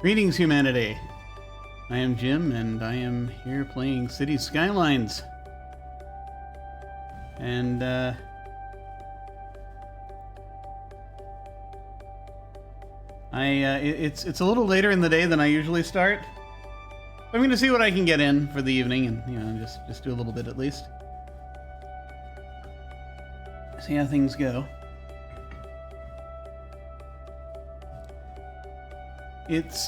Greetings, humanity. I am Jim, and I am here playing City Skylines. And, it's a little later in the day than I usually start. I'm going to see what I can get in for the evening, and, you know, just do a little bit at least. See how things go. It's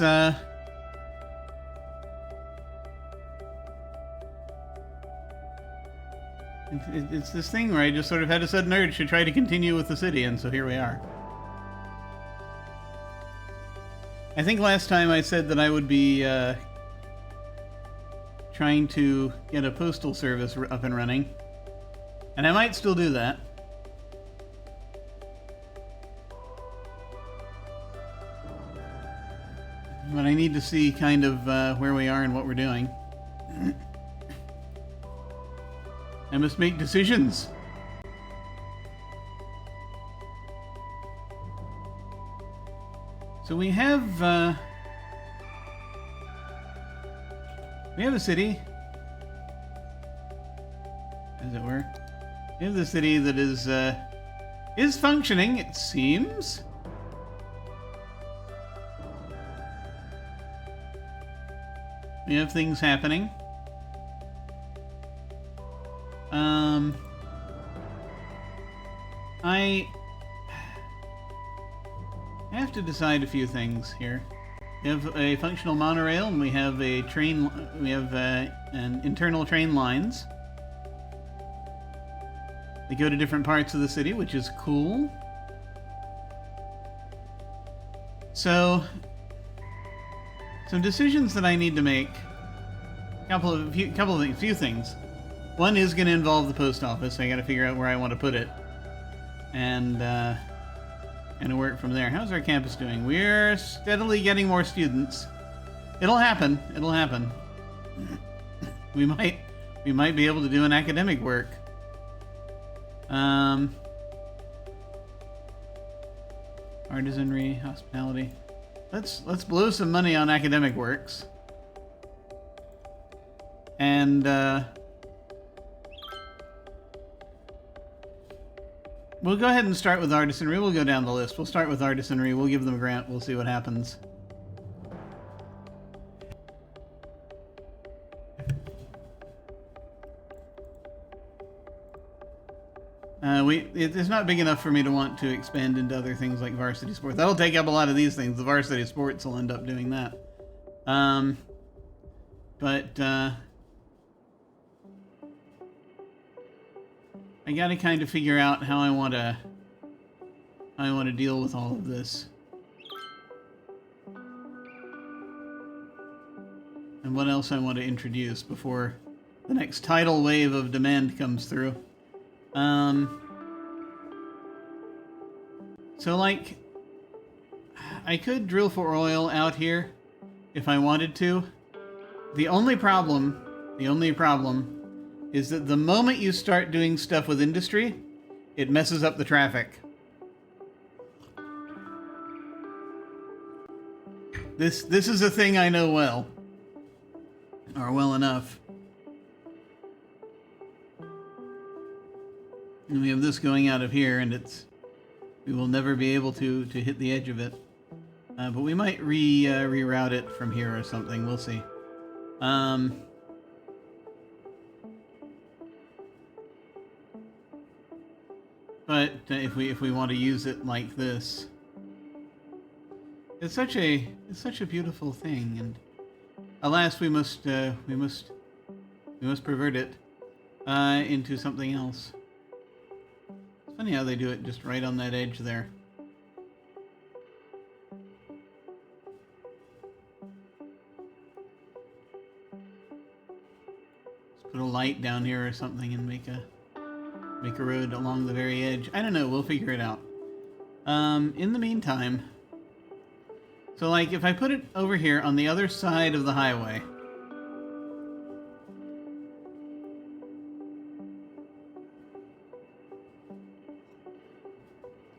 this thing where I just sort of had a sudden urge to try to continue with the city, and so here we are. I think last time I said that I would be trying to get a postal service up and running, and I might still do that. But I need to see kind of where we are and what we're doing. I must make decisions. So we have a city, as it were. We have the city that is functioning, it seems. We have things happening. I have to decide a few things here. We have a functional monorail, and we have a train. We have an internal train lines. They go to different parts of the city, which is cool. So, some decisions that I need to make. A few things. One is going to involve the post office. I got to figure out where I want to put it, and work from there. How's our campus doing? We're steadily getting more students. It'll happen. It'll happen. We might be able to do an academic work. Artisanry, hospitality. Let's blow some money on academic works. And we'll go ahead and start with artisanry. We'll go down the list. We'll start with artisanry. We'll give them a grant. We'll see what happens. It's not big enough for me to want to expand into other things like varsity sports. That'll take up a lot of these things. The varsity sports will end up doing that. I gotta kind of figure out how I want to deal with all of this. And what else I want to introduce before the next tidal wave of demand comes through. So, like, I could drill for oil out here if I wanted to. The only problem is that the moment you start doing stuff with industry, it messes up the traffic. This is a thing I know well. Or well enough. And we have this going out of here, and we will never be able to hit the edge of it. But we might reroute it from here or something. We'll see. But if we want to use it like this, it's such a beautiful thing, and alas, we must pervert it into something else. It's funny how they do it just right on that edge there. Let's put a light down here or something and make a road along the very edge. I don't know, we'll figure it out. In the meantime, so like if I put it over here on the other side of the highway,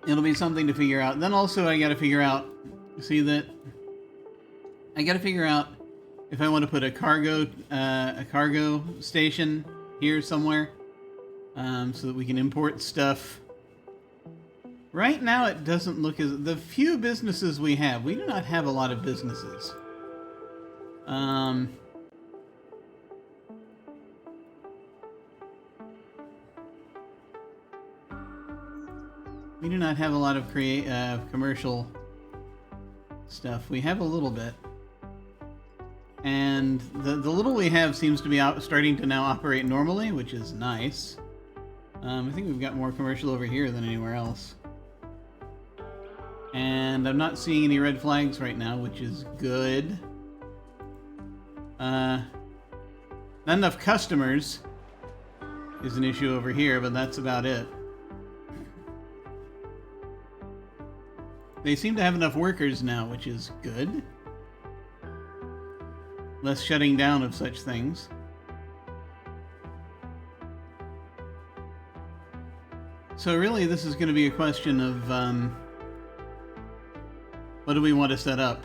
it'll be something to figure out. Then also I gotta figure out, see that I gotta figure out if I want to put a cargo station here somewhere, so that we can import stuff. Right now, it doesn't look as... The few businesses we do not have a lot of businesses. We do not have a lot of commercial stuff. We have a little bit. And the little we have seems to be starting to now operate normally, which is nice. I think we've got more commercial over here than anywhere else. And I'm not seeing any red flags right now, which is good. Not enough customers is an issue over here, but that's about it. They seem to have enough workers now, which is good. Less shutting down of such things. So really, this is going to be a question of what do we want to set up?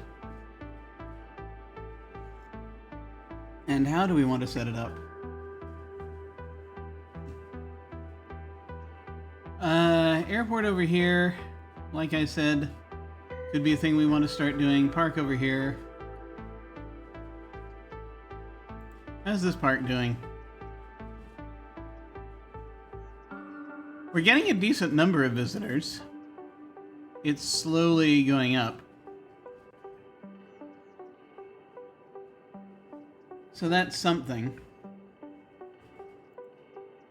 And how do we want to set it up? Airport over here, like I said, could be a thing we want to start doing. Park over here. How's this park doing? We're getting a decent number of visitors. It's slowly going up. So that's something.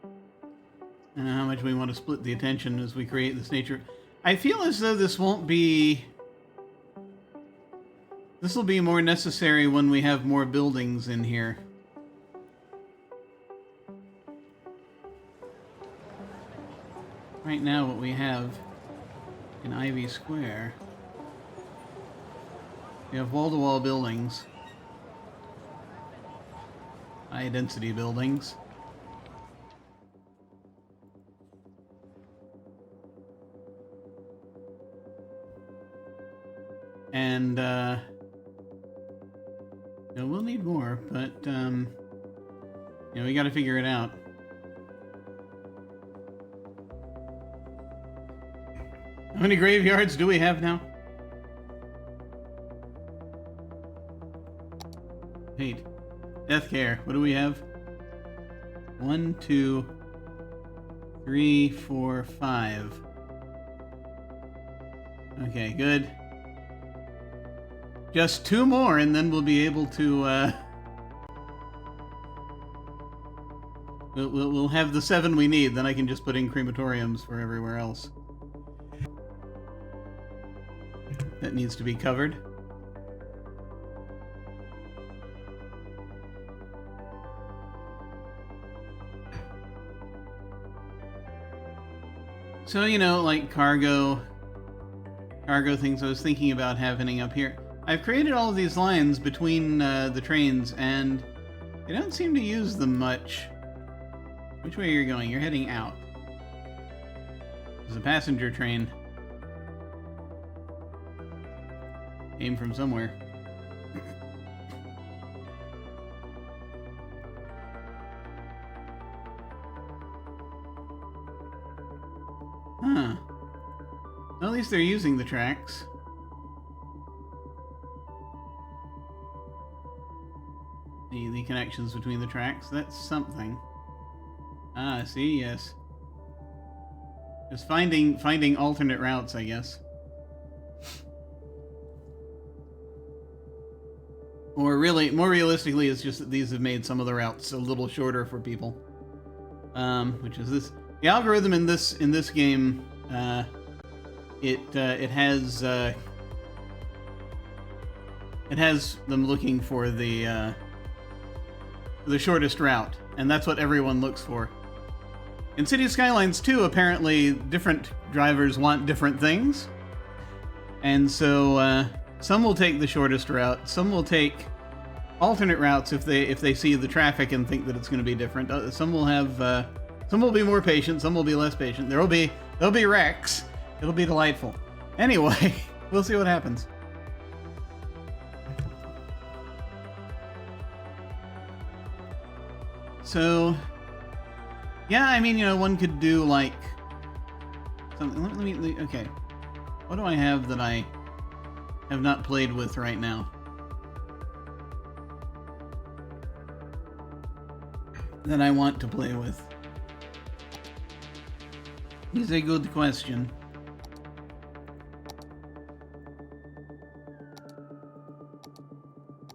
I don't know how much we want to split the attention as we create this nature. I feel as though this won't be... This will be more necessary when we have more buildings in here. Right now, what we have in Ivy Square, we have wall-to-wall buildings, high-density buildings. And, you know, we'll need more, but, you know, we gotta figure it out. How many graveyards do we have now? 8. Death care. What do we have? 1, 2, 3, 4, 5. Okay, good. Just 2 more, and then we'll be able to, we'll have the 7 we need. Then I can just put in crematoriums for everywhere else. That needs to be covered. So, you know, like cargo things I was thinking about happening up here. I've created all of these lines between the trains, and I don't seem to use them much. Which way are you going? You're heading out. There's a passenger train. Came from somewhere. Huh. Well, at least they're using the tracks. The connections between the tracks. That's something. Ah, see, yes. Just finding alternate routes, I guess. Or really, more realistically, it's just that these have made some of the routes a little shorter for people. Which is this. The algorithm in this game, it has them looking for the shortest route, and that's what everyone looks for. In City Skylines 2, apparently different drivers want different things, and so some will take the shortest route, some will take alternate routes if they see the traffic and think that it's going to be different. Some will have some will be more patient, some will be less patient. There'll be wrecks. It'll be delightful. Anyway, we'll see what happens. So, yeah, I mean, you know, one could do like something. Let me okay. What do I have that I have not played with right now? That I want to play with? Is a good question.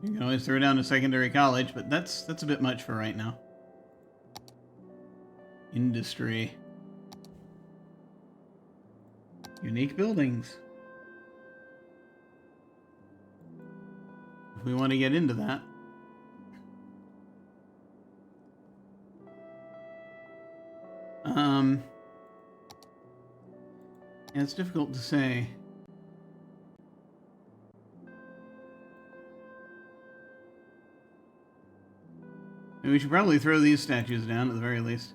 You can always throw down a secondary college, but that's a bit much for right now. Industry. Unique buildings. If we want to get into that. Yeah, it's difficult to say. And we should probably throw these statues down at the very least.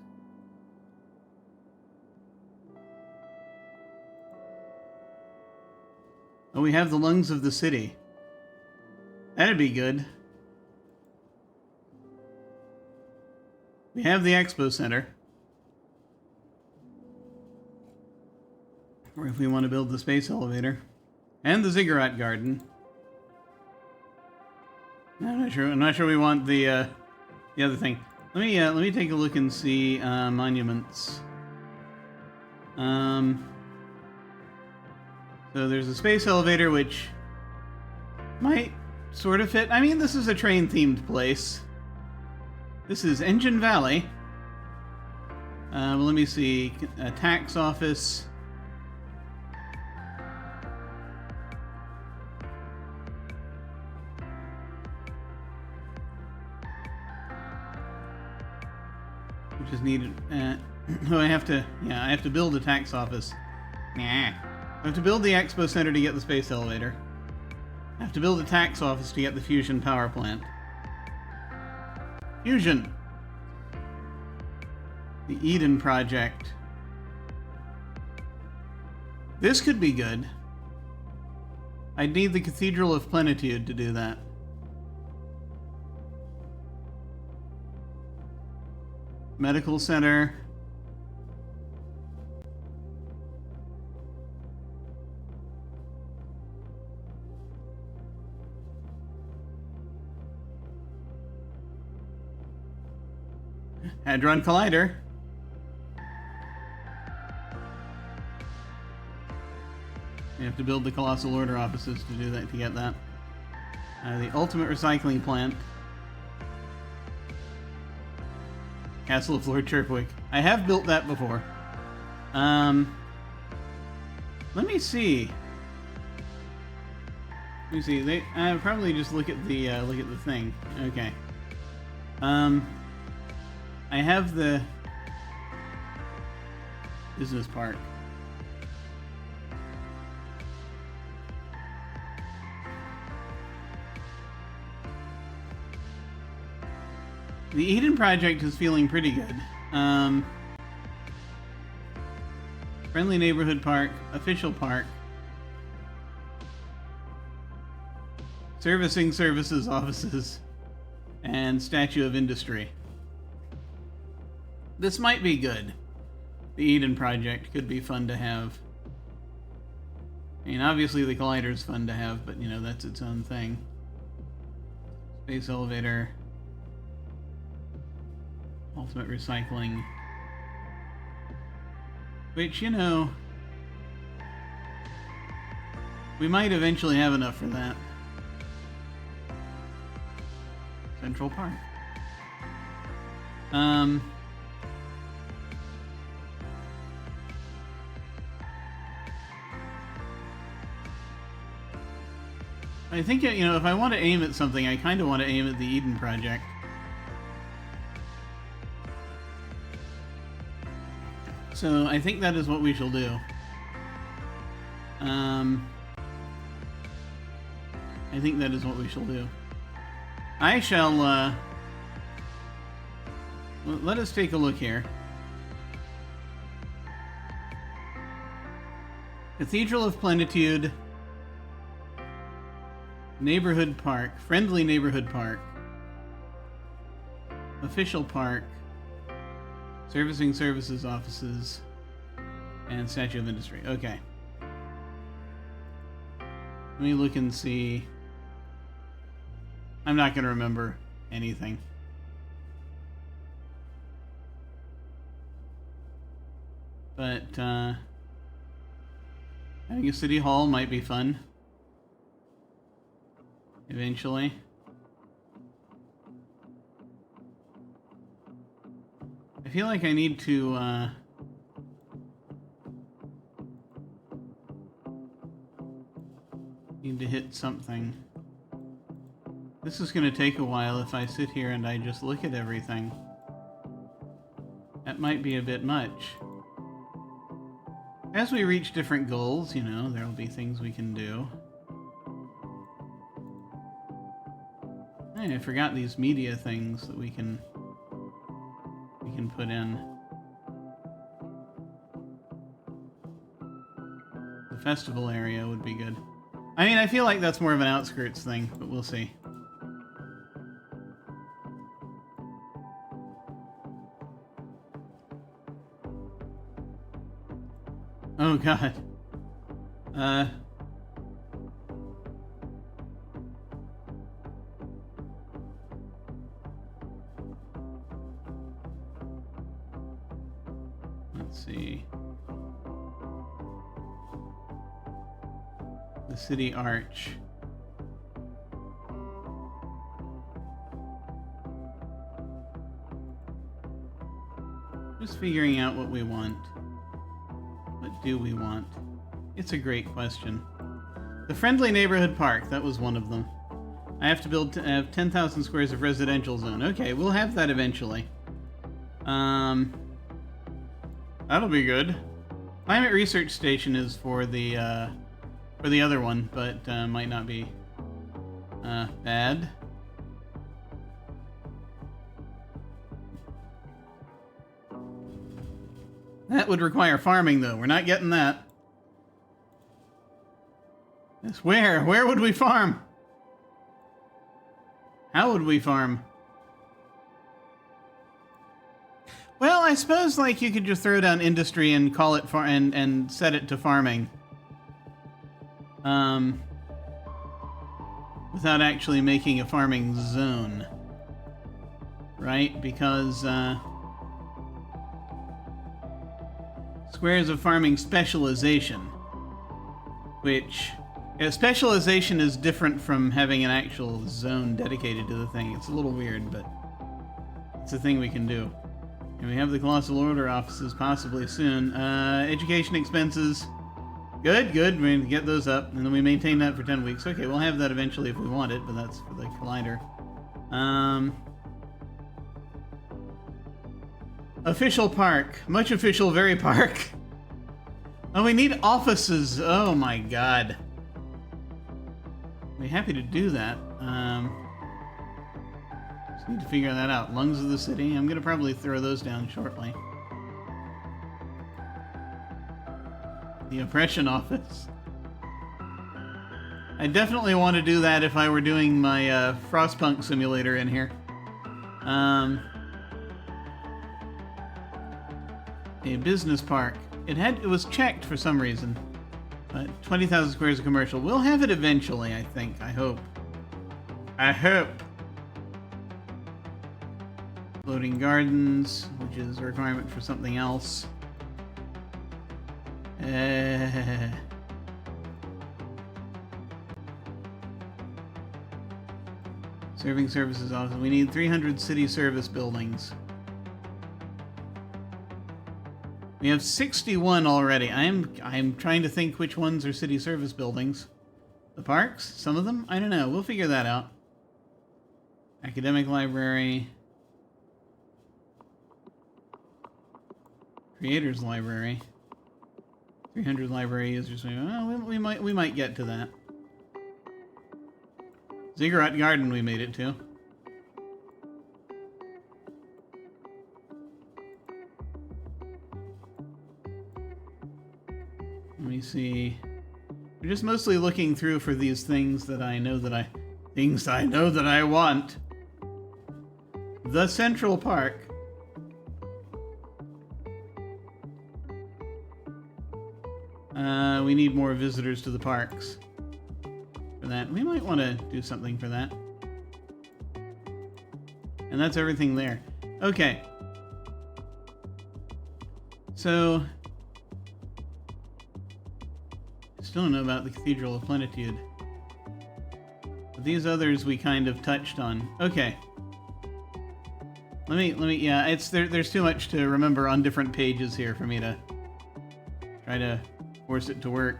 Oh, we have the lungs of the city. That'd be good. We have the expo center. Or if we want to build the space elevator. And the ziggurat garden. I'm not sure we want the other thing. Let me take a look and see monuments. So there's a space elevator which might sort of fit. I mean, this is a train-themed place. This is Engine Valley. Well, let me see. A tax office. Which is needed. Oh, I have to build a tax office. Nah. I have to build the expo center to get the space elevator. I have to build a tax office to get the fusion power plant. Fusion! The Eden Project. This could be good. I'd need the Cathedral of Plenitude to do that. Medical Center. Hadron Collider. You have to build the Colossal Order offices to do that, to get that. The Ultimate Recycling Plant. Castle of Lord Chirpwick. I have built that before. Let me see. Let me see. They probably just look at the thing. Okay. I have the business park. The Eden Project is feeling pretty good. Friendly Neighborhood Park, Official Park, Servicing Services Offices, and Statue of Industry. This might be good. The Eden Project could be fun to have. I mean, obviously the Collider's fun to have, but, you know, that's its own thing. Space Elevator. Ultimate Recycling. Which, you know, we might eventually have enough for that. Central Park. I think, you know, if I want to aim at something, I kind of want to aim at the Eden Project. So I think that is what we shall do. I think that is what we shall do. I shall, let us take a look here. Cathedral of Plenitude. Neighborhood Park. Friendly Neighborhood Park. official park, servicing services offices, and statue of industry. Okay. Let me look and see. I'm not going to remember anything. But having a city hall might be fun. Eventually. I feel like I need to hit something. This is going to take a while if I sit here and I just look at everything. That might be a bit much. As we reach different goals, you know, there'll be things we can do. Hey, I forgot these media things that we can put in. The festival area would be good. I mean, I feel like that's more of an outskirts thing, but we'll see. Oh god. Let's see. The city arch. Just figuring out what we want. What do we want? It's a great question. The friendly neighborhood park, that was one of them. I have to have 10,000 squares of residential zone. Okay, we'll have that eventually. That'll be good. Climate research station is for the other one, but might not be bad. That would require farming, though. We're not getting that. Yes, where? Where would we farm? How would we farm? Well, I suppose like you could just throw down industry and call it and set it to farming. Without actually making a farming zone. Right? Because squares of farming specialization, which specialization is different from having an actual zone dedicated to the thing. It's a little weird, but it's a thing we can do. And we have the Colossal Order offices possibly soon. Education expenses. Good, good. We're going to get those up. And then we maintain that for 10 weeks. Okay, we'll have that eventually if we want it, but that's for the Collider. Official park. Much official, very park. Oh, we need offices. Oh my god. We're happy to do that. Just need to figure that out. Lungs of the city. I'm gonna probably throw those down shortly. The oppression office. I definitely want to do that if I were doing my Frostpunk simulator in here. A business park. It was checked for some reason. 20,000 squares of commercial. We'll have it eventually, I think. I hope. I hope. Floating gardens, which is a requirement for something else. Serving services office. We need 300 city service buildings. We have 61 already. I'm trying to think which ones are city service buildings. The parks? Some of them? I don't know. We'll figure that out. Academic library. Creators library. 300 library users. Well, we might get to that. Ziggurat Garden we made it to. Let me see. We're just mostly looking through for these things that I know that I want. the Central Park. We need more visitors to the parks. For that, we might want to do something for that. And that's everything there. Okay. So, I still don't know about the Cathedral of Plenitude. But these others we kind of touched on. Okay. Let me, yeah, there's too much to remember on different pages here for me to try to force it to work.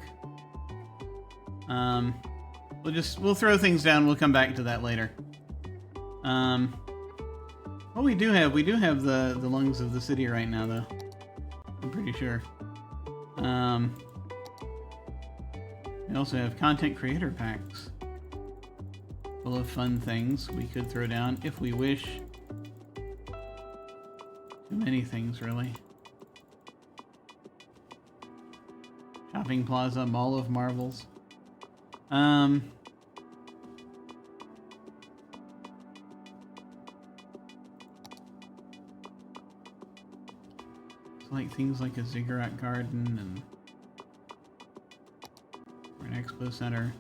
We'll throw things down. We'll come back to that later. Oh, we do have the lungs of the city right now, though. I'm pretty sure. We also have content creator packs full of fun things we could throw down if we wish. Too many things, really. Shopping Plaza, Mall of Marvels. Like things like a ziggurat garden and an expo center.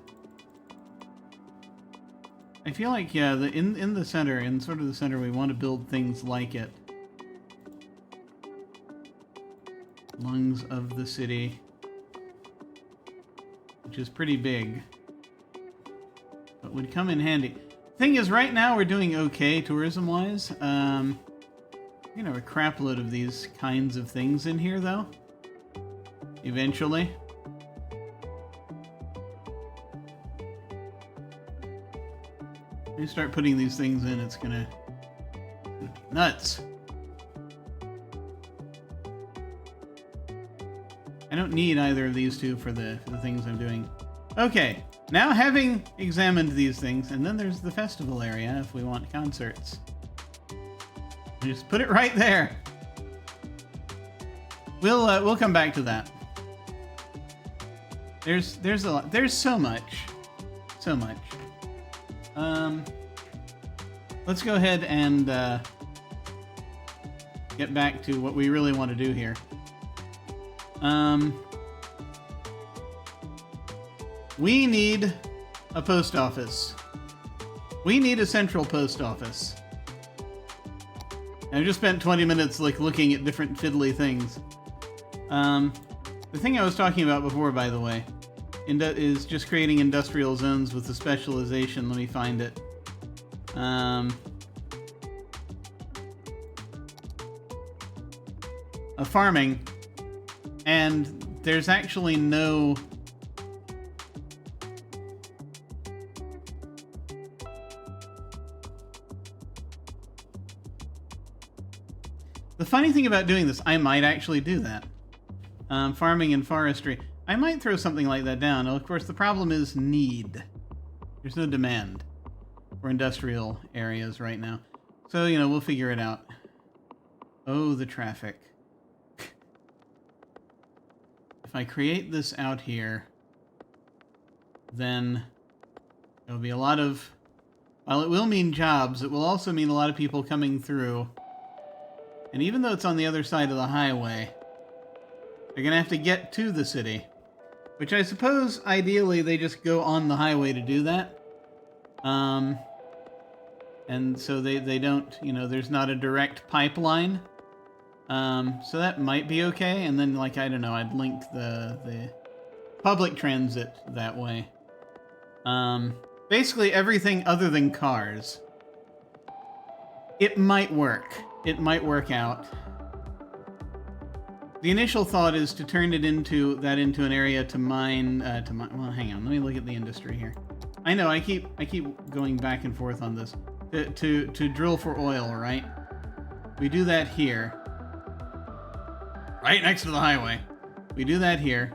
I feel like, yeah, in the center, in sort of the center, we want to build things like it. Lungs of the city, which is pretty big, but would come in handy. Thing is, right now we're doing okay tourism-wise. You know, a crap load of these kinds of things in here, though. Eventually. When you start putting these things in, it's gonna be nuts. I don't need either of these two for the things I'm doing. Okay, now having examined these things, and then there's the festival area if we want concerts. Just put it right there. We'll come back to that. There's a lot. There's so much. Let's go ahead and get back to what we really want to do here. We need a post office. We need a central post office. I've just spent 20 minutes looking at different fiddly things. The thing I was talking about before, by the way, is just creating industrial zones with a specialization. Let me find it. Of farming, and there's actually no The funny thing about doing this, I might actually do that. Farming and forestry. I might throw something like that down. Of course, the problem is need. There's no demand for industrial areas right now. So, you know, we'll figure it out. Oh, the traffic. If I create this out here, then there'll be a lot of... While it will mean jobs, it will also mean a lot of people coming through. And even though it's on the other side of the highway, they're going to have to get to the city. Which I suppose, ideally, they just go on the highway to do that. And so they don't, you know, there's not a direct pipeline. So that might be okay. And then, like, I don't know, I'd link the public transit that way. Basically everything other than cars. It might work. It might work out. The initial thought is to turn it into an area to mine. Well, hang on. Let me look at the industry here. I know I keep going back and forth on this. To drill for oil, right? We do that here, right next to the highway. We do that here,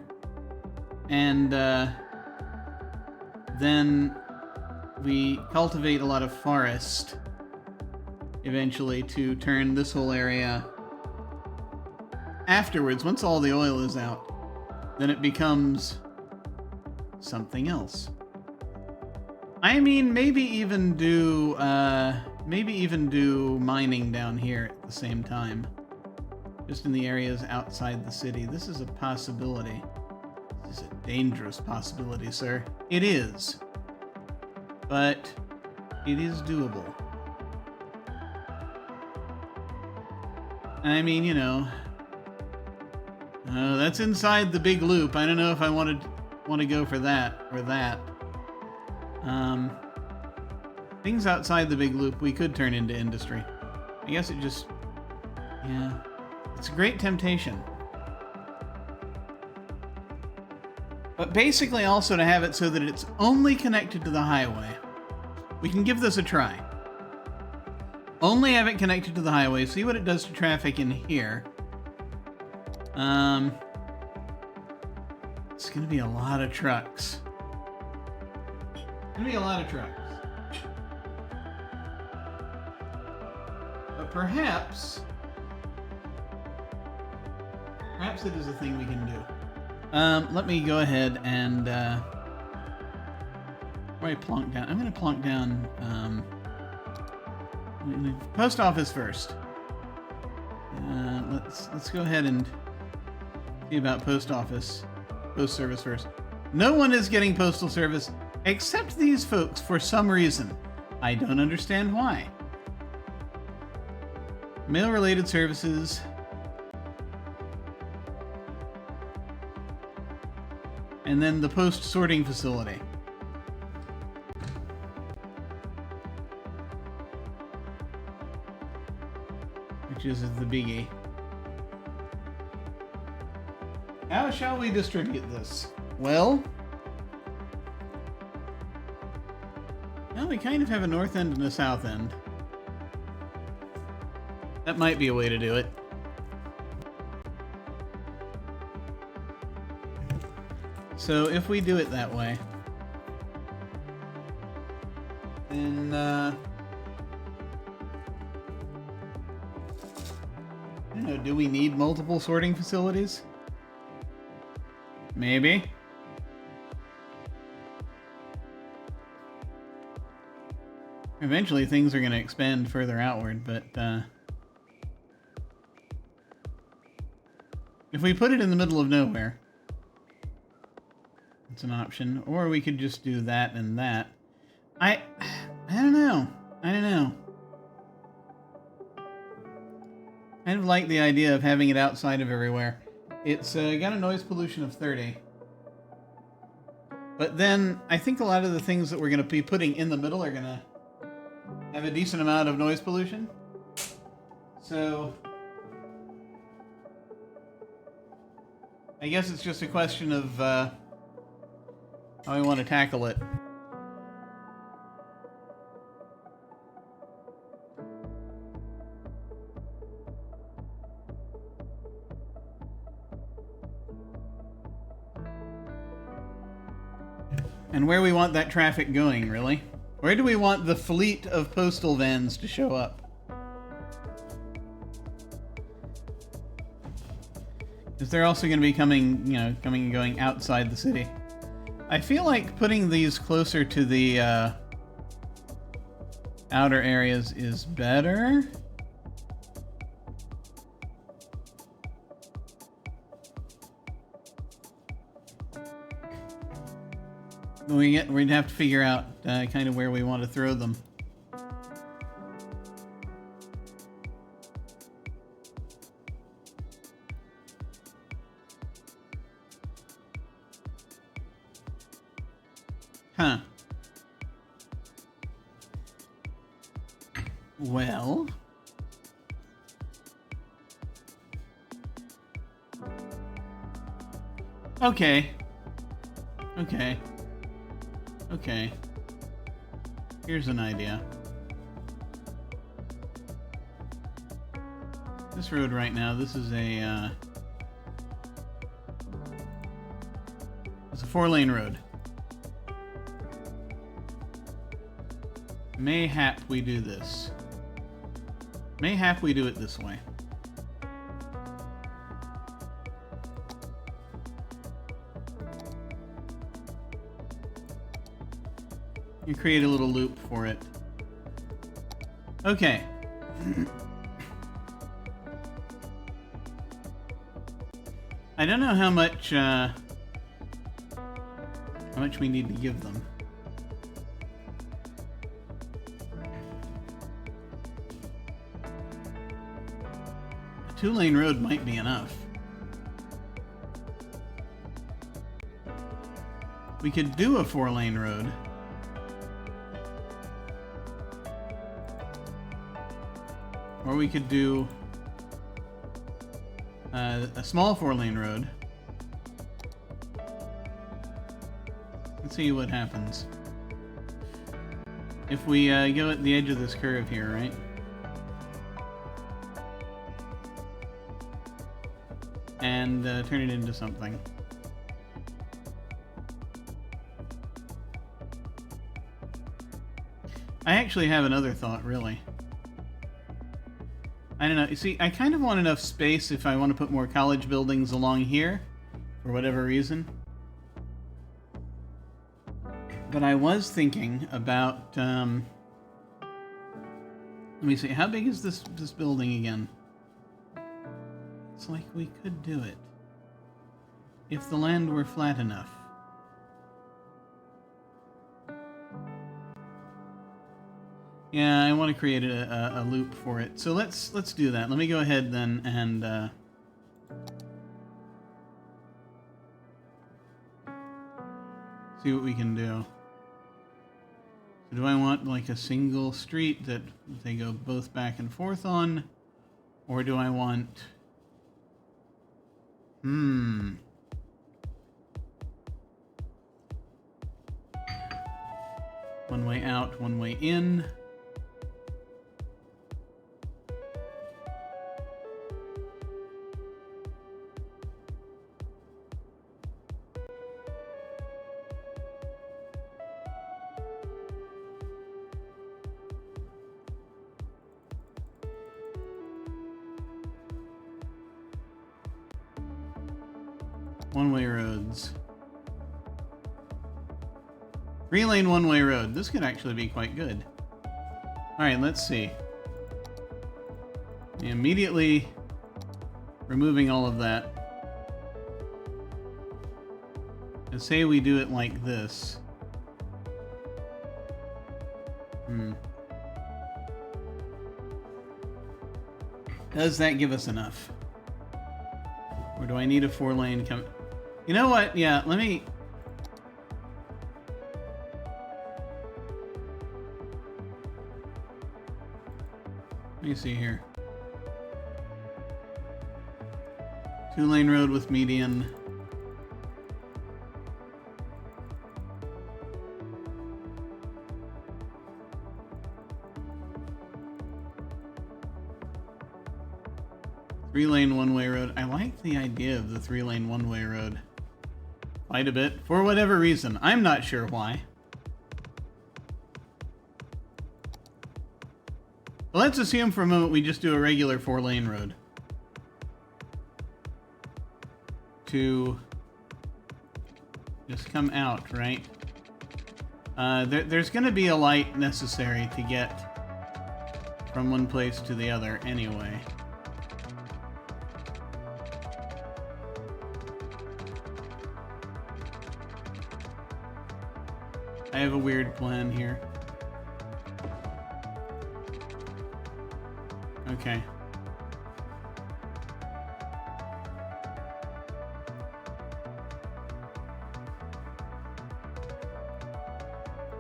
and then we cultivate a lot of forest. Eventually, to turn this whole area. Afterwards, once all the oil is out, then it becomes something else. I mean, maybe even do maybe even do mining down here at the same time. Just in the areas outside the city. This is a possibility. This is a dangerous possibility, sir. It is. But it is doable. I mean, you know... that's inside the big loop. I don't know if I want to go for that or that. Things outside the big loop we could turn into industry. I guess it just... yeah. It's a great temptation. But basically also to have it so that it's only connected to the highway. We can give this a try. Only have it connected to the highway, see what it does to traffic in here. It's gonna be a lot of trucks. Gonna be a lot of trucks. But perhaps it is a thing we can do. Let me go ahead and where I plonk down. I'm gonna plonk down post office first. Let's go ahead and see about post service first. No one is getting postal service except these folks for some reason. I don't understand why. Mail-related services. And then the post sorting facility. Which is the biggie. How shall we distribute this? Well, we kind of have a north end and a south end. That might be a way to do it. So if we do it that way, then I don't know, do we need multiple sorting facilities? Maybe. Eventually things are going to expand further outward, but if we put it in the middle of nowhere, it's an option. Or we could just do that and that. I don't know. I don't know. I kind of like the idea of having it outside of everywhere. It's got a noise pollution of 30. But then I think a lot of the things that we're going to be putting in the middle are going to have a decent amount of noise pollution. So I guess it's just a question of how we want to tackle it. And where we want that traffic going, really. Where do we want the fleet of postal vans to show up? Because they're also going to be coming and going outside the city. I feel like putting these closer to the outer areas is better. We'd have to figure out kind of where we want to throw them. Huh. Well. Okay. Okay. Okay. Here's an idea. This road right now, this is a it's a 4-lane road. Mayhap we do this. Mayhap we do it this way. You create a little loop for it. Okay. I don't know how much we need to give them. A 2-lane road might be enough. We could do a 4-lane road. Or we could do a small 4-lane road. Let's see what happens. If we go at the edge of this curve here, right? And turn it into something. I actually have another thought, really. I don't know. You see, I kind of want enough space if I want to put more college buildings along here, for whatever reason. But I was thinking about, let me see, how big is this building again? It's like we could do it. If the land were flat enough. Yeah, I want to create a loop for it. So let's do that. Let me go ahead then and see what we can do. So do I want like a single street that they go both back and forth on? Or do I want... One way out, one way in. One-way roads. 3-lane one-way road. This could actually be quite good. Alright, let's see. Immediately removing all of that. And say we do it like this. Does that give us enough? Or do I need a 4-lane come... You know what? Yeah, let me... Let me see here. 2-lane road with median. Three-lane one-way road. I like the idea of the 3-lane one-way road quite a bit, for whatever reason. I'm not sure why. But let's assume for a moment we just do a regular 4-lane road. To just come out, right? There's going to be a light necessary to get from one place to the other anyway. I have a weird plan here. Okay.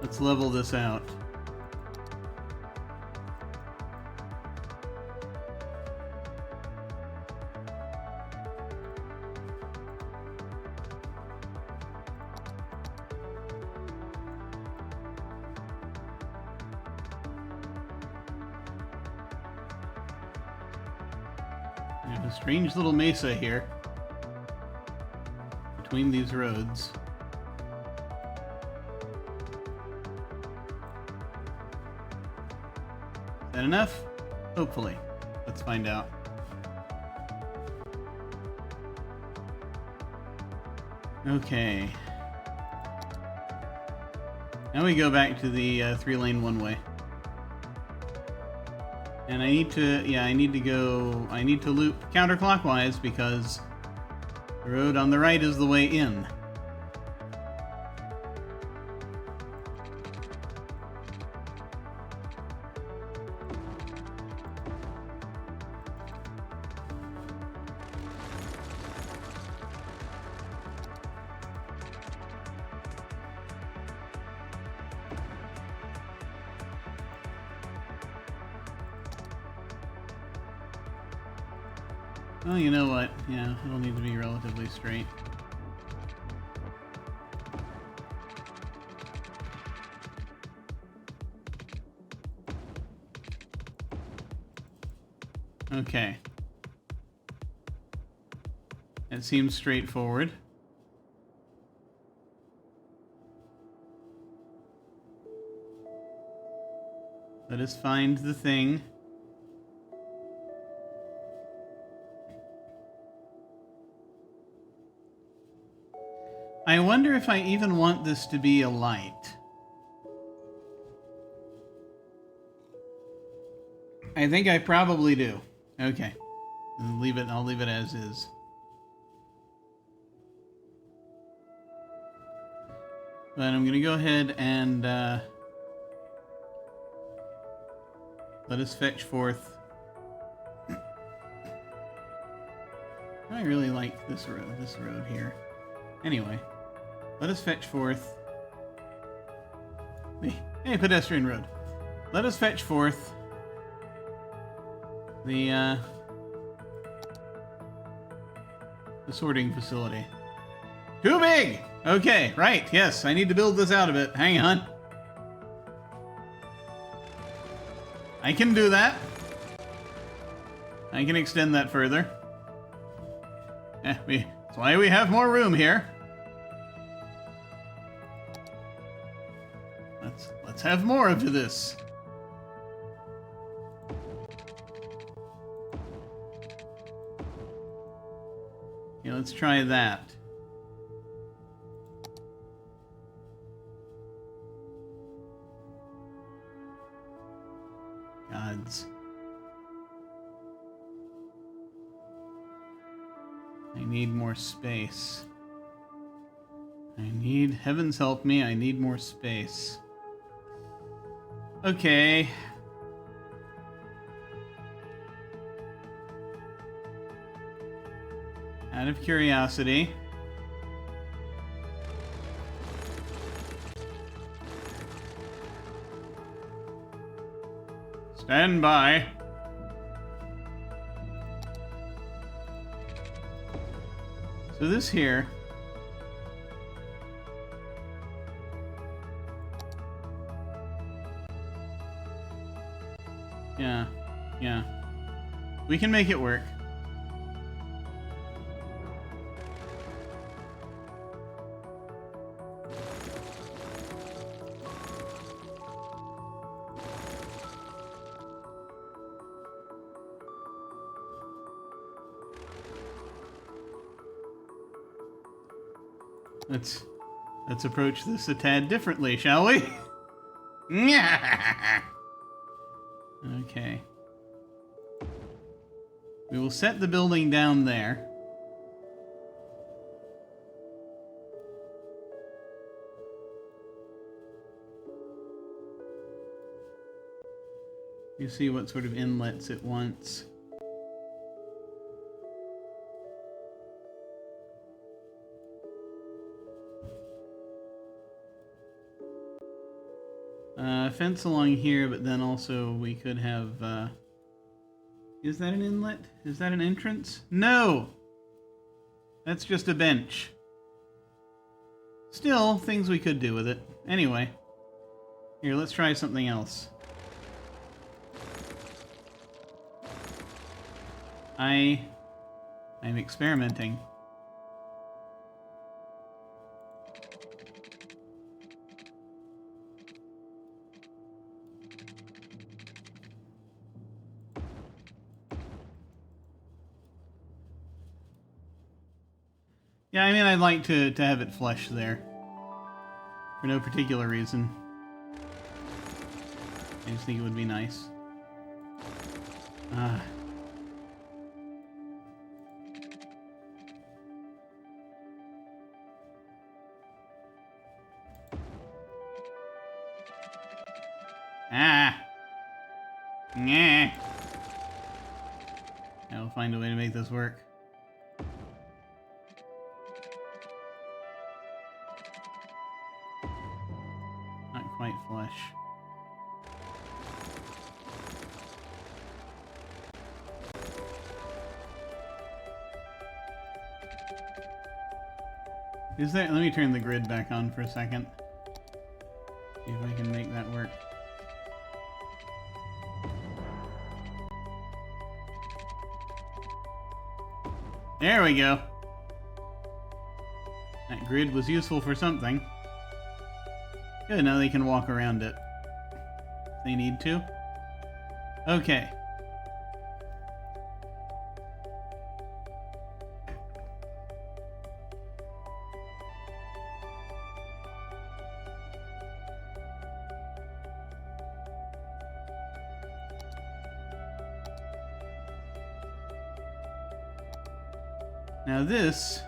Let's level this out. A strange little mesa here between these roads. Is that enough? Hopefully. Let's find out. Okay. Now we go back to the 3-lane one-way. And I need to, yeah, I need to loop counterclockwise because the road on the right is the way in. Well, you know what? Yeah, it'll need to be relatively straight. Okay. It seems straightforward. Let us find the thing. I wonder if I even want this to be a light. I think I probably do. Okay. I'll leave it as is. But I'm gonna go ahead and let us fetch forth. I really like this road here. Anyway, let us fetch forth the pedestrian road. Let us fetch forth the sorting facility. Too big! Okay, right, yes, I need to build this out a bit. Hang on. I can do that. I can extend that further. That's why we have more room here. Let's have more of this. Yeah, let's try that. Gods. I need more space. Heavens help me, I need more space. Okay. Out of curiosity. Stand by. So this here. Yeah. We can make it work. Let's approach this a tad differently, shall we? Okay. We will set the building down there. You see what sort of inlets it wants. Fence along here, but then also we could have, is that an inlet? Is that an entrance? No! That's just a bench. Still, things we could do with it. Anyway. Here, let's try something else. I'm experimenting. Yeah, I mean, I'd like to have it flush there. For no particular reason. I just think it would be nice. Ah. Ah. Nah. I'll find a way to make this work. Not quite flush. Is there? Let me turn the grid back on for a second. See if I can make that work. There we go. That grid was useful for something. Good, now they can walk around it. If they need to. Okay. Now this...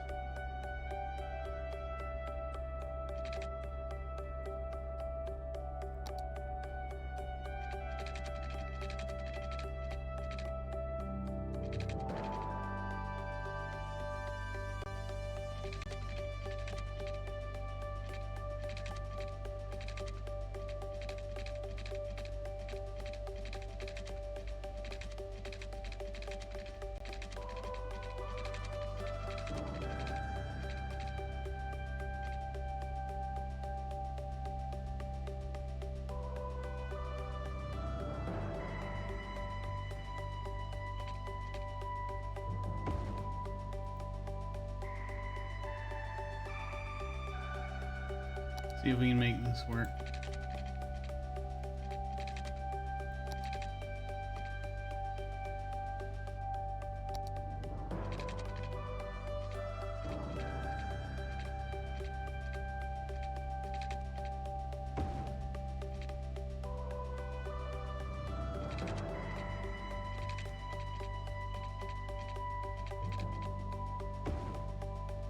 See if we can make this work.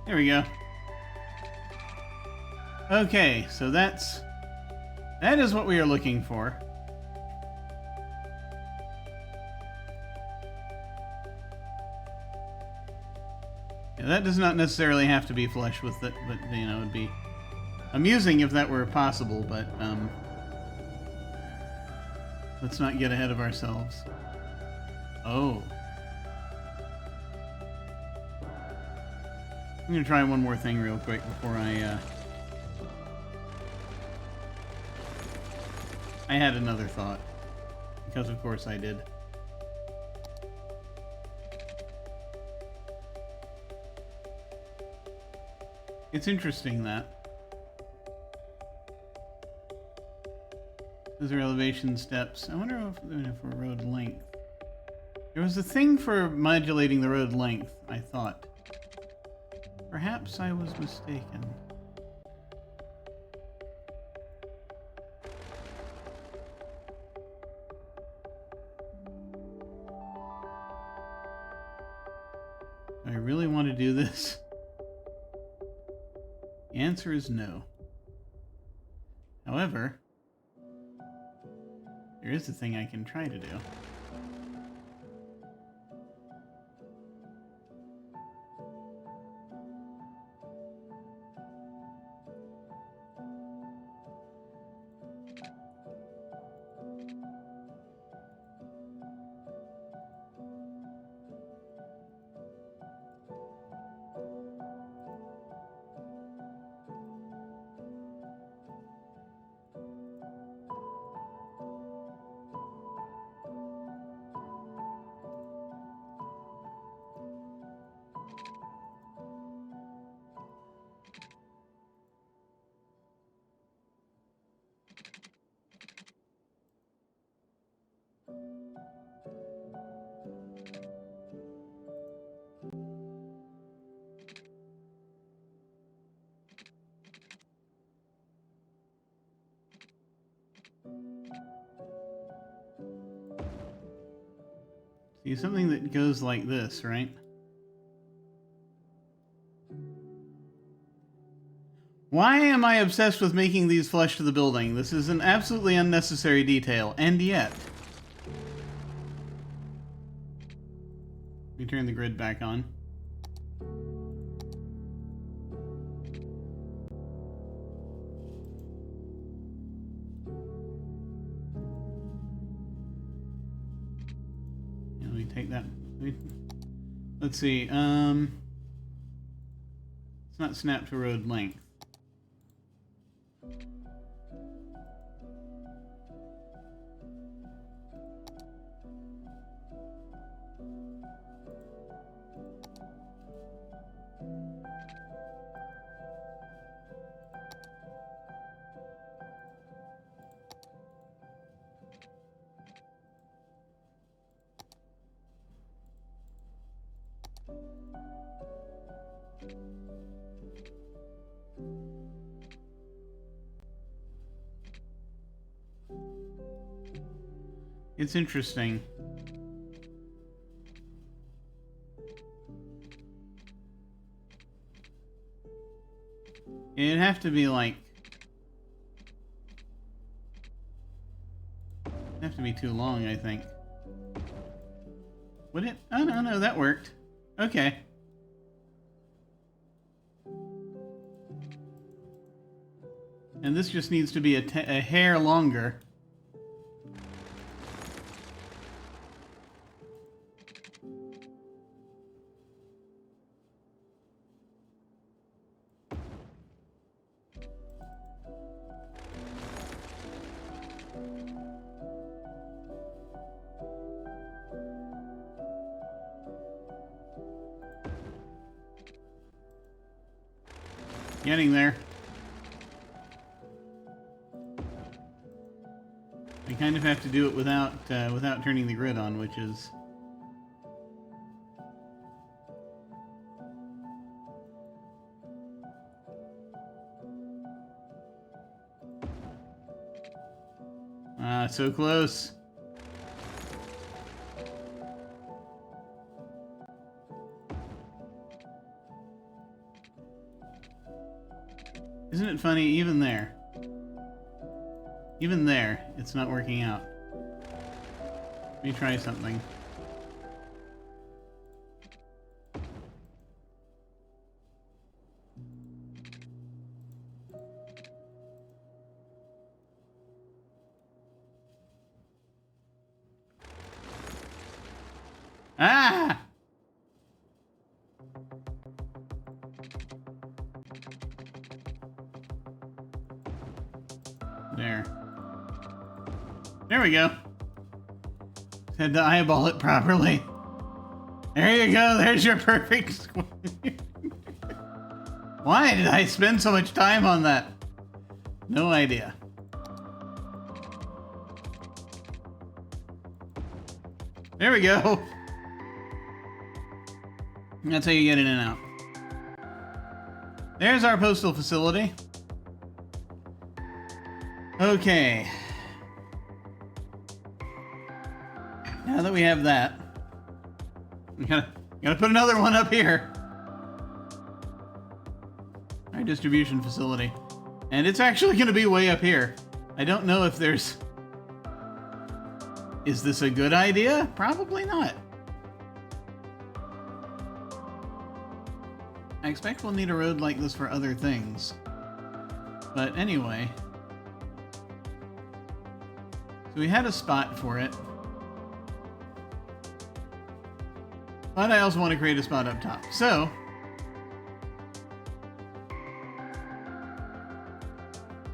There we go. Okay, so that is what we are looking for. Yeah, that does not necessarily have to be flush with it, but you know, it'd be amusing if that were possible, but let's not get ahead of ourselves. Oh. I'm gonna try one more thing real quick before I had another thought. Because of course I did. It's interesting that. Those are elevation steps. I wonder if for road length. There was a thing for modulating the road length, I thought. Perhaps I was mistaken. Do I really want to do this? The answer is no. However, there is a thing I can try to do. See, something that goes like this, right? Why am I obsessed with making these flush to the building? This is an absolutely unnecessary detail, and yet... Let me turn the grid back on. Let me take that. Let's see. It's not snap to road length. It's interesting. It'd have to be like... It'd have to be too long, I think. Would it? Oh, no, that worked. Okay. And this just needs to be a hair longer. Getting there. I kind of have to do it without turning the grid on, which is... so close. Isn't it funny, even there, it's not working out. Let me try something. Ah! There we go. Had to eyeball it properly. There you go. There's your perfect square. Why did I spend so much time on that? No idea. There we go. That's how you get in and out. There's our postal facility. Okay. Now that we have that, we gotta put another one up here. Our distribution facility. And it's actually gonna be way up here. I don't know if there's... Is this a good idea? Probably not. I expect we'll need a road like this for other things. But anyway. So we had a spot for it. But I also want to create a spot up top. So,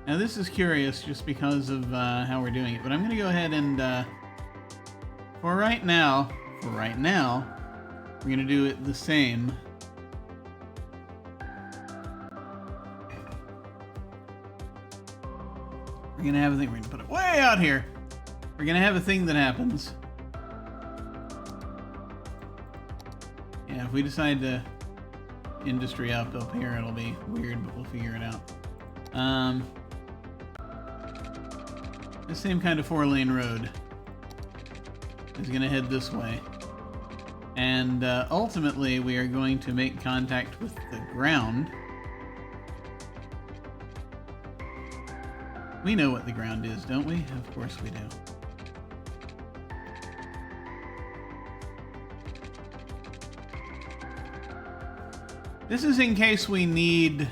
now this is curious just because of how we're doing it. But I'm going to go ahead and, for right now, we're going to do it the same. We're going to have a thing, we're going to put it way out here. We're going to have a thing that happens. Yeah, if we decide to industry up here, it'll be weird, but we'll figure it out. The same kind of 4-lane road is gonna head this way. And ultimately, we are going to make contact with the ground. We know what the ground is, don't we? Of course we do. This is in case we need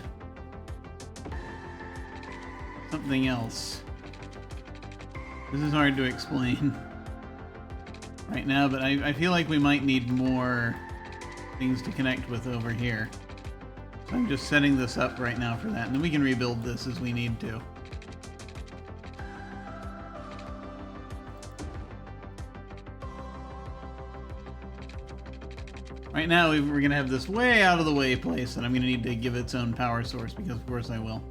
something else. This is hard to explain right now, but I feel like we might need more things to connect with over here. So I'm just setting this up right now for that, and then we can rebuild this as we need to. Right now, we're going to have this way out of the way place that I'm going to need to give its own power source, because of course I will.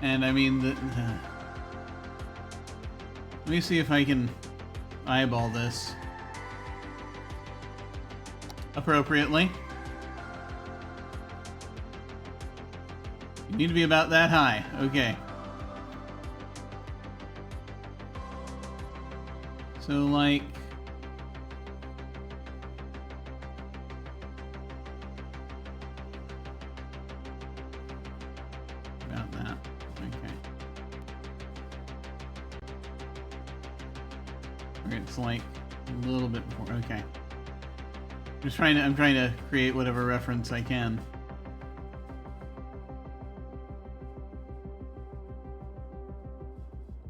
And I mean, let me see if I can eyeball this appropriately. You need to be about that high. Okay. So, like... about that. Okay. Or it's like a little bit before. Okay. I'm trying to create whatever reference I can.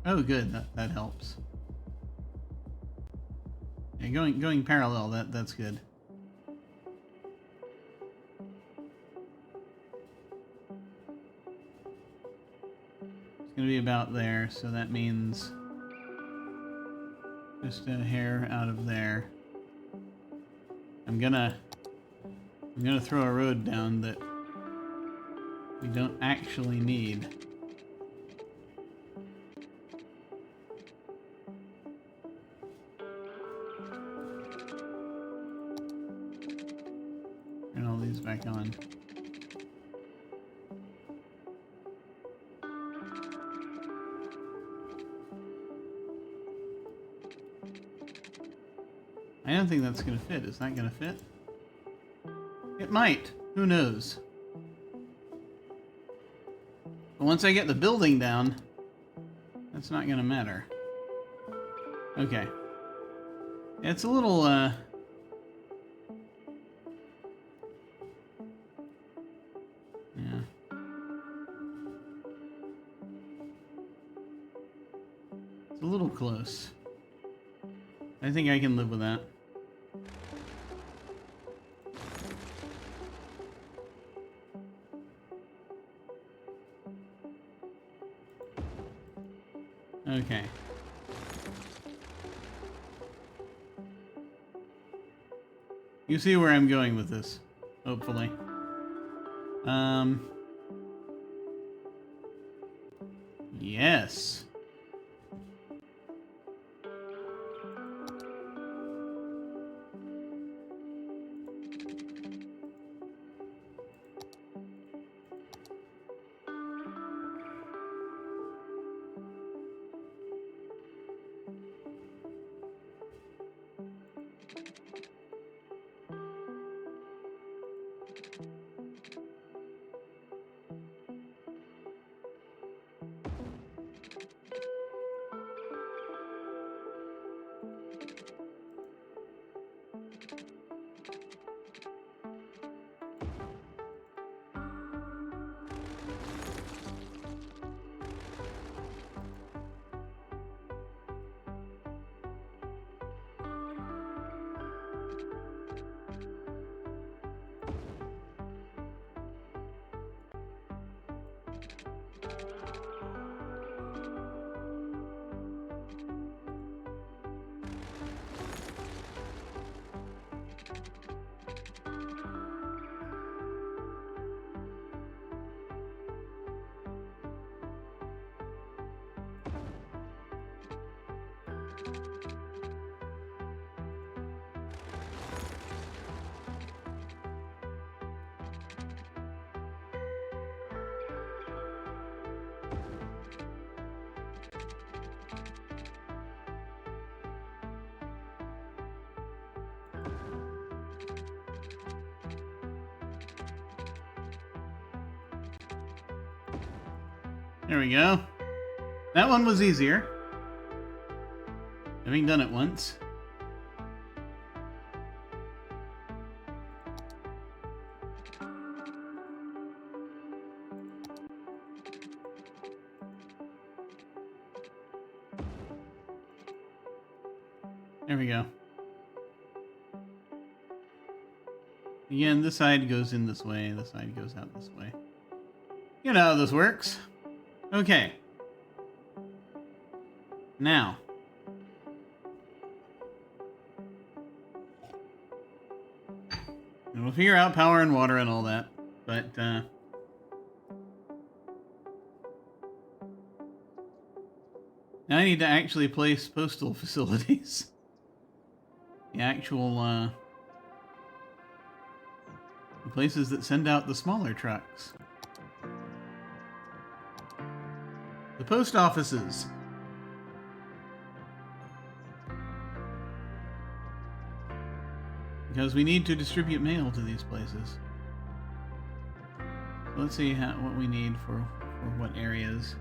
Oh, good. That helps. Yeah, going parallel. That's good. It's gonna be about there, so that means just a hair out of there. I'm gonna throw a road down that we don't actually need. Turn all these back on. I don't think that's gonna fit. Is that gonna fit? It might. Who knows? But once I get the building down, that's not gonna matter. Okay. It's a little, yeah. It's a little close. I think I can live with that. Okay. You see where I'm going with this, hopefully. Yes. There we go. That one was easier. Having done it once. There we go. Again, this side goes in this way, this side goes out this way. You know how this works. Okay. Now. We'll figure out power and water and all that, but, now I need to actually place postal facilities. The actual, the places that send out the smaller trucks. The post offices. Because we need to distribute mail to these places. So let's see what we need for what areas.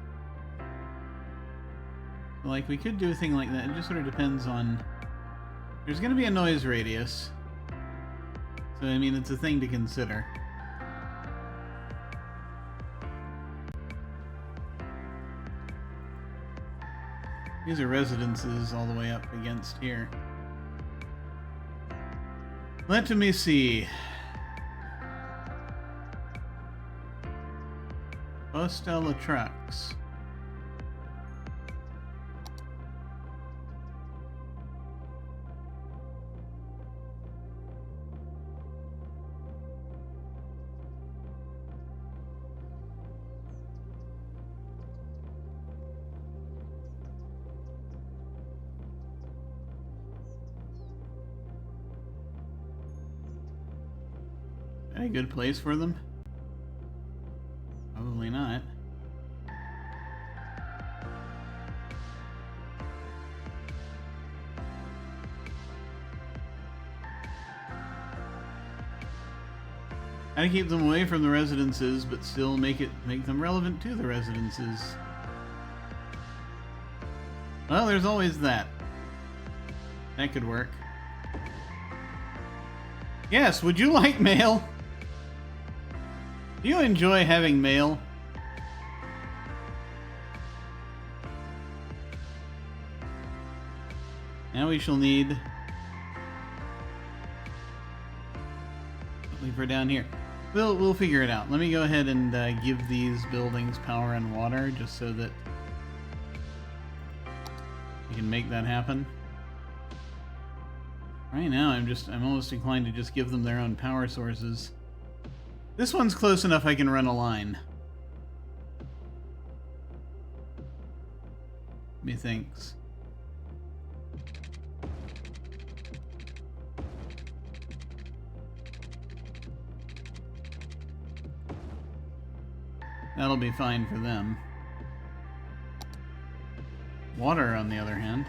Like, we could do a thing like that. It just sort of depends on... There's going to be a noise radius. So, I mean, it's a thing to consider. These are residences all the way up against here. Let me see. Postal trucks. A good place for them? Probably not. How to keep them away from the residences, but still make them relevant to the residences. Well, there's always that. That could work. Yes, would you like mail? Do you enjoy having mail? Now we shall need... Leave her down here. We'll figure it out. Let me go ahead and give these buildings power and water, just so that we can make that happen. Right now, I'm almost inclined to just give them their own power sources. This one's close enough I can run a line. Methinks. That'll be fine for them. Water, on the other hand.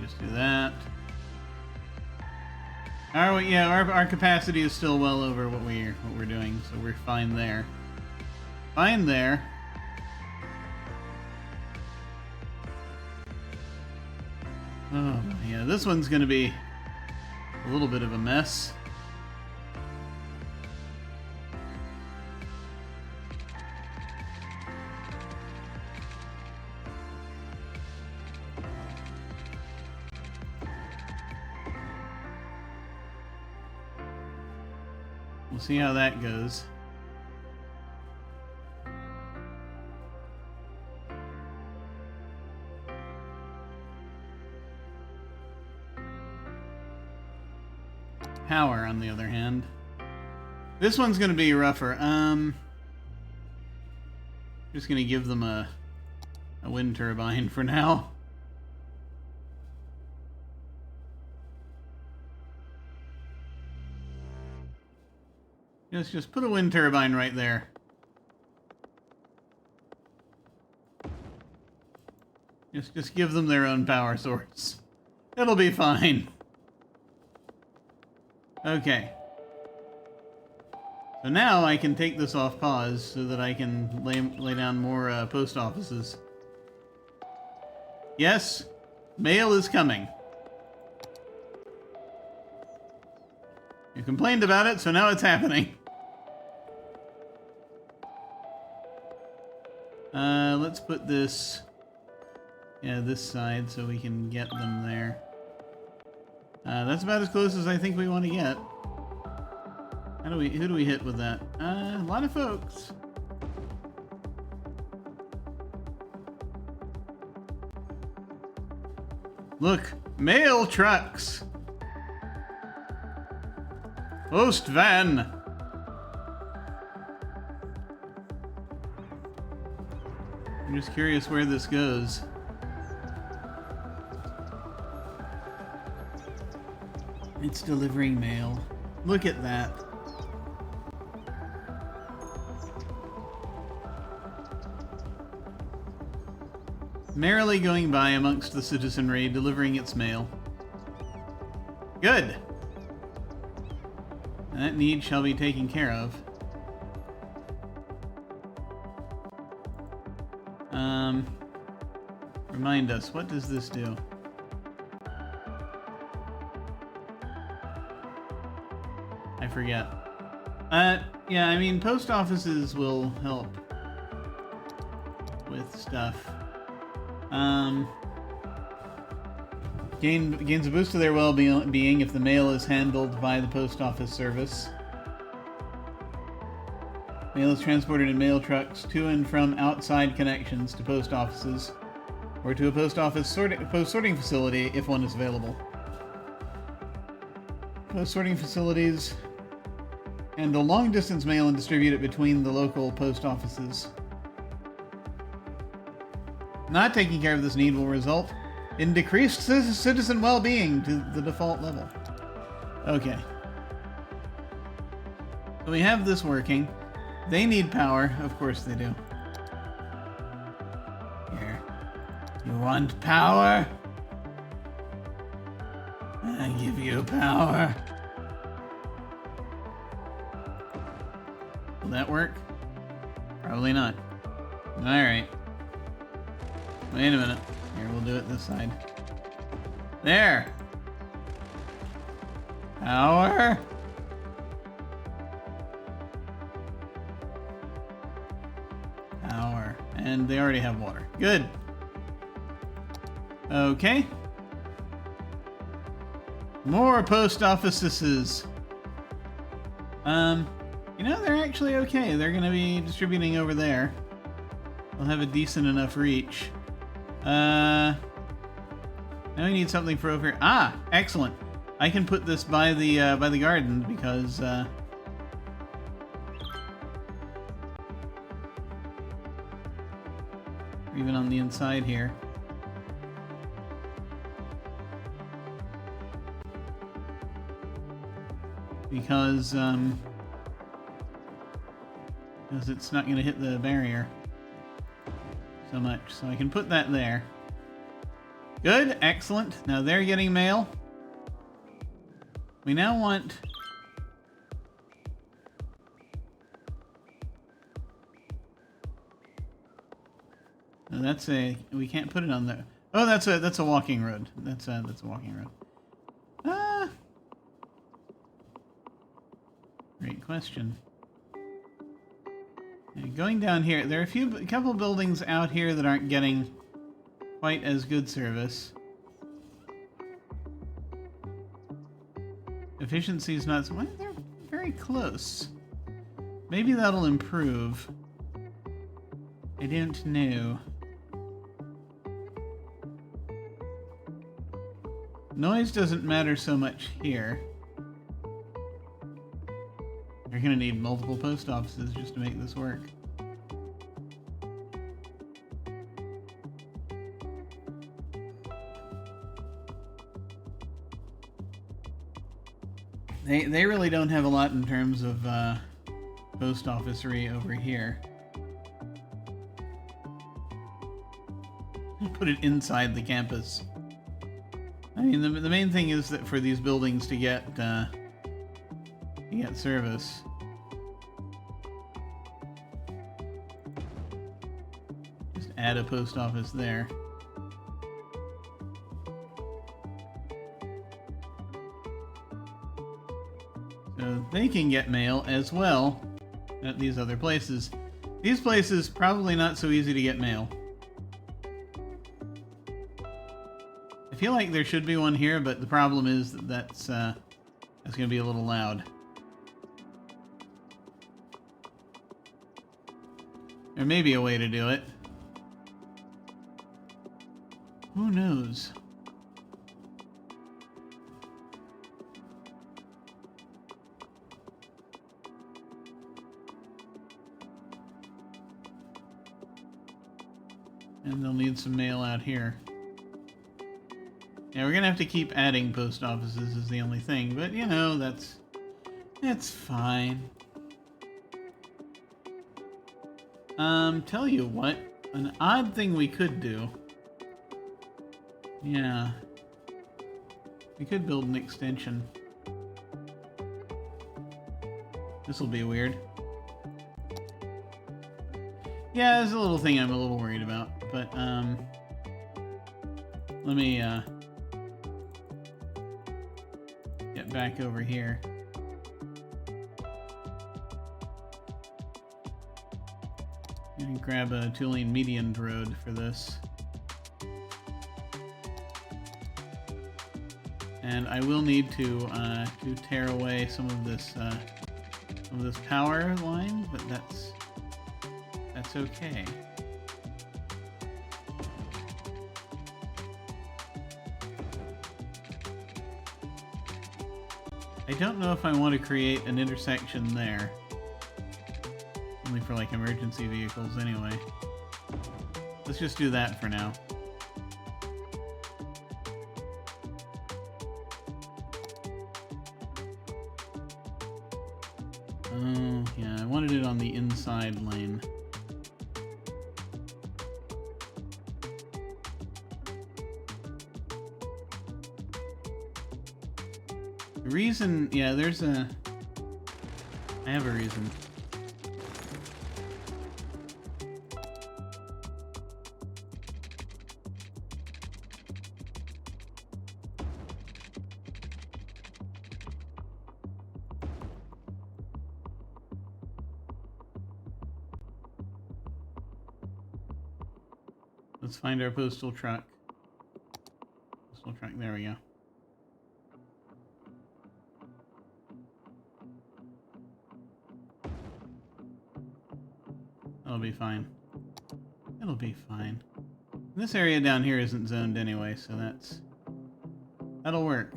Just do that. Yeah, our capacity is still well over what we're doing, so we're fine there. Fine there. Oh, yeah, this one's gonna be a little bit of a mess. We'll see how that goes. Power, on the other hand. This one's going to be rougher. Just going to give them a wind turbine for now. Just put a wind turbine right there. Just give them their own power source. It'll be fine. Okay. So now I can take this off pause so that I can lay down more post offices. Yes, mail is coming. You complained about it, so now it's happening. Let's put this, this side so we can get them there. That's about as close as I think we want to get. Who do we hit with that? A lot of folks. Look, mail trucks. Post van. I'm just curious where this goes. It's delivering mail. Look at that. Merrily going by amongst the citizenry, delivering its mail. Good. That need shall be taken care of. Remind us, what does this do? I forget. Yeah, I mean, post offices will help with stuff. Gains a boost to their well-being if the mail is handled by the post office service. Mail is transported in mail trucks to and from outside connections to post offices, or to a post office post-sorting facility if one is available. Post-sorting facilities handle long-distance mail and distribute it between the local post offices. Not taking care of this need will result in decreased citizen well-being to the default level. Okay. So we have this working. They need power. Of course they do. Here. You want power? I give you power. Will that work? Probably not. Alright. Wait a minute. Here, we'll do it this side. There! Power! Power. And they already have water. Good! Okay. More post offices. You know, they're actually okay. They're gonna be distributing over there. They'll have a decent enough reach. Now we need something for over here. Ah, excellent. I can put this by the garden because even on the inside here. Because it's not going to hit the barrier so much. So I can put that there. Good, excellent. Now they're getting mail. We now want... No, that's a... We can't put it on there. Oh, that's a walking road. That's a walking road. Ah! Great question. And going down here, there are a couple buildings out here that aren't getting quite as good service. Efficiency's not... Well, they're very close. Maybe that'll improve. I don't know. Noise doesn't matter so much here. You're gonna need multiple post offices just to make this work. They really don't have a lot in terms of post officery over here. Put it inside the campus. I mean, the main thing is that for these buildings to get service. Just add a post office there. So they can get mail as well at these other places. These places, probably not so easy to get mail. I feel like there should be one here, but the problem is that that's going to be a little loud. There may be a way to do it. Who knows? And they'll need some mail out here. Yeah, we're gonna have to keep adding post offices is the only thing, but you know, that's fine. Tell you what, an odd thing we could do. Yeah. We could build an extension. This'll be weird. Yeah, there's a little thing I'm a little worried about, but, let me, get back over here. And grab a 2-lane median road for this. And I will need to tear away some of this power line, but that's okay. I don't know if I want to create an intersection there. Only for like emergency vehicles anyway. Let's just do that for now. Oh, yeah, I wanted it on the inside lane. The reason, yeah, I have a reason. Let's find our postal truck. Postal truck, there we go. That'll be fine. It'll be fine. This area down here isn't zoned anyway, so that'll work.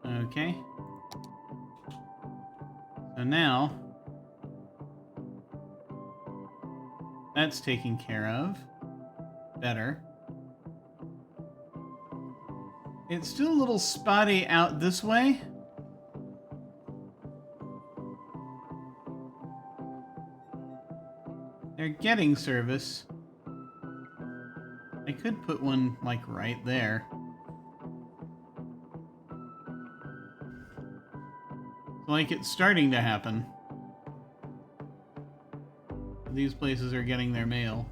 Okay. So now that's taken care of. Better. It's still a little spotty out this way. They're getting service. I could put one, like, right there. Like, it's starting to happen. These places are getting their mail.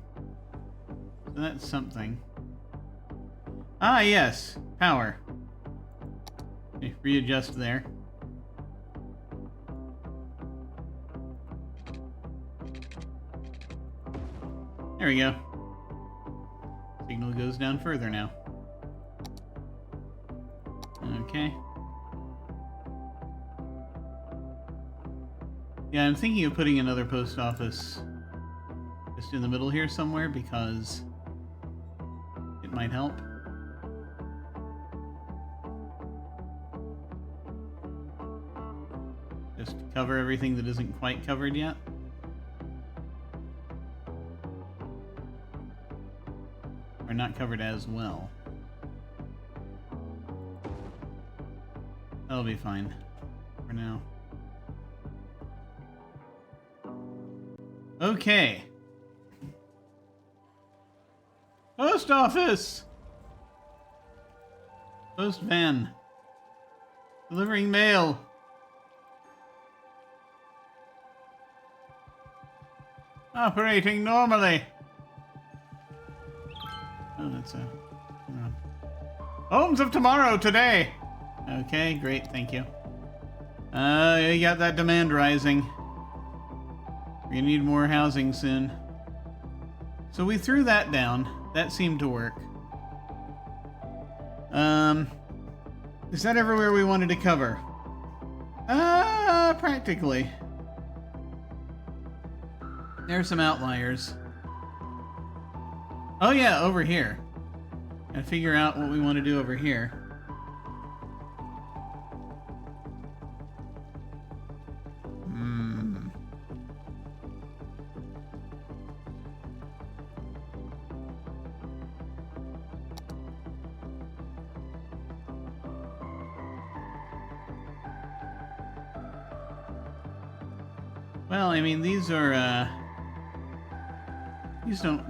So that's something. Ah, yes. Power. Okay, readjust there. There we go. Signal goes down further now. Okay. Yeah, I'm thinking of putting another post office just in the middle here somewhere because it might help. Just to cover everything that isn't quite covered yet. Or not covered as well. That'll be fine for now. Okay. Post office! Post van. Delivering mail. Operating normally. Oh, that's a... Hold on. Homes of tomorrow, today. Okay, great, thank you. You got that demand rising. We're gonna need more housing soon. So we threw that down. That seemed to work. Is that everywhere we wanted to cover? Practically. There are some outliers. Oh yeah, over here. Gotta figure out what we want to do over here. Well, I mean, these are, these are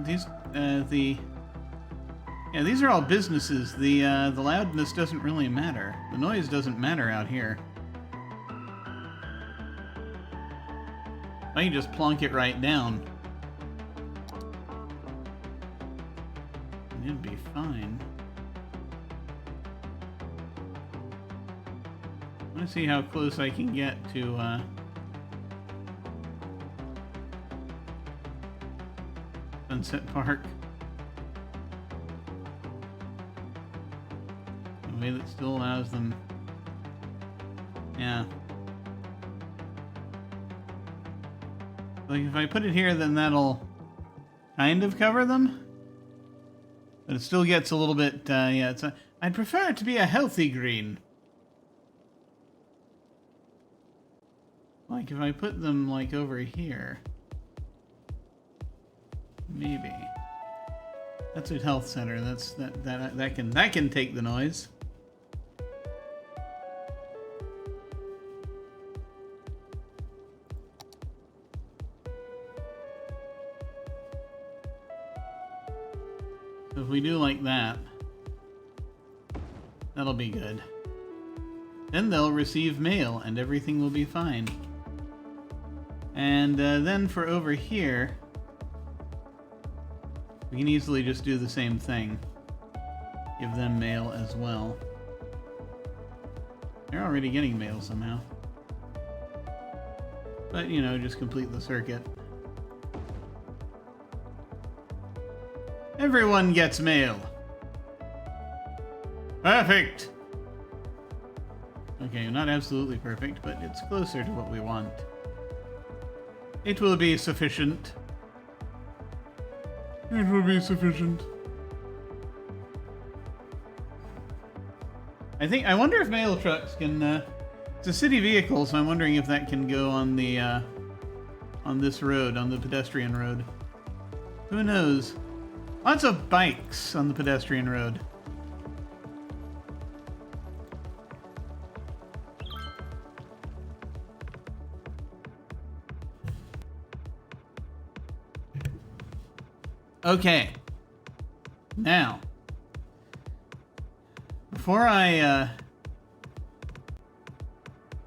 all businesses. The loudness doesn't really matter. The noise doesn't matter out here. I can just plonk it right down. And it'd be fine. I want to see how close I can get to, Sunset Park. In a way that still allows them... Yeah. Like, if I put it here, then that'll kind of cover them. But it still gets a little bit, yeah, it's a... I'd prefer it to be a healthy green. Like, if I put them, like, over here... Maybe. That's a health center. That can take the noise. So if we do like that, that'll be good. Then they'll receive mail and everything will be fine. And then for over here, we can easily just do the same thing. Give them mail as well. They're already getting mail somehow. But, you know, just complete the circuit. Everyone gets mail. Perfect! Okay, not absolutely perfect, but it's closer to what we want. It will be sufficient. It will be sufficient. I wonder if mail trucks can, it's a city vehicle, so I'm wondering if that can go on the, on this road, on the pedestrian road. Who knows? Lots of bikes on the pedestrian road. Okay. Now, before I,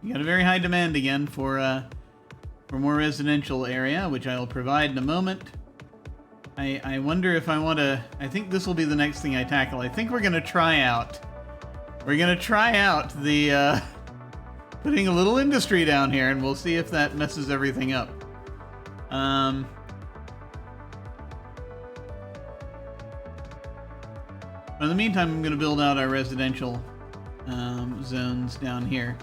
you got a very high demand again for more residential area, which I'll provide in a moment. I wonder if I want to, I think this will be the next thing I tackle. I think we're going to try out the, putting a little industry down here, and we'll see if that messes everything up. But in the meantime, I'm going to build out our residential zones down here.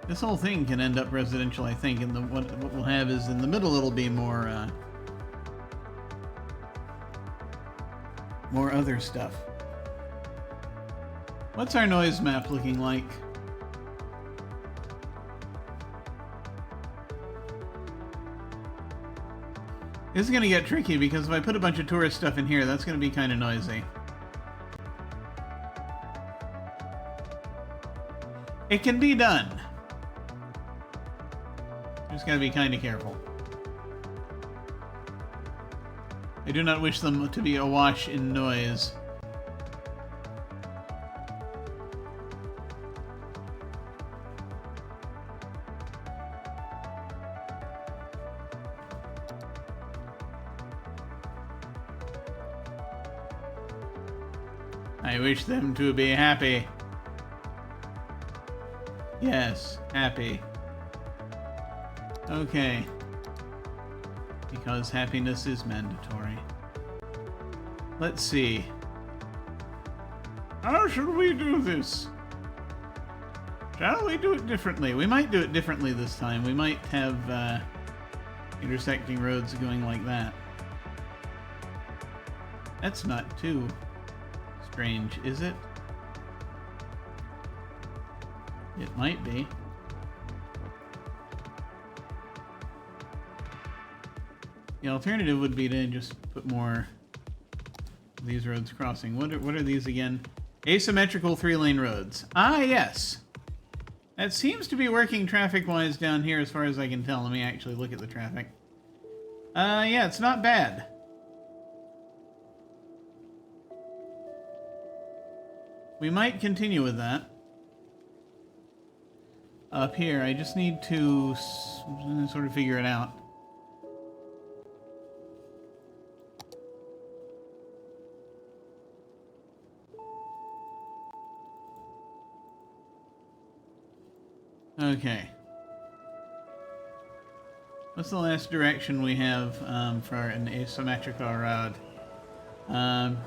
This whole thing can end up residential, I think, and what we'll have is in the middle it'll be more more other stuff. What's our noise map looking like? This is going to get tricky because if I put a bunch of tourist stuff in here, that's going to be kind of noisy. It can be done. Just got to be kind of careful. I do not wish them to be awash in noise. I wish them to be happy. Yes, happy. Okay. Because happiness is mandatory. Let's see. How should we do this? Shall we do it differently? We might do it differently this time. We might have intersecting roads going like that. That's not too strange, is it? It might be. The alternative would be to just put more of these roads crossing. What are these again? Asymmetrical 3-lane roads. Ah, yes. That seems to be working traffic-wise down here as far as I can tell. Let me actually look at the traffic. Yeah, it's not bad. We might continue with that. Up here, I just need to sort of figure it out. Okay. What's the last direction we have for an asymmetrical road?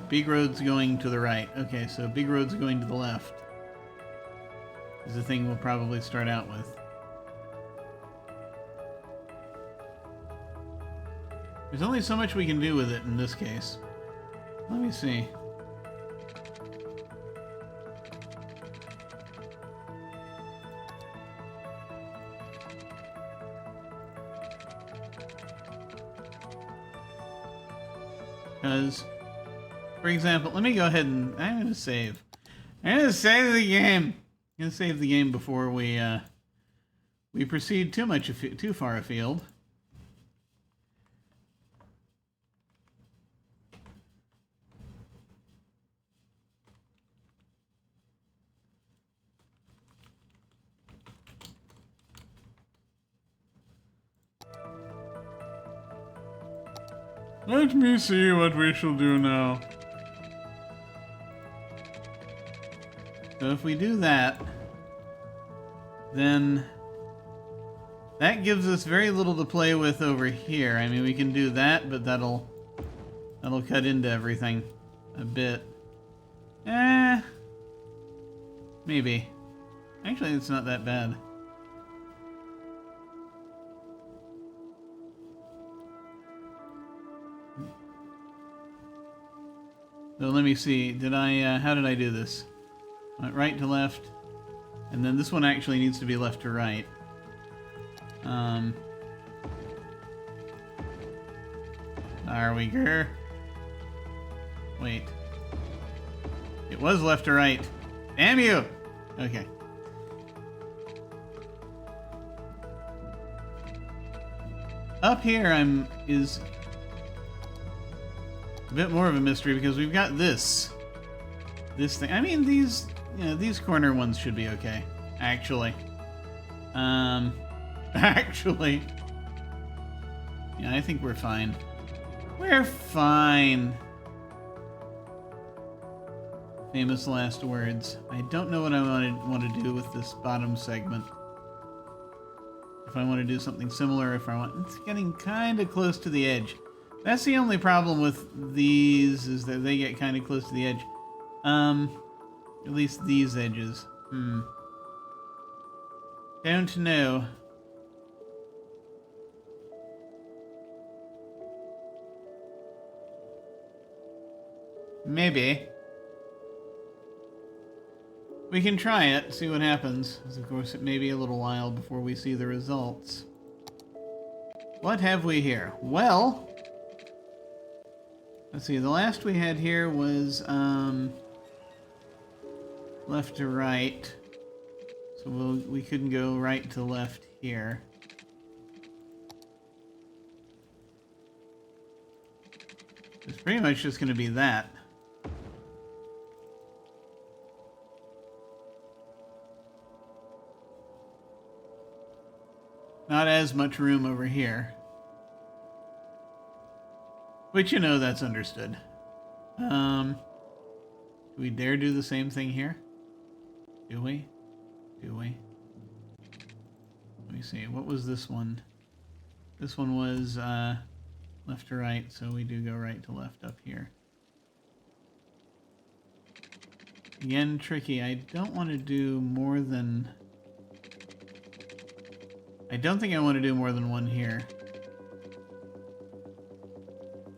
Big road's going to the right. Okay, so big road's going to the left. Is the thing we'll probably start out with. There's only so much we can do with it in this case. Let me see. Because, for example, let me go ahead and I'm going to save. I'm going to save the game. I'm going to save the game before we proceed too far afield. Let me see what we shall do now. So if we do that, then that gives us very little to play with over here. I mean, we can do that, but that'll cut into everything a bit. Maybe. Actually, it's not that bad. So let me see, how did I do this? Went right to left, and then this one actually needs to be left to right. Are we good? Wait. It was left to right. Damn you! Okay. Up here is a bit more of a mystery because we've got this thing. I mean, these corner ones should be okay, actually. Actually, yeah, I think we're fine. We're fine. Famous last words. I don't know what I want to do with this bottom segment. If I want to do something similar, it's getting kind of close to the edge. That's the only problem with these, is that they get kind of close to the edge. At least these edges. Don't know. Maybe. We can try it, see what happens. Because of course it may be a little while before we see the results. What have we here? Well, let's see, the last we had here was left to right. So we couldn't go right to left here. Pretty much just going to be that. Not as much room over here. Which, you know, that's understood. Do we dare do the same thing here? Do we? Do we? Let me see. What was this one? This one was left to right, so we do go right to left up here. Again, tricky. I don't want to do more than... I don't think I want to do more than one here.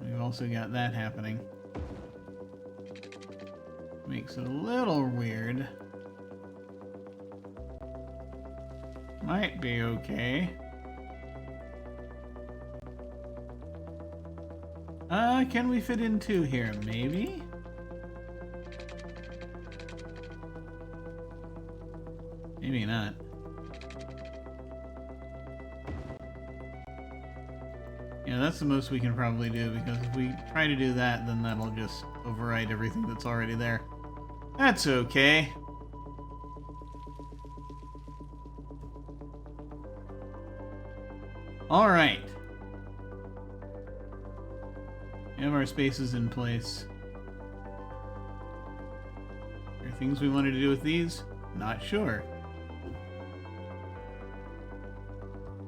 We've also got that happening. Makes it a little weird. Might be okay. Can we fit in two here? Maybe? Maybe not. Yeah, that's the most we can probably do, because if we try to do that, then that'll just override everything that's already there. That's okay. Alright. We have our spaces in place. Are there things we wanted to do with these? Not sure.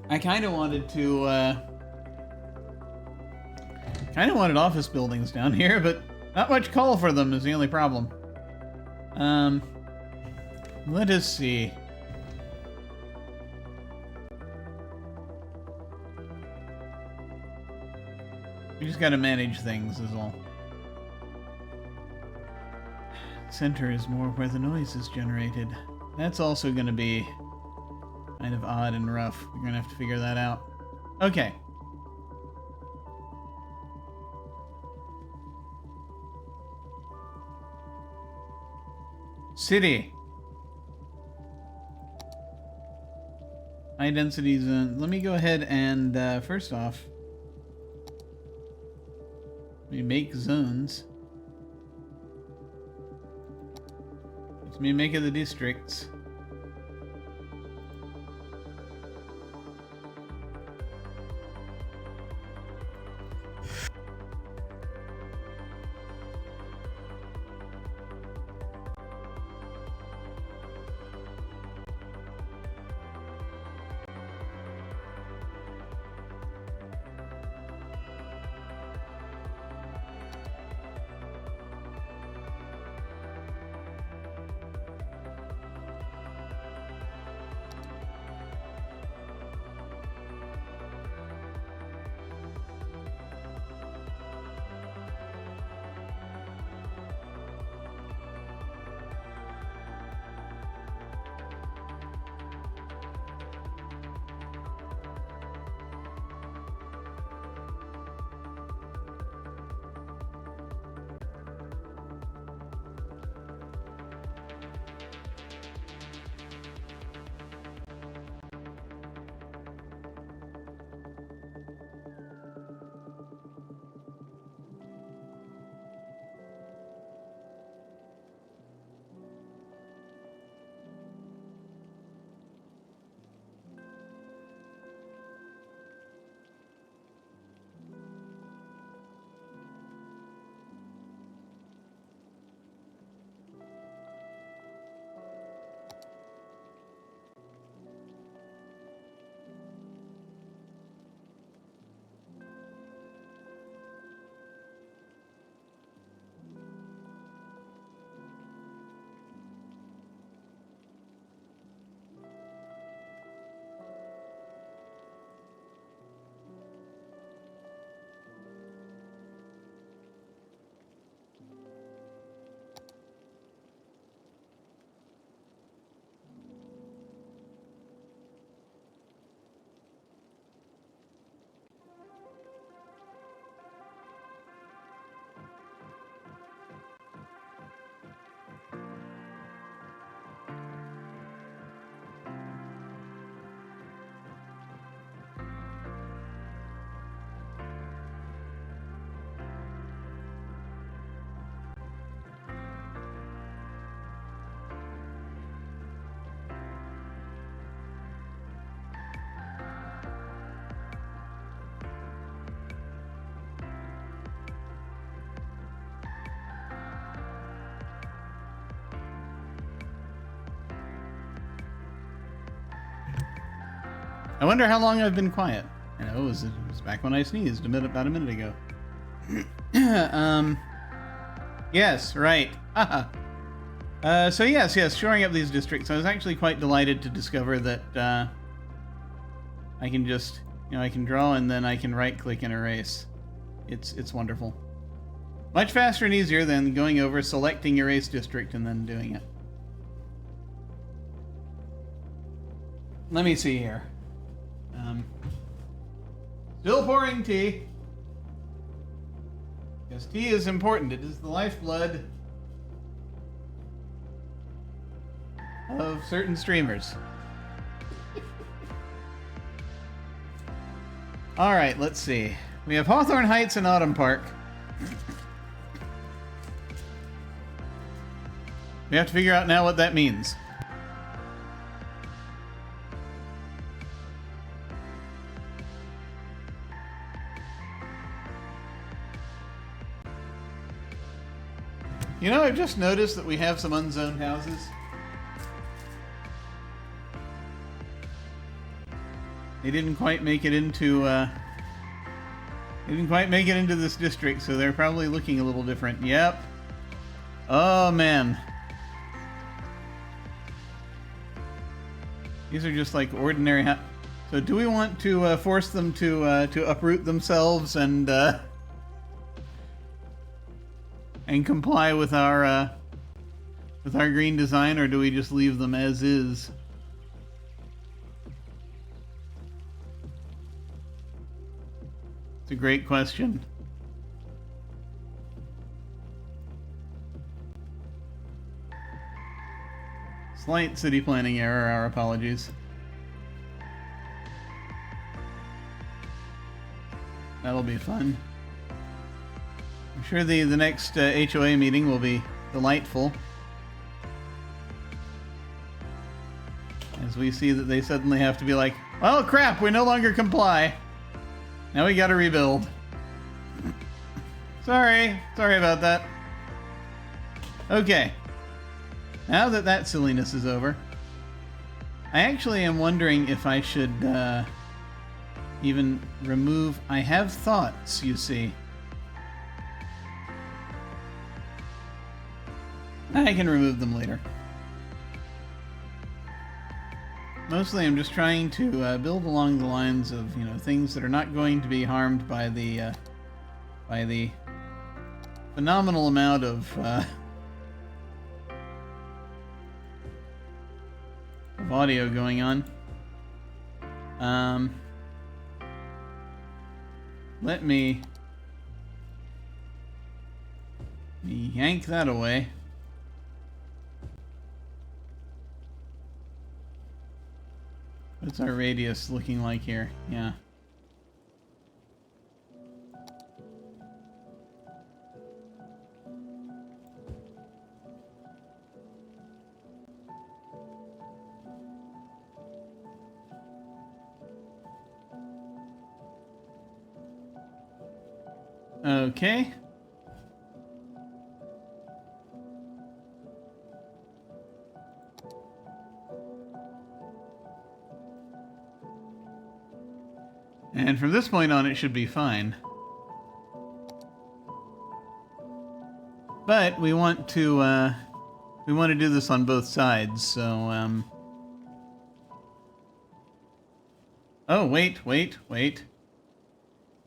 I kind of wanted to, kind of wanted office buildings down here, but not much call for them is the only problem. Let us see. We just gotta manage things is all. Center is more where the noise is generated. That's also gonna be kind of odd and rough. We're gonna have to figure that out. Okay. City. High density zone. Let me go ahead and, first off, we make zones. Let me make it the districts. I wonder how long I've been quiet. You know, it was back when I sneezed about a minute ago. Yes, right. So yes, shoring up these districts. I was actually quite delighted to discover that I can just, I can draw and then I can right-click and erase. It's wonderful. Much faster and easier than going over, selecting erase district, and then doing it. Let me see here. Still pouring tea. Because tea is important. It is the lifeblood of certain streamers. Alright, let's see. We have Hawthorne Heights and Autumn Park. We have to figure out now what that means. You know, I've just noticed that we have some unzoned houses. They didn't quite make it into, this district, so they're probably looking a little different. Yep. Oh, man. These are just like ordinary So do we want to force them to uproot themselves and comply with our green design, or do we just leave them as is? It's a great question. Slight city planning error, our apologies. That'll be fun. I'm sure the next HOA meeting will be delightful. As we see that they suddenly have to be like, well, crap, we no longer comply. Now we gotta rebuild. Sorry about that. Okay. Now that that silliness is over, I actually am wondering if I should even remove... I have thoughts, you see. I can remove them later. Mostly I'm just trying to build along the lines of, things that are not going to be harmed by the phenomenal amount of audio going on. Let me yank that away. What's our radius looking like here? Yeah. Okay. And from this point on, it should be fine. But we want to do this on both sides, so oh, wait.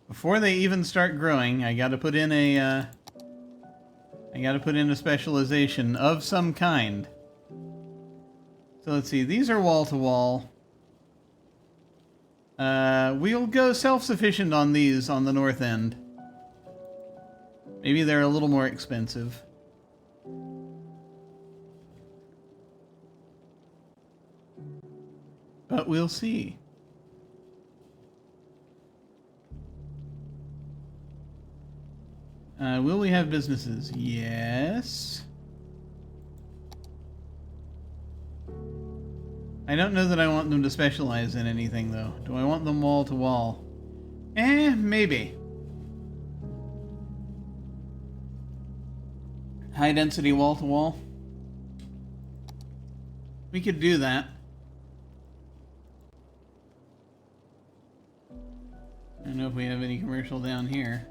Before they even start growing, I gotta put in a specialization of some kind. So let's see, these are wall-to-wall. We'll go self-sufficient on these on the north end. Maybe they're a little more expensive. But we'll see. Will we have businesses? Yes. I don't know that I want them to specialize in anything, though. Do I want them wall to wall? Maybe. High density wall to wall? We could do that. I don't know if we have any commercial down here.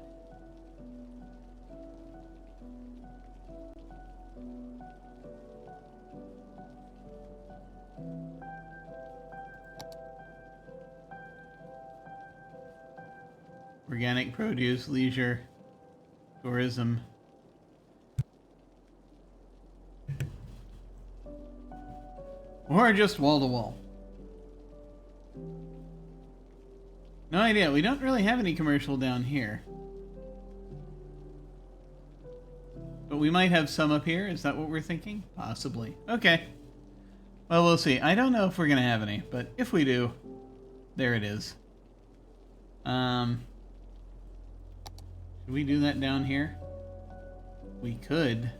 Organic produce, leisure, tourism. Or just wall to wall. No idea. We don't really have any commercial down here. But we might have some up here. Is that what we're thinking? Possibly. Okay. Well, we'll see. I don't know if we're going to have any, but if we do, there it is. Should we do that down here? We could.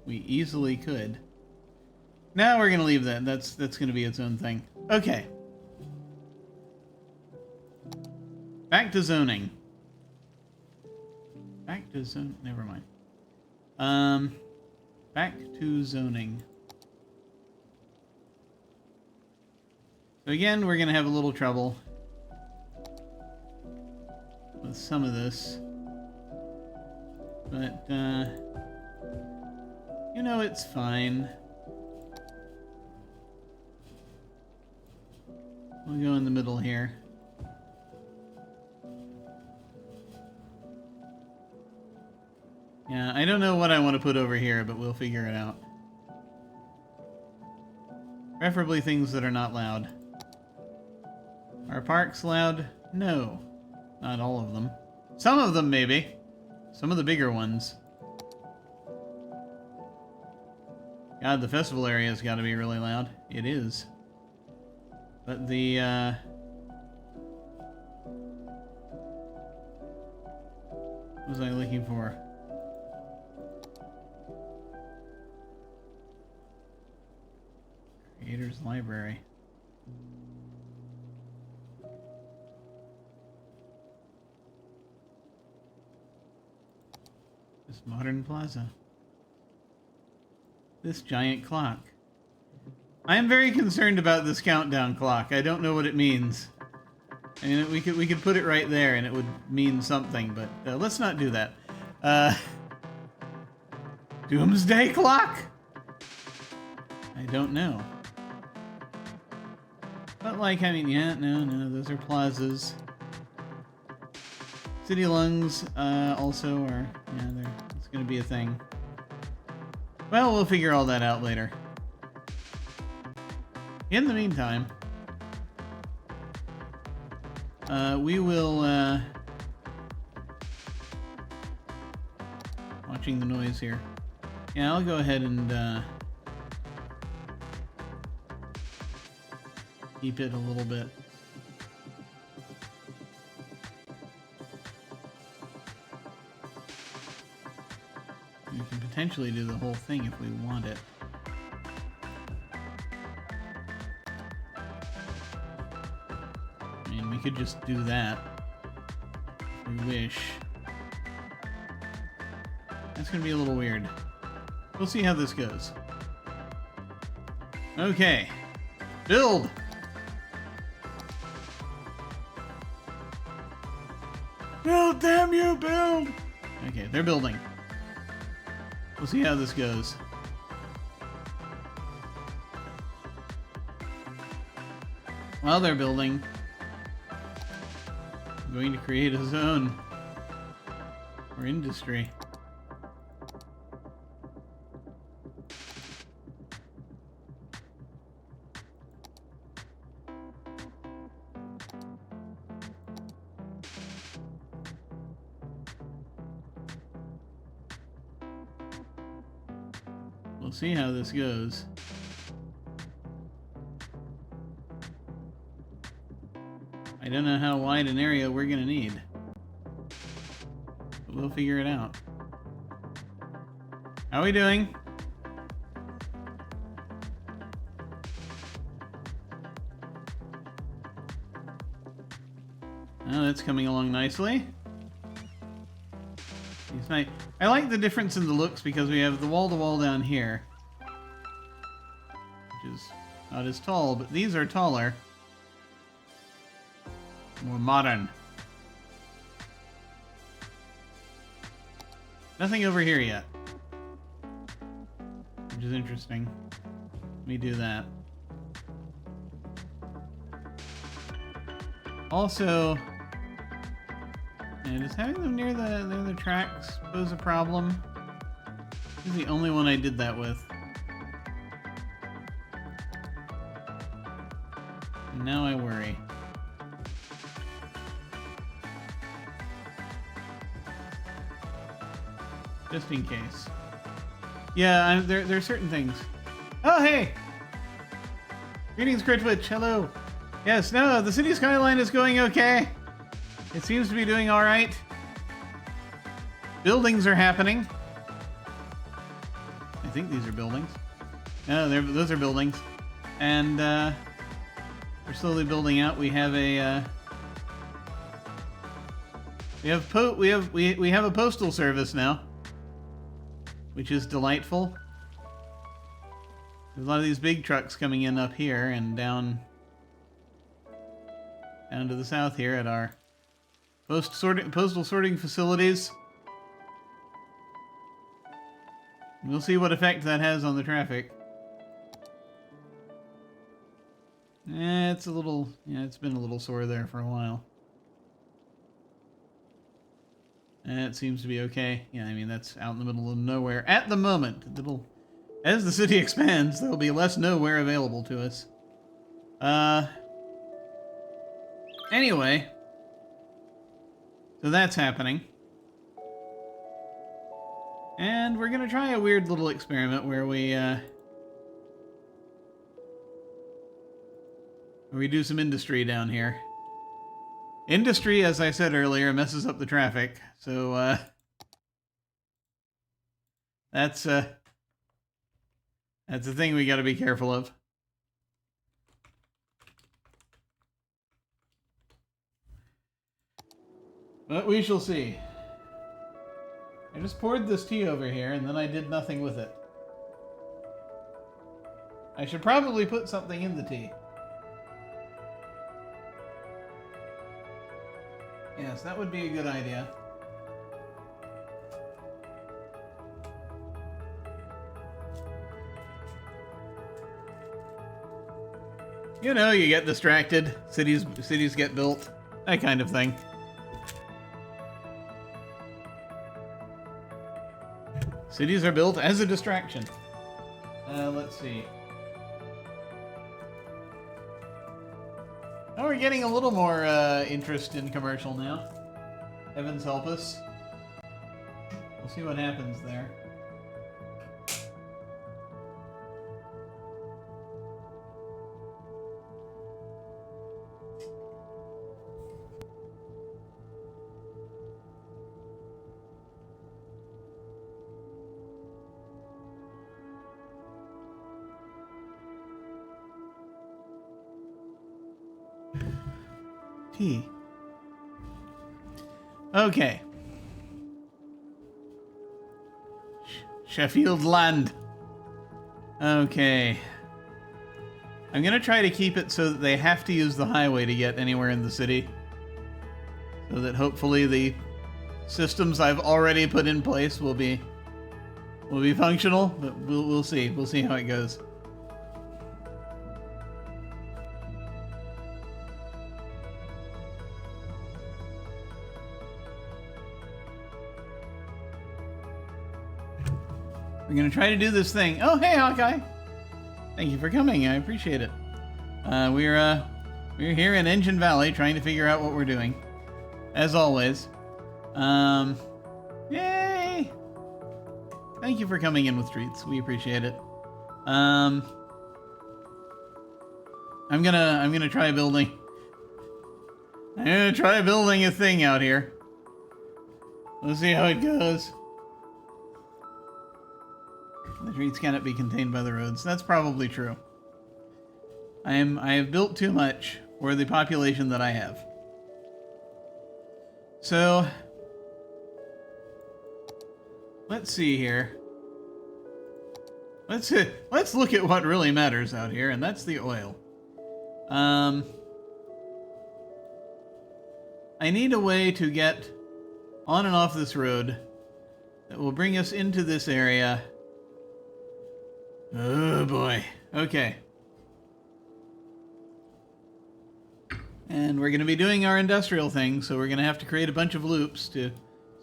We easily could. Now we're going to leave that. That's going to be its own thing. Okay. Back to zoning. Back to zone. Never mind. Back to zoning. So again, we're going to have a little trouble with some of this. But, you know, it's fine. We'll go in the middle here. Yeah, I don't know what I want to put over here, but we'll figure it out. Preferably things that are not loud. Are parks loud? No. Not all of them. Some of them, maybe. Some of the bigger ones. God, the festival area's got to be really loud. It is. But the, what was I looking for? Creator's Library. This modern plaza. This giant clock. I am very concerned about this countdown clock. I don't know what it means. I mean, we could put it right there and it would mean something, but let's not do that. Doomsday clock? I don't know. But like, I mean, yeah, no, those are plazas. City lungs also are, yeah, it's gonna be a thing. Well, we'll figure all that out later. In the meantime, we will, watching the noise here. Yeah, I'll go ahead and, keep it a little bit. We can potentially do the whole thing if we want it. I mean, we could just do that if we wish. That's gonna be a little weird. We'll see how this goes. Okay. Build! Build, damn you, build! Okay, they're building. We'll see how this goes. While they're building, I'm going to create a zone for industry. We'll see how this goes. I don't know how wide an area we're gonna need, but we'll figure it out. How are we doing? Oh, that's coming along nicely. It's nice. I like the difference in the looks because we have the wall-to-wall down here, which is not as tall, but these are taller. More modern. Nothing over here yet. Which is interesting. Let me do that. Also, does having them near the tracks pose a problem? This is the only one I did that with. And now I worry. Just in case. Yeah, there are certain things. Oh, hey! Greetings, Critwitch. Hello. Yes, no, the city skyline is going okay. It seems to be doing all right. Buildings are happening. I think these are buildings. No, those are buildings. And we're slowly building out. We have a we have a postal service now, which is delightful. There's a lot of these big trucks coming in up here and down to the south here at our postal sorting facilities. We'll see what effect that has on the traffic. It's a little, it's been a little sore there for a while. It seems to be okay. Yeah, I mean, that's out in the middle of nowhere at the moment. As the city expands, there'll be less nowhere available to us. Anyway. So that's happening. And we're gonna try a weird little experiment where we do some industry down here. Industry, as I said earlier, messes up the traffic, so that's a thing we got to be careful of. But we shall see. I just poured this tea over here, and then I did nothing with it. I should probably put something in the tea. Yes, that would be a good idea. You know, you get distracted. Cities get built. That kind of thing. Cities are built as a distraction. Let's see. Oh, we're getting a little more interest in commercial now. Heavens help us. We'll see what happens there. Tea. Okay. Sheffield Land. Okay. I'm gonna try to keep it so that they have to use the highway to get anywhere in the city. So that hopefully the systems I've already put in place will be functional, but we'll see. We'll see how it goes. We're gonna try to do this thing. Oh, hey, Hawkeye! Thank you for coming. I appreciate it. We're here in Engine Valley trying to figure out what we're doing, as always. Yay! Thank you for coming in with treats. We appreciate it. I'm gonna try building. I'm gonna try building a thing out here. We'll see how it goes. The streets cannot be contained by the roads. That's probably true. I have built too much for the population that I have. So let's see here. Let's look at what really matters out here, and that's the oil. I need a way to get on and off this road that will bring us into this area. Oh boy. Okay. And we're going to be doing our industrial thing, so we're going to have to create a bunch of loops so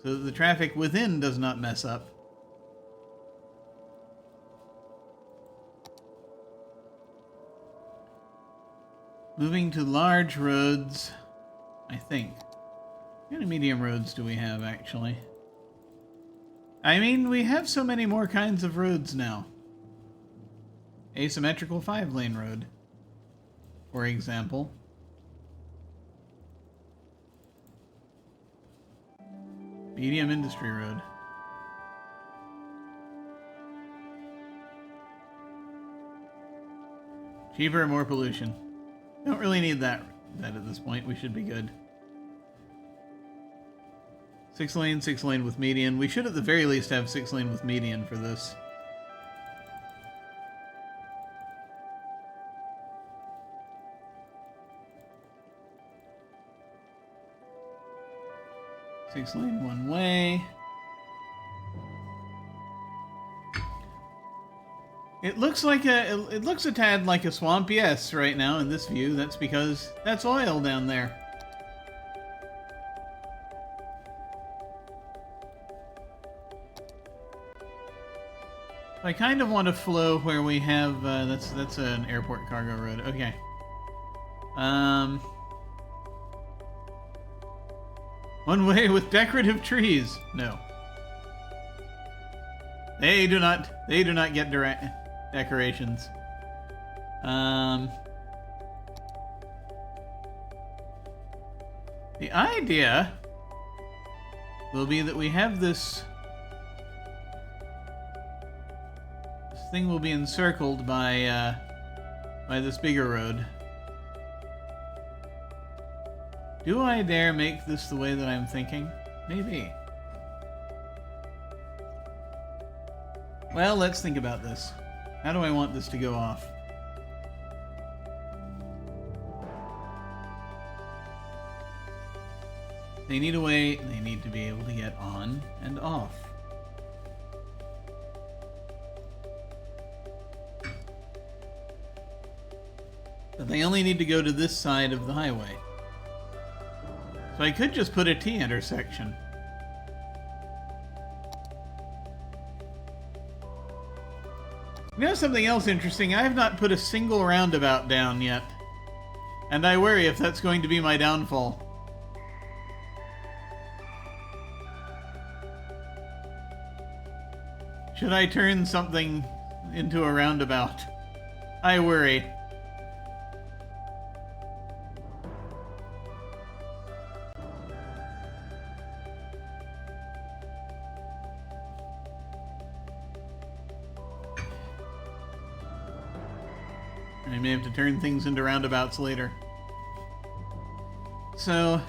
that the traffic within does not mess up. Moving to large roads, I think. How many medium roads do we have, actually? I mean, we have so many more kinds of roads now. Asymmetrical 5-lane road, for example. Medium industry road. Cheaper and more pollution. Don't really need that at this point. We should be good. 6-lane with median. We should at the very least have 6-lane with median for this. Six-lane one way. It looks like it looks a tad like a swamp, yes, right now in this view. That's because that's oil down there. I kind of want to flow where we have that's an airport cargo road. Okay. One way with decorative trees. No. They do not get decorations. The idea will be that we have this thing will be encircled by this bigger road. Do I dare make this the way that I'm thinking? Maybe. Well, let's think about this. How do I want this to go off? They need a way, they need to be able to get on and off. But they only need to go to this side of the highway. So I could just put a T intersection. You know something else interesting? I have not put a single roundabout down yet. And I worry if that's going to be my downfall. Should I turn something into a roundabout? I worry. I may have to turn things into roundabouts later. So,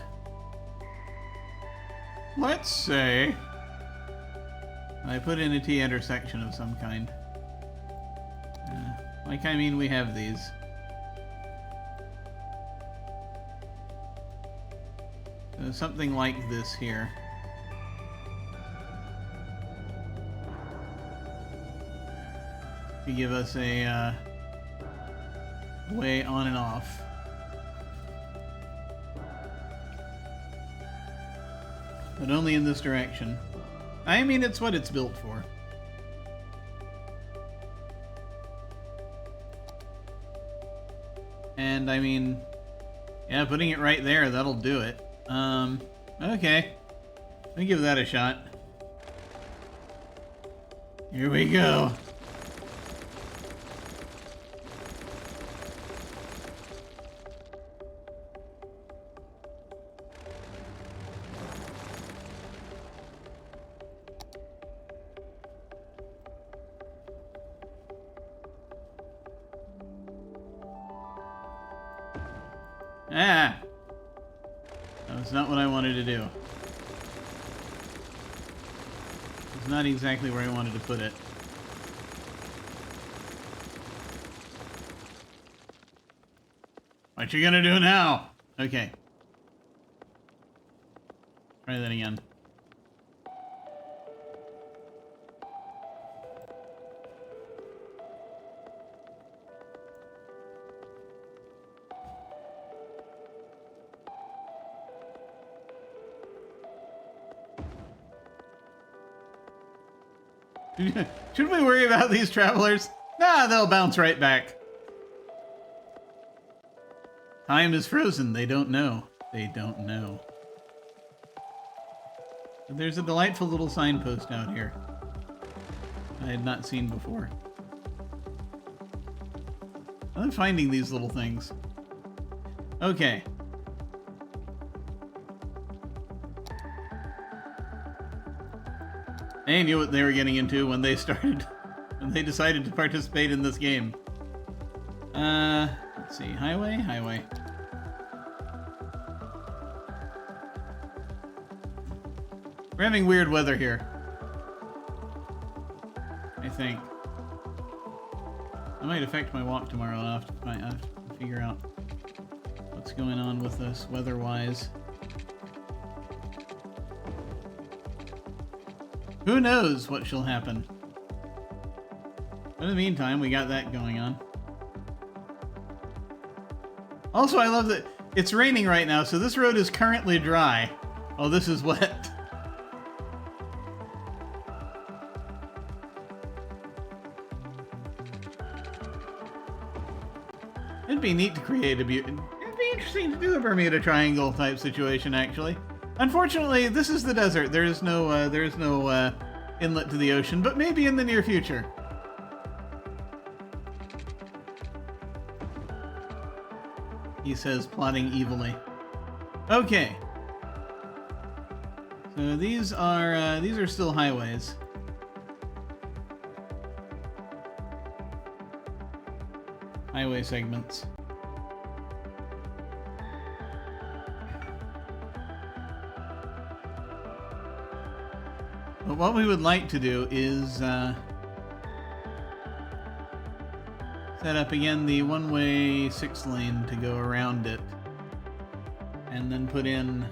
let's say I put in a T intersection of some kind. Like, I mean, we have these. So something like this here. To give us a way on and off. But only in this direction. I mean, it's what it's built for. And I mean, yeah, putting it right there, that'll do it. Okay. Let me give that a shot. Here we go. Ah! That's not what I wanted to do. It's not exactly where I wanted to put it. What you gonna do now? Okay. Try that again. Should we worry about these travelers? Nah, they'll bounce right back. Time is frozen. They don't know. They don't know. But there's a delightful little signpost out here I had not seen before. I'm finding these little things. Okay. They knew what they were getting into when they decided to participate in this game. Let's see. Highway? Highway. We're having weird weather here. I think. That might affect my walk tomorrow. I'll have to figure out what's going on with us weather-wise. Who knows what shall happen? But in the meantime, we got that going on. Also, I love that it's raining right now, so this road is currently dry. Oh, this is wet. It'd be neat to create it'd be interesting to do a Bermuda Triangle type situation, actually. Unfortunately, this is the desert. There is no inlet to the ocean, but maybe in the near future. He says, plotting evilly. Okay. So these are still highways. Highway segments. But what we would like to do is set up again the one-way 6-lane to go around it, and then put in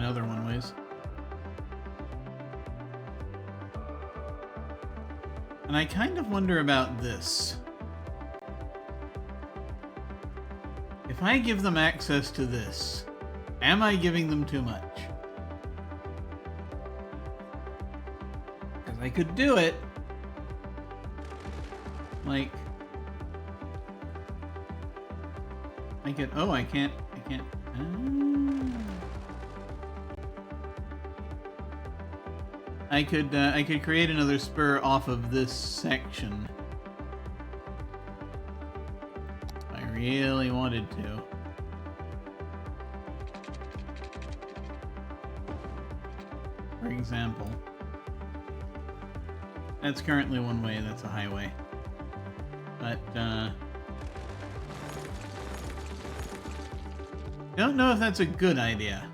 other one-ways. And I kind of wonder about this. If I give them access to this, am I giving them too much? Because I could do it. Like, I could, oh, I can't. I could create another spur off of this section. If I really wanted to. For example. That's currently one way, that's a highway. But, don't know if that's a good idea.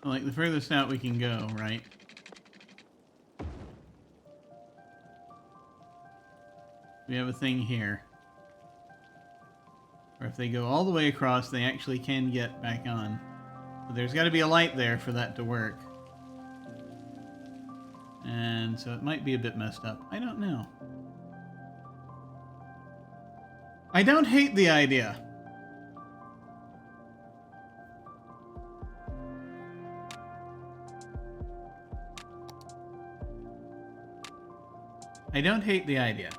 Like the furthest out we can go, right? We have a thing here. Or if they go all the way across, they actually can get back on. But there's got to be a light there for that to work. And so it might be a bit messed up. I don't know. I don't hate the idea. I don't hate the idea.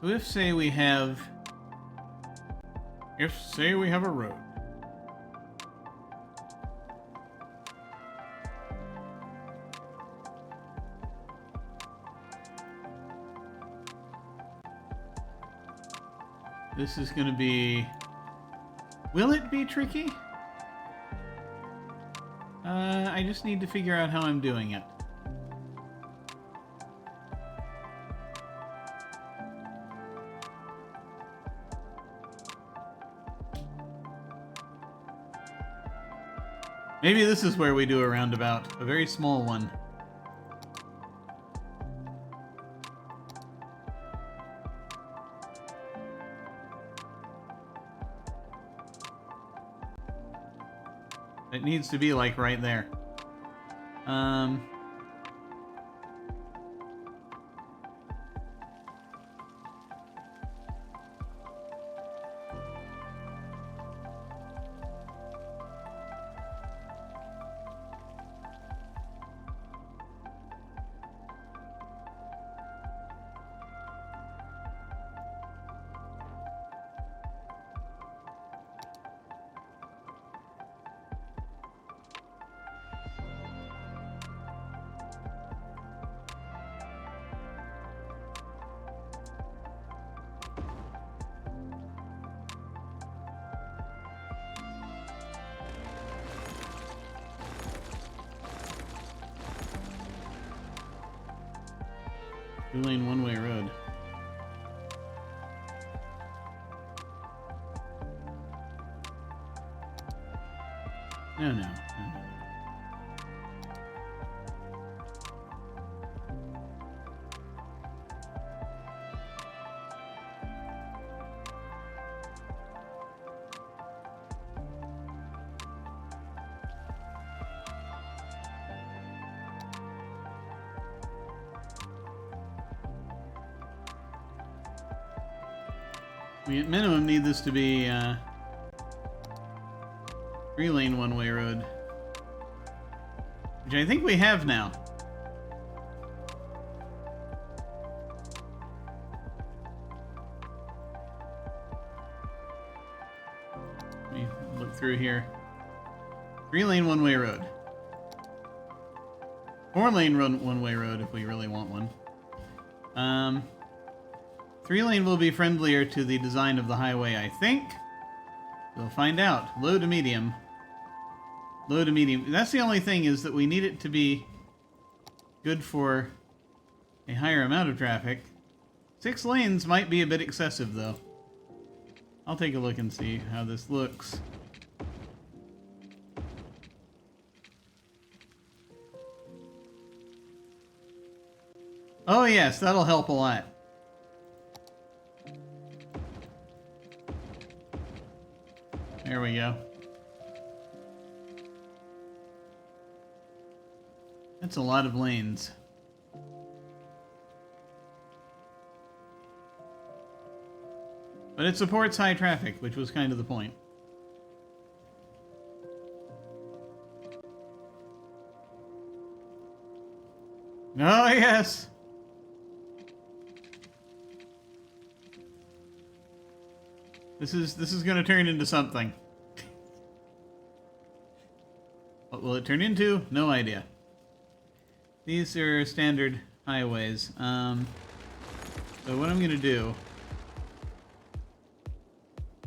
So if, say we have a road. This is going to be... Will it be tricky? I just need to figure out how I'm doing it. Maybe this is where we do a roundabout. A very small one. It needs to be like right there. Two-lane one-way road. No. We at minimum need this to be 3-lane one-way road, which I think we have now. Let me look through here. 3-lane one-way road. 4-lane one-way road if we really want one. 3-lane will be friendlier to the design of the highway, I think. We'll find out. Low to medium. Low to medium. That's the only thing, is that we need it to be good for a higher amount of traffic. 6 lanes might be a bit excessive, though. I'll take a look and see how this looks. Oh yes, that'll help a lot. There we go. That's a lot of lanes. But it supports high traffic, which was kind of the point. Oh, yes! This is going to turn into something. What will it turn into? No idea. These are standard highways. So what I'm going to do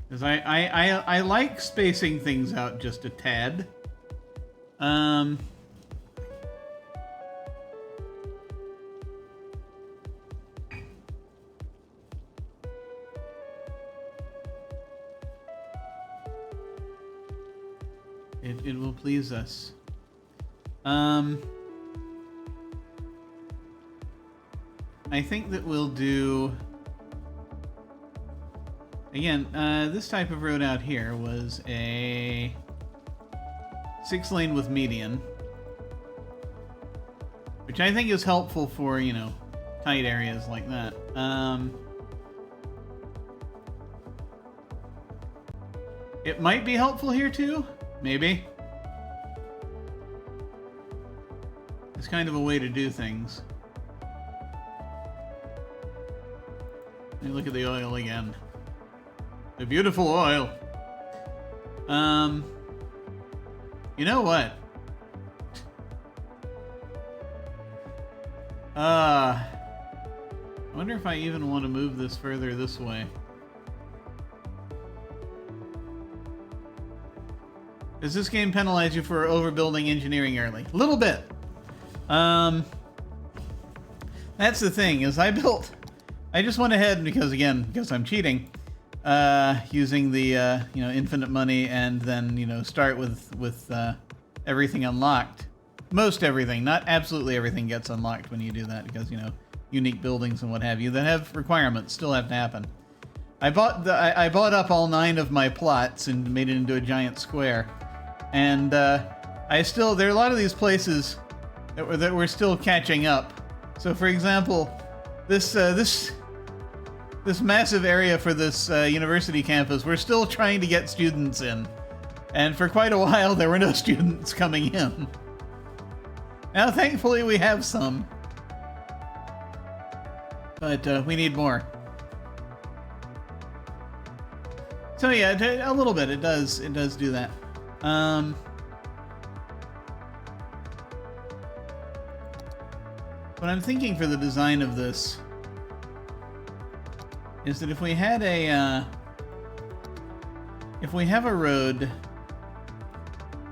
is I like spacing things out just a tad. It will please us. I think that we'll do... Again, this type of road out here was a 6-lane with median, which I think is helpful for, you know, tight areas like that. It might be helpful here too, maybe. It's kind of a way to do things. Let me look at the oil again. The beautiful oil. You know what? I wonder if I even want to move this further this way. Does this game penalize you for overbuilding engineering early? A little bit. That's the thing, is I just went ahead because I'm cheating, using the, you know, infinite money, and then, you know, start with everything unlocked. Most everything, not absolutely everything gets unlocked when you do that, because, you know, unique buildings and what have you that have requirements still have to happen. I bought up all 9 of my plots and made it into a giant square. And there are a lot of these places that we're still catching up. So, for example, this massive area for this university campus, we're still trying to get students in. And for quite a while, there were no students coming in. Now, thankfully, we have some. But we need more. So yeah, a little bit. It does do that. What I'm thinking for the design of this is that if we had a road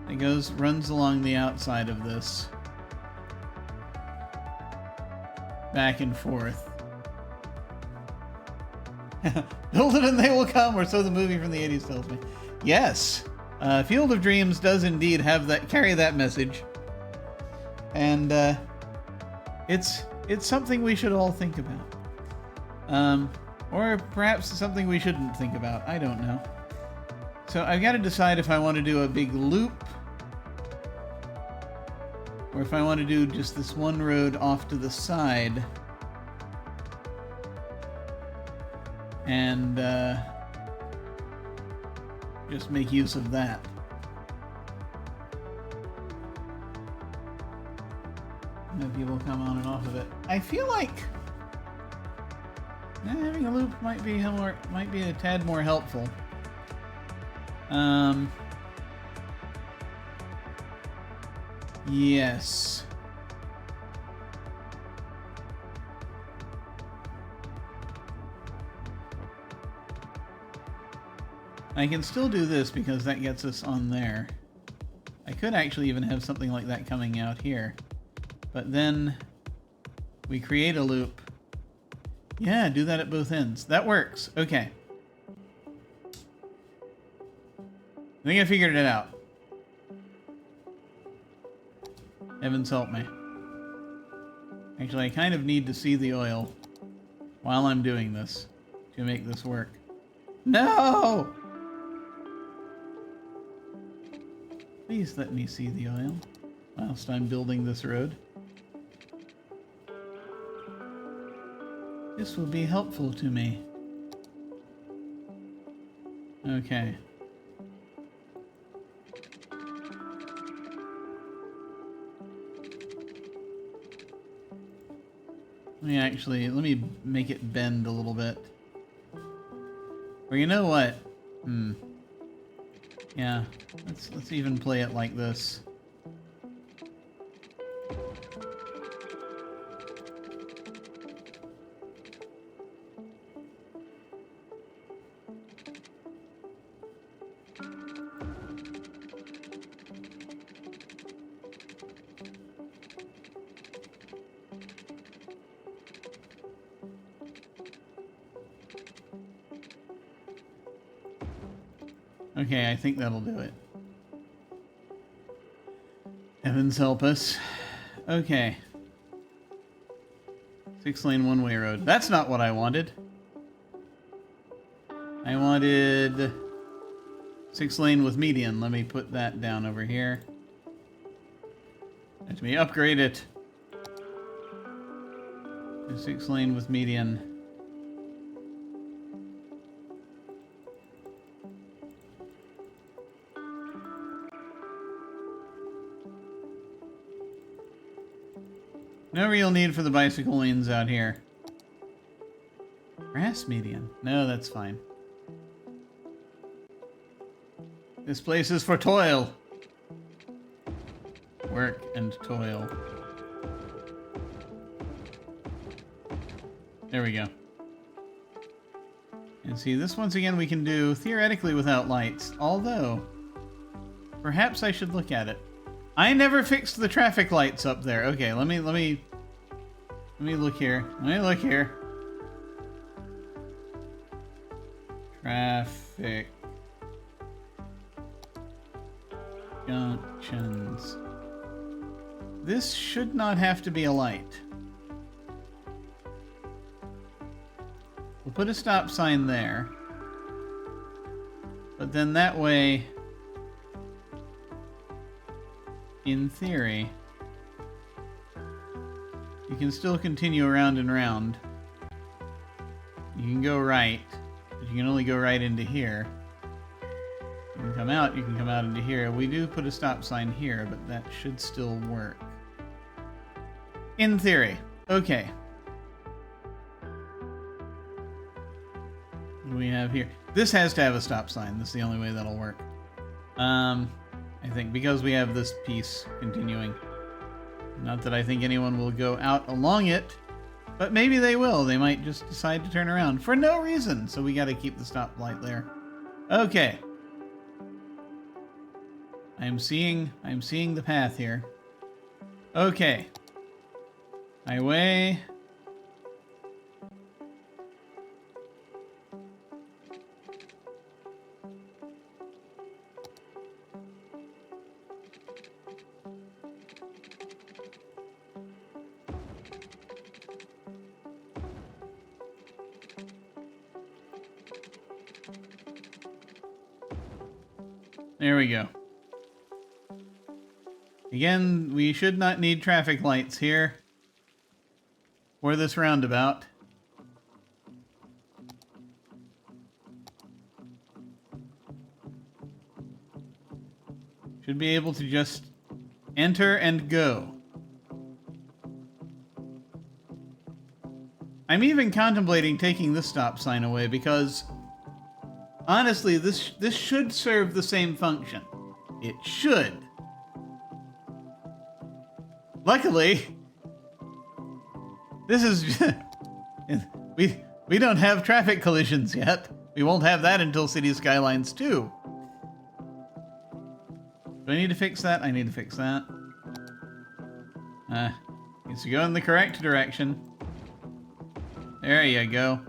that runs along the outside of this, back and forth. Build it and they will come, or so the movie from the 80s tells me. Yes, Field of Dreams does indeed carry that message, and it's something we should all think about, or perhaps something we shouldn't think about. I don't know. So I've got to decide if I want to do a big loop, or if I want to do just this one road off to the side. And just make use of that. And people come on and off of it. I feel like having a loop might be a tad more helpful. Yes. I can still do this because that gets us on there. I could actually even have something like that coming out here. But then we create a loop. Yeah, do that at both ends. That works. Okay. I think I figured it out. Heavens help me. Actually, I kind of need to see the oil while I'm doing this to make this work. No! Please let me see the oil whilst I'm building this road. This will be helpful to me. Okay. Let me make it bend a little bit. Or you know what? Yeah, let's even play it like this. Okay, I think that'll do it. Heavens help us. Okay. 6-lane one-way road. That's not what I wanted. I wanted 6-lane with median. Let me put that down over here. Let me upgrade it. 6-lane with median. No real need for the bicycle lanes out here. Grass median. No, that's fine. This place is for toil. Work and toil. There we go. And see, this once again we can do theoretically without lights, although perhaps I should look at it. I never fixed the traffic lights up there. Okay, let me look here. Let me look here. Traffic junctions. This should not have to be a light. We'll put a stop sign there. But then that way in theory, you can still continue around and round. You can go right, but you can only go right into here. You can come out into here. We do put a stop sign here, but that should still work. In theory. Okay. What do we have here? This has to have a stop sign. This is the only way that'll work. I think because we have this piece continuing. Not that I think anyone will go out along it, but maybe they will. They might just decide to turn around for no reason. So we got to keep the stoplight there. Okay. I'm seeing the path here. Okay. Highway. There we go. Again, we should not need traffic lights here for this roundabout. Should be able to just enter and go. I'm even contemplating taking this stop sign away because honestly, this should serve the same function. It should. Luckily, this is we don't have traffic collisions yet. We won't have that until City Skylines 2. Do I need to fix that? I need to fix that. Needs to go in the correct direction. There you go.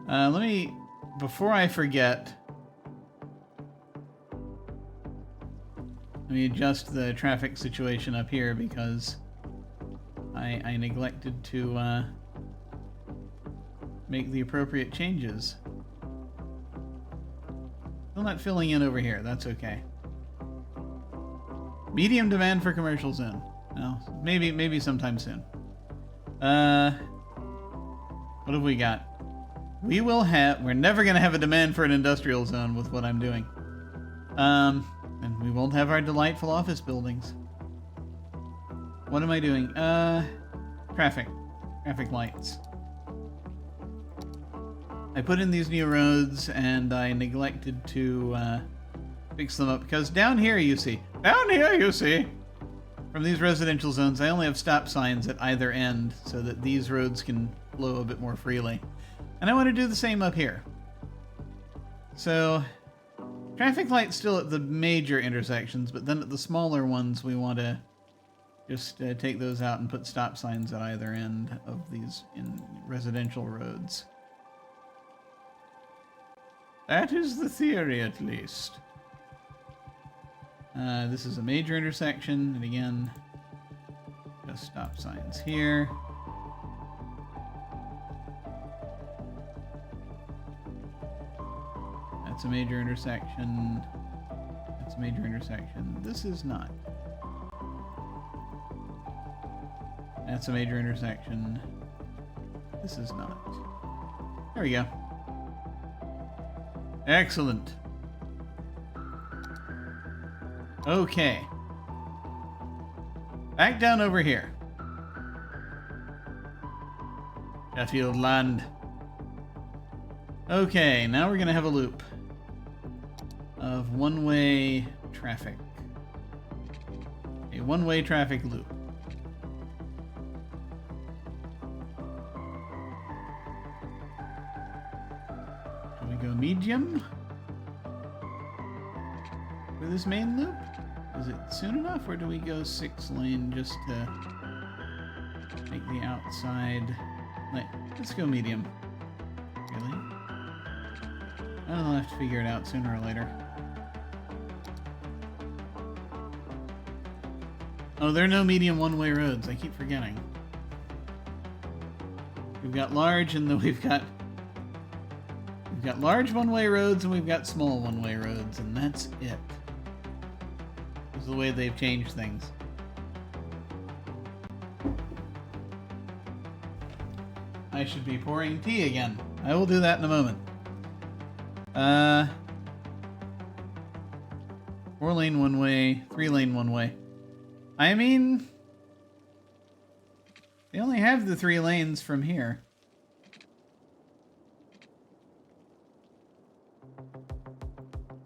Let me, before I forget, let me adjust the traffic situation up here because I neglected to make the appropriate changes. Still not filling in over here. That's okay. Medium demand for commercial zone. No, maybe sometime soon. What have we got? We're never gonna have a demand for an industrial zone with what I'm doing. And we won't have our delightful office buildings. What am I doing? Traffic lights. I put in these new roads and I neglected to fix them up because down here you see, from these residential zones, I only have stop signs at either end so that these roads can flow a bit more freely. And I want to do the same up here. So, traffic lights still at the major intersections, but then at the smaller ones we want to just take those out and put stop signs at either end of these in residential roads. That is the theory, at least. This is a major intersection, and again, just stop signs here. That's a major intersection. That's a major intersection. This is not. That's a major intersection. This is not. There we go. Excellent. Okay. Back down over here. Sheffield land. Okay, now we're gonna have a loop of one-way traffic. A one-way traffic loop. Can we go medium for this main loop? Is it soon enough, or do we go 6-lane just to make the outside? Let's go medium. Really? I'll have to figure it out sooner or later. Oh, there are no medium one-way roads. I keep forgetting. We've got large, and then we've got large one-way roads, and we've got small one-way roads, and that's it. because of the way they've changed things. I should be pouring tea again. I will do that in a moment. 4-lane one way, 3-lane one way. I mean, they only have the 3 lanes from here.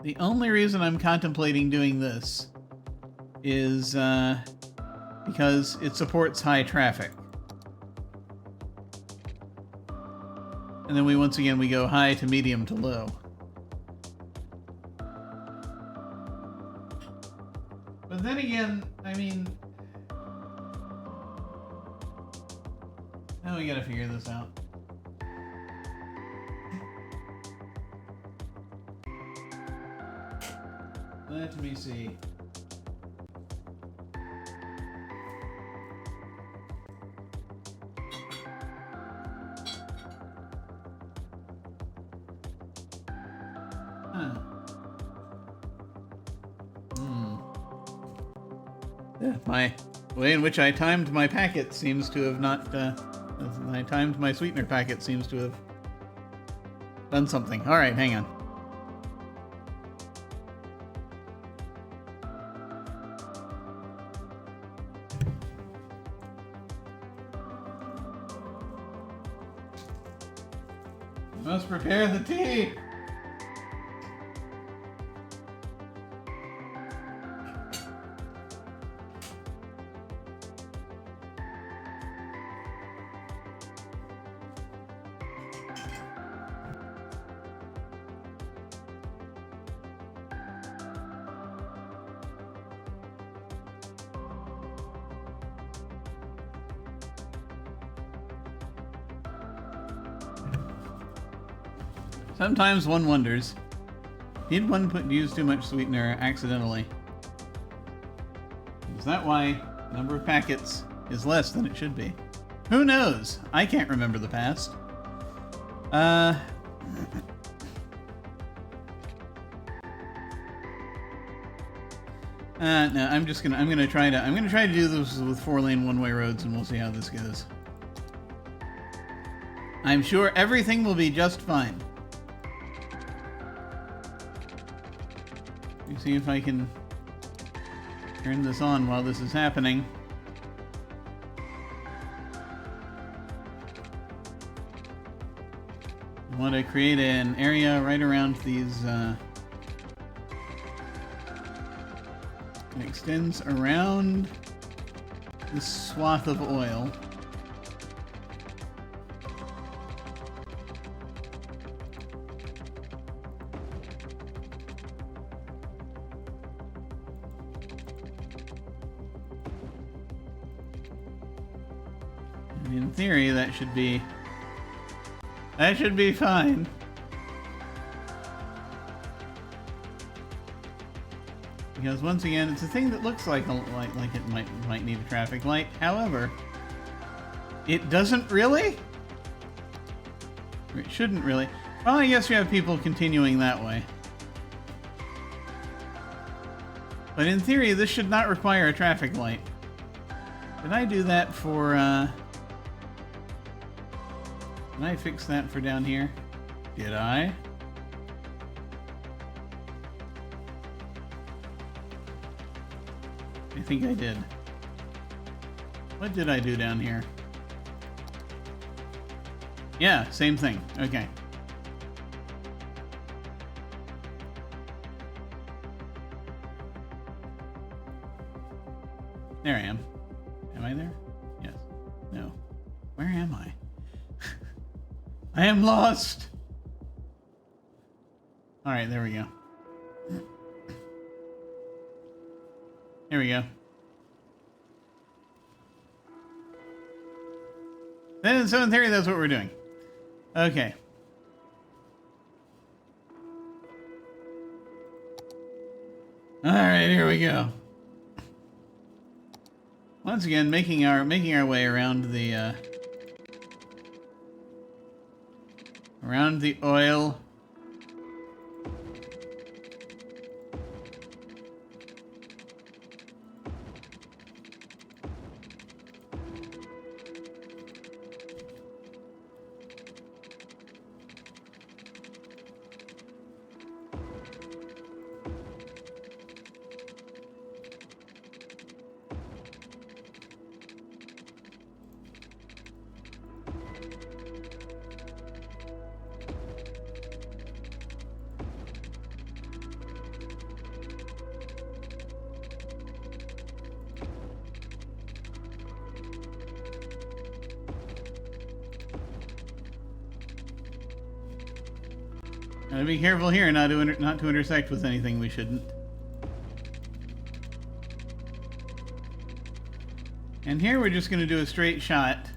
The only reason I'm contemplating doing this is because it supports high traffic. And then once again we go high to medium to low. But then again, I mean, now we gotta figure this out. Let me see. Yeah, my way in which I timed my packet seems to have not, I timed my sweetener packet seems to have done something. Alright, hang on. Must prepare the tea! Sometimes one wonders, did one use too much sweetener accidentally? Is that why the number of packets is less than it should be? Who knows? I can't remember the past. No, I'm gonna try to do this with 4-lane one-way roads, and we'll see how this goes. I'm sure everything will be just fine. See if I can turn this on while this is happening. I want to create an area right around these. It extends around this swath of oil. In theory, that should be fine. Because once again, it's a thing that looks like it might need a traffic light. However, it doesn't really. Or it shouldn't really. Well, I guess you have people continuing that way. But in theory, this should not require a traffic light. Did I do that for, Did I fix that for down here? Did I? I think I did. What did I do down here? Yeah, same thing. Okay. There I am. Am I there? Yes. No. Where am I? I am lost! Alright, there we go. Here we go. So in theory, that's what we're doing. Okay. Alright, here we go. Once again, making our way around the oil. Gotta be careful here not to intersect with anything we shouldn't. And here we're just gonna do a straight shot.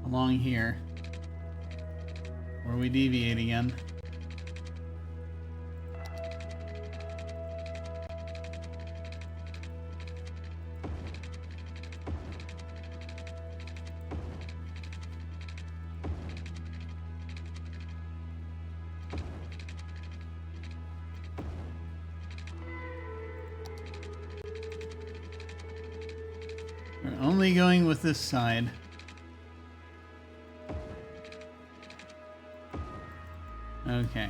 Along here. Where we deviate again. We're only going with this side. Okay.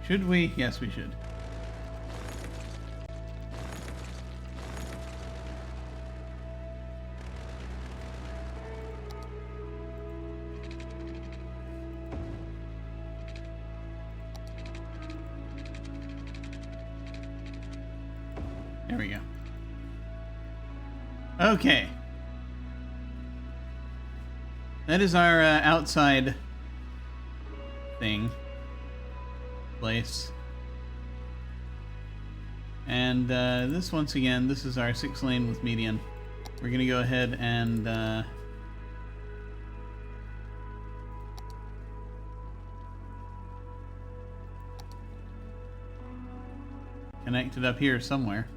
Should we? Yes, we should. There we go. Okay. That is our outside thing. Place. And this, once again, this is our 6-lane with median. We're going to go ahead and connect it up here somewhere.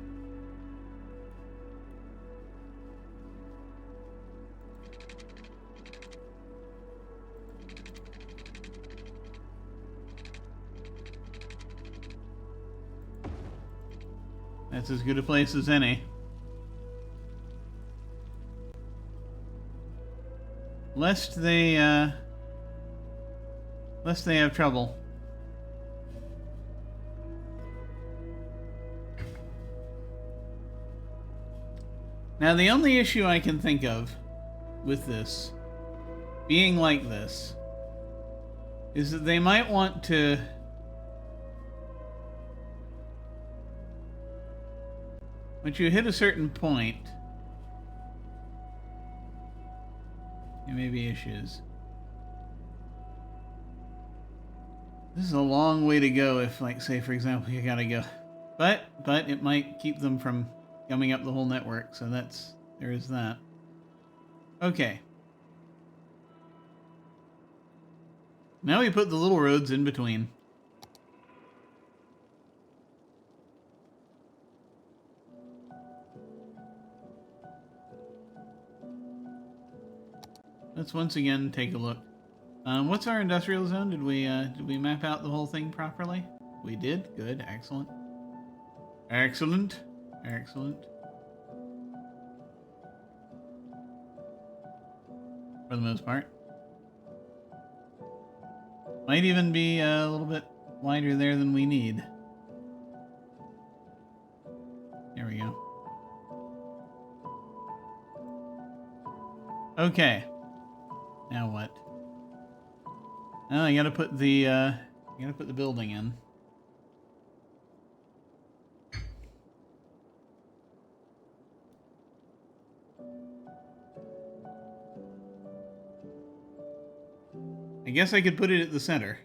That's as good a place as any. Lest they have trouble. Now the only issue I can think of with this being like this is that they might want to once you hit a certain point, there may be issues. This is a long way to go if, like, say, for example, you gotta go. But it might keep them from gumming up the whole network, so there is that. Okay. Now we put the little roads in between. Let's once again take a look. What's our industrial zone? Did we map out the whole thing properly? We did. Good. Excellent. Excellent. Excellent. For the most part. Might even be a little bit wider there than we need. There we go. Okay. Now what? Oh, I gotta put the building in. I guess I could put it at the center.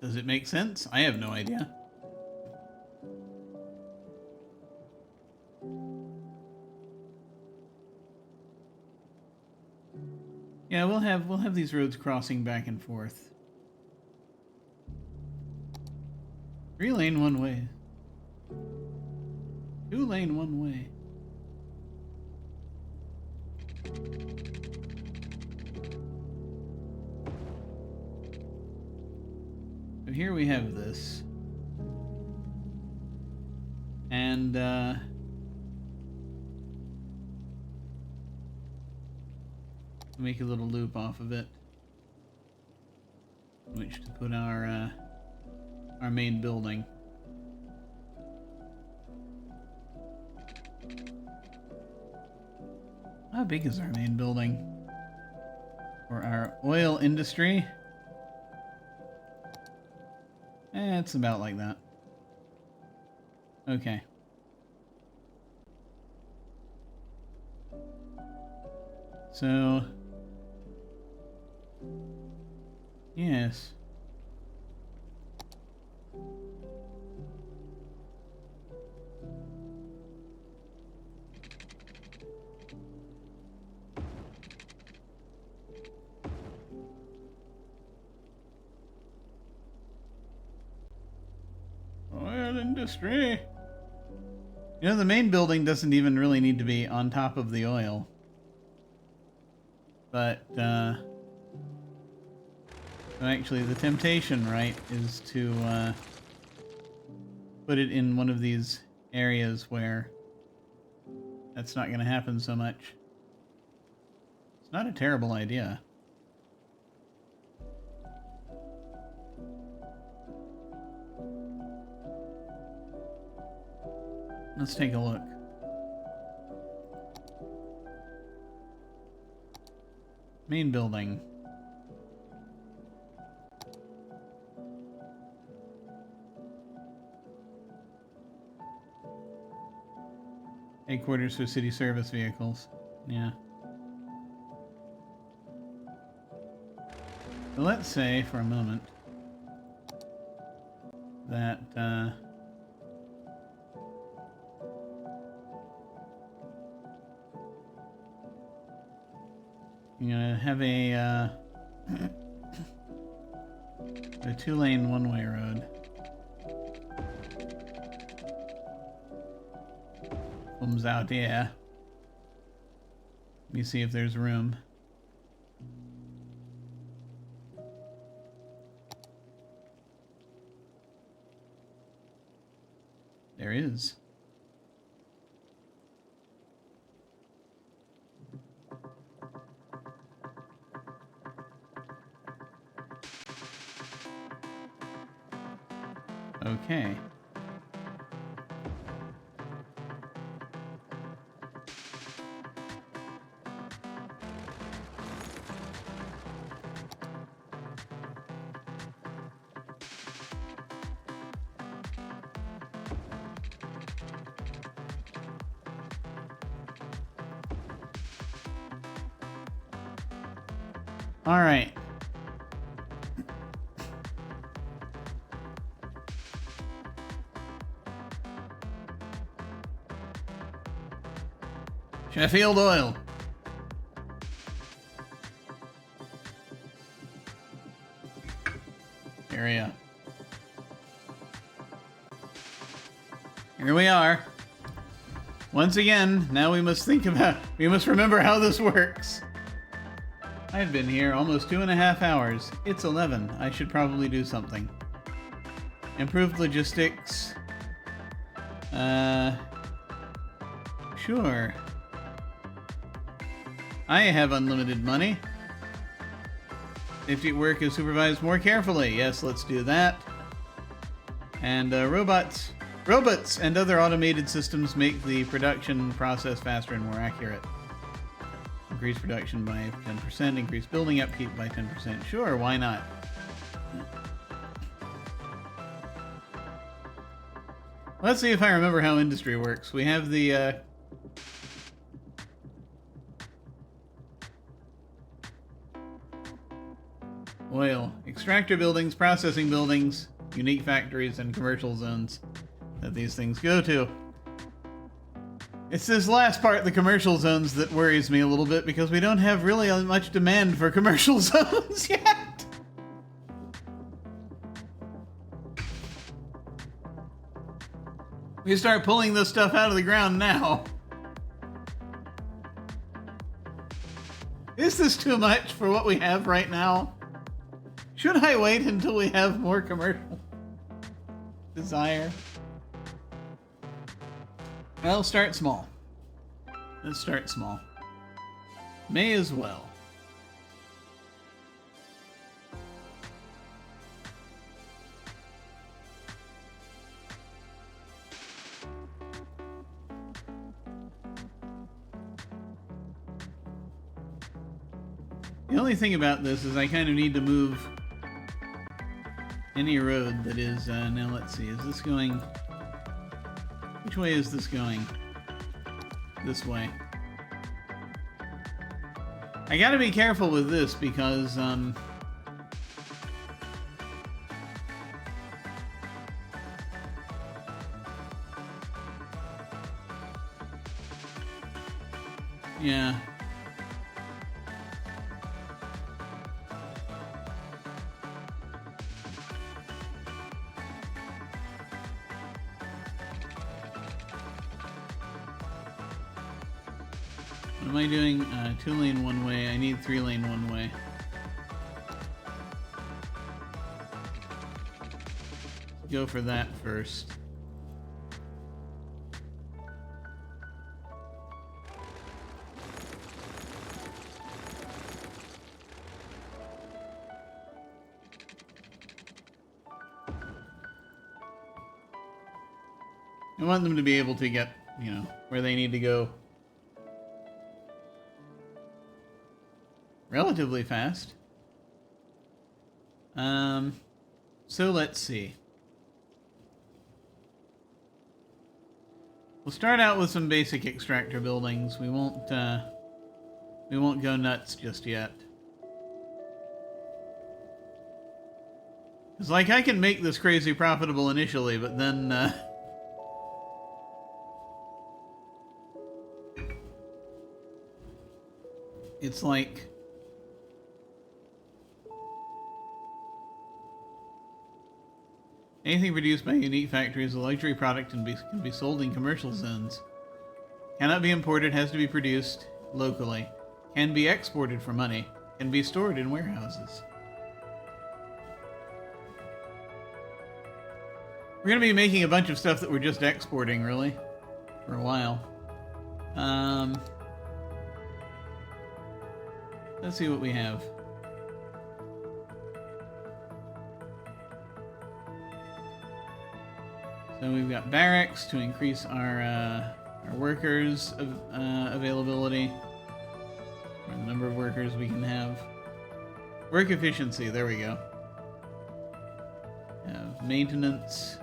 Does it make sense? I have no idea. Yeah, we'll have these roads crossing back and forth. 3-lane one way. 2-lane one way. So here we have this. And make a little loop off of it, which to put our main building. How big is our main building? For our oil industry? It's about like that. Okay. So... yes. Oil industry. You know, the main building doesn't even really need to be on top of the oil. But, actually, the temptation, right, is to, put it in one of these areas where that's not going to happen so much. It's not a terrible idea. Let's take a look. Main building. Headquarters for city service vehicles. Yeah. So let's say for a moment that I'm gonna have a 2-lane one-way road. Comes out here. Let me see if there's room. There is. Okay. All right. Sheffield Oil. Area. Here we are. Once again, now we must remember how this works. I've been here almost 2.5 hours. It's 11. I should probably do something. Improved logistics. Sure. I have unlimited money. Safety at work is supervised more carefully. Yes, let's do that. And robots and other automated systems make the production process faster and more accurate. Increase production by 10%, increase building upkeep by 10%. Sure, why not? Let's see if I remember how industry works. We have the oil extractor buildings, processing buildings, unique factories, and commercial zones that these things go to. It's this last part, the commercial zones, that worries me a little bit because we don't have really much demand for commercial zones yet. We start pulling this stuff out of the ground now. Is this too much for what we have right now? Should I wait until we have more commercial desire? Well, start small. Let's start small. May as well. The only thing about this is I kind of need to move any road that is, now let's see, is this going Which way is this going? This way. I gotta be careful with this because, yeah. What am I doing? 2-lane one way. I need 3-lane one way. Go for that first. I want them to be able to get, you know, where they need to go relatively fast. So let's see. We'll start out with some basic extractor buildings. We won't go nuts just yet. It's like I can make this crazy profitable initially, but then it's like anything produced by a unique factory is a luxury product and can be sold in commercial zones. Cannot be imported, has to be produced locally. Can be exported for money. Can be stored in warehouses. We're going to be making a bunch of stuff that we're just exporting, really, for a while. Let's see what we have. So we've got barracks to increase our workers' availability, or the number of workers we can have. Work efficiency, there we go. Maintenance.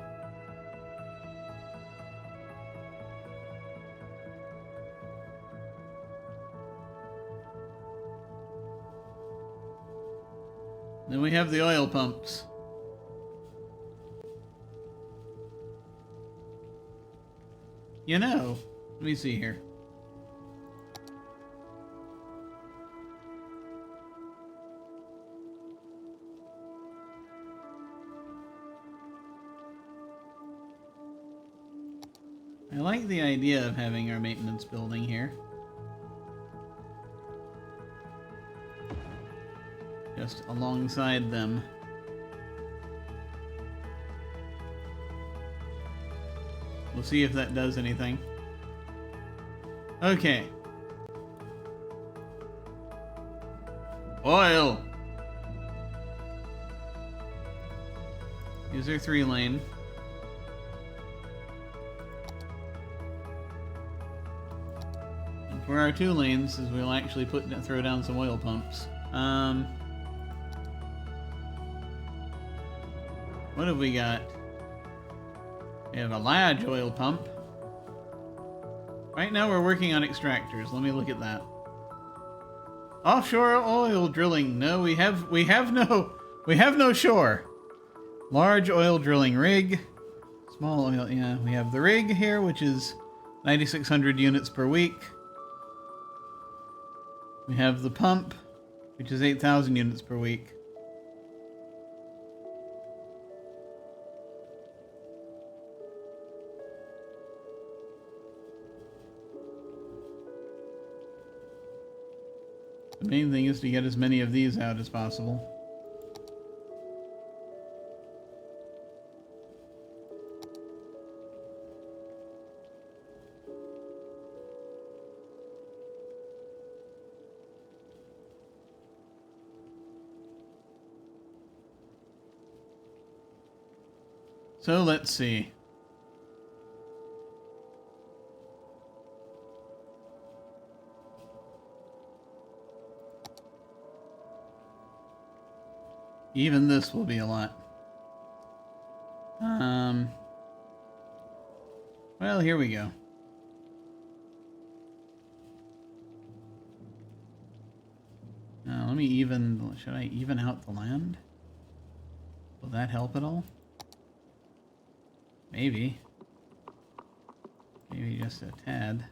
Then we have the oil pumps. You know, let me see here. I like the idea of having our maintenance building here. Just alongside them. We'll see if that does anything. Okay. Oil! Here's our 3-lane. And for our 2 lanes, is we'll actually throw down some oil pumps. What have we got? We have a large oil pump. Right now we're working on extractors. Let me look at that. Offshore oil drilling. No, we have no shore. Large oil drilling rig. Small oil, yeah. We have the rig here, which is 9,600 units per week. We have the pump, which is 8,000 units per week. The main thing is to get as many of these out as possible. So let's see. Even this will be a lot. Well, here we go. Let me even... Should I even out the land? Will that help at all? Maybe. Maybe just a tad.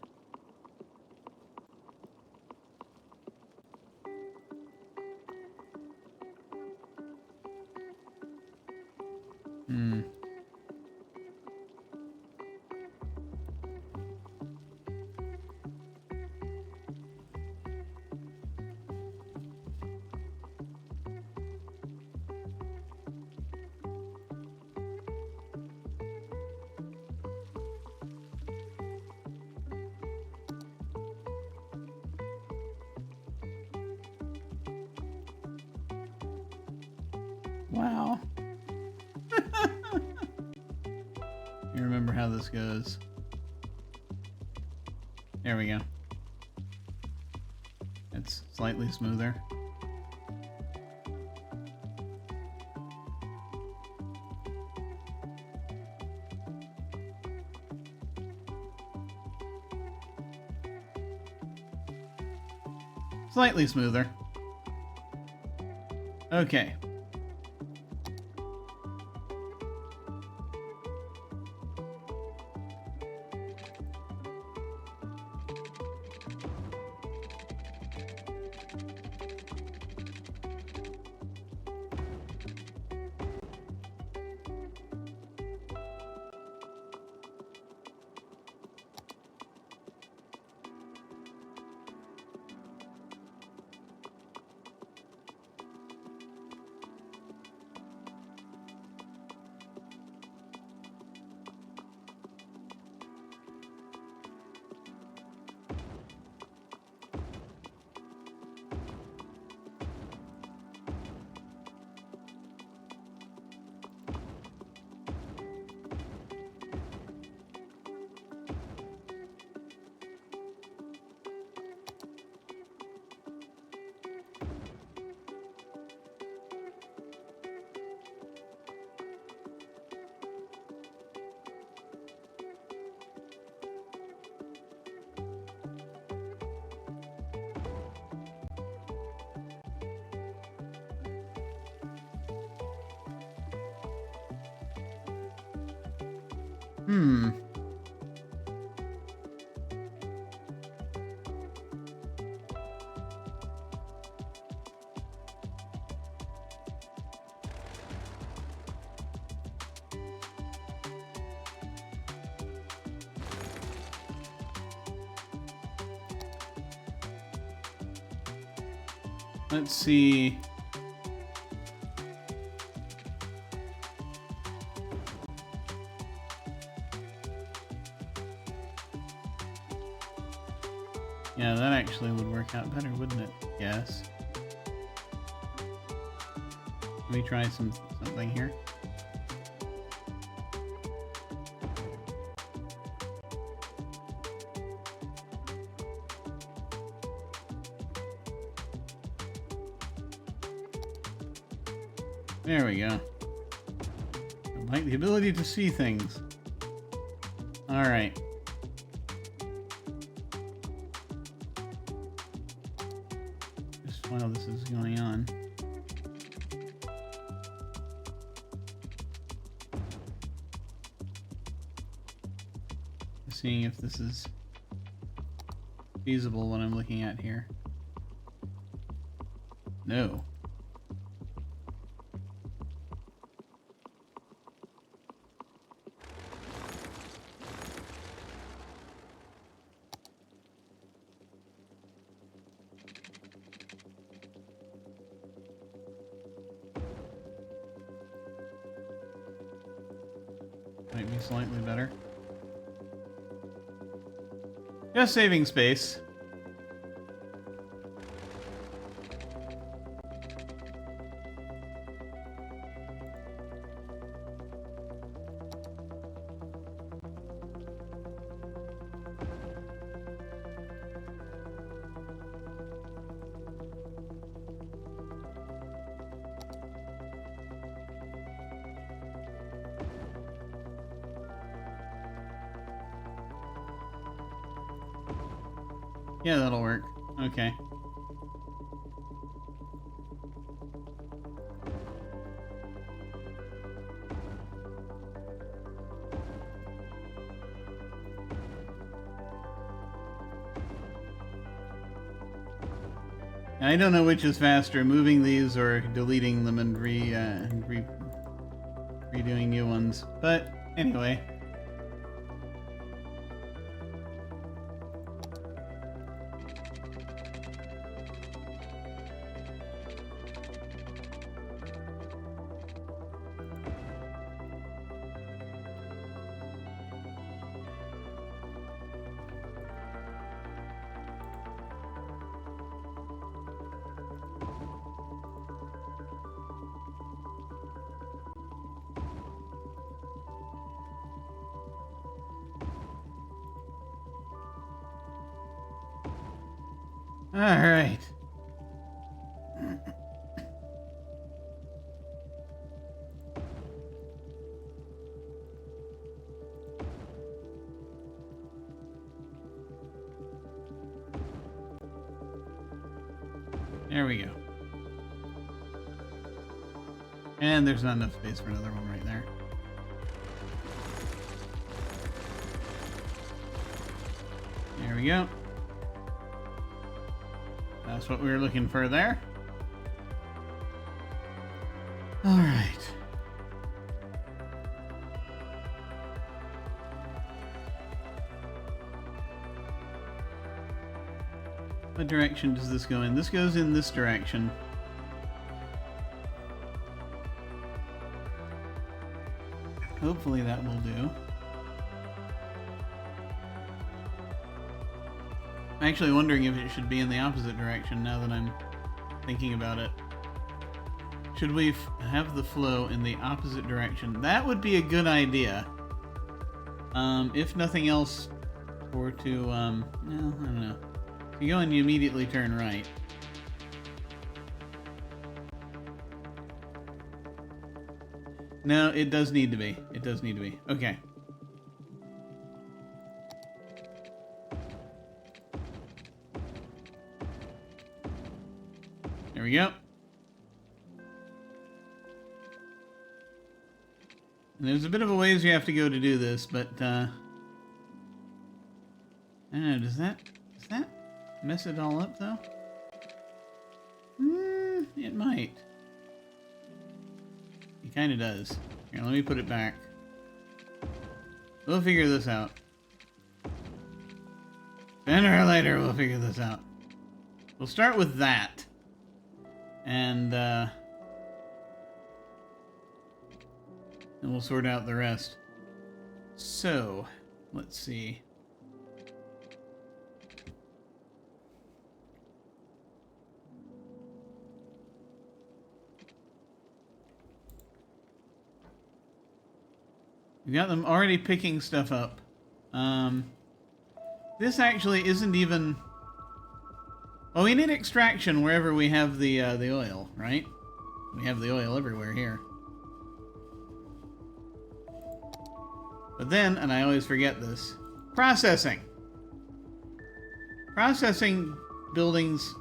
Wow. You remember how this goes. There we go. It's slightly smoother. Slightly smoother. Okay. Let's see. Yeah, that actually would work out better, wouldn't it? Yes. Let me try something here. There we go. I like the ability to see things. Alright. Just while this is going on. Seeing if this is feasible what I'm looking at here. No. Might be slightly better. Just saving space. Yeah, that'll work. Okay. I don't know which is faster, moving these or deleting them and redoing new ones. But anyway. All right. There we go. And there's not enough space for another one right there. There we go. That's what we were looking for there. All right. What direction does this go in? This goes in this direction. Hopefully that will do. I'm actually wondering if it should be in the opposite direction now that I'm thinking about it. Should we have the flow in the opposite direction? That would be a good idea. If nothing else, or to, no, I don't know. You go and you immediately turn right. No, it does need to be. It does need to be. Okay. There we go. And there's a bit of a ways you have to go to do this, but I don't know, does that mess it all up though? It might. It kind of does. Here, let me put it back. We'll figure this out. Sooner or later, we'll figure this out. We'll start with that. And we'll sort out the rest. So, let's see. We got them already picking stuff up. This actually isn't even... Well, we need extraction wherever we have the oil, right? We have the oil everywhere here. But then, and I always forget this, processing. Processing buildings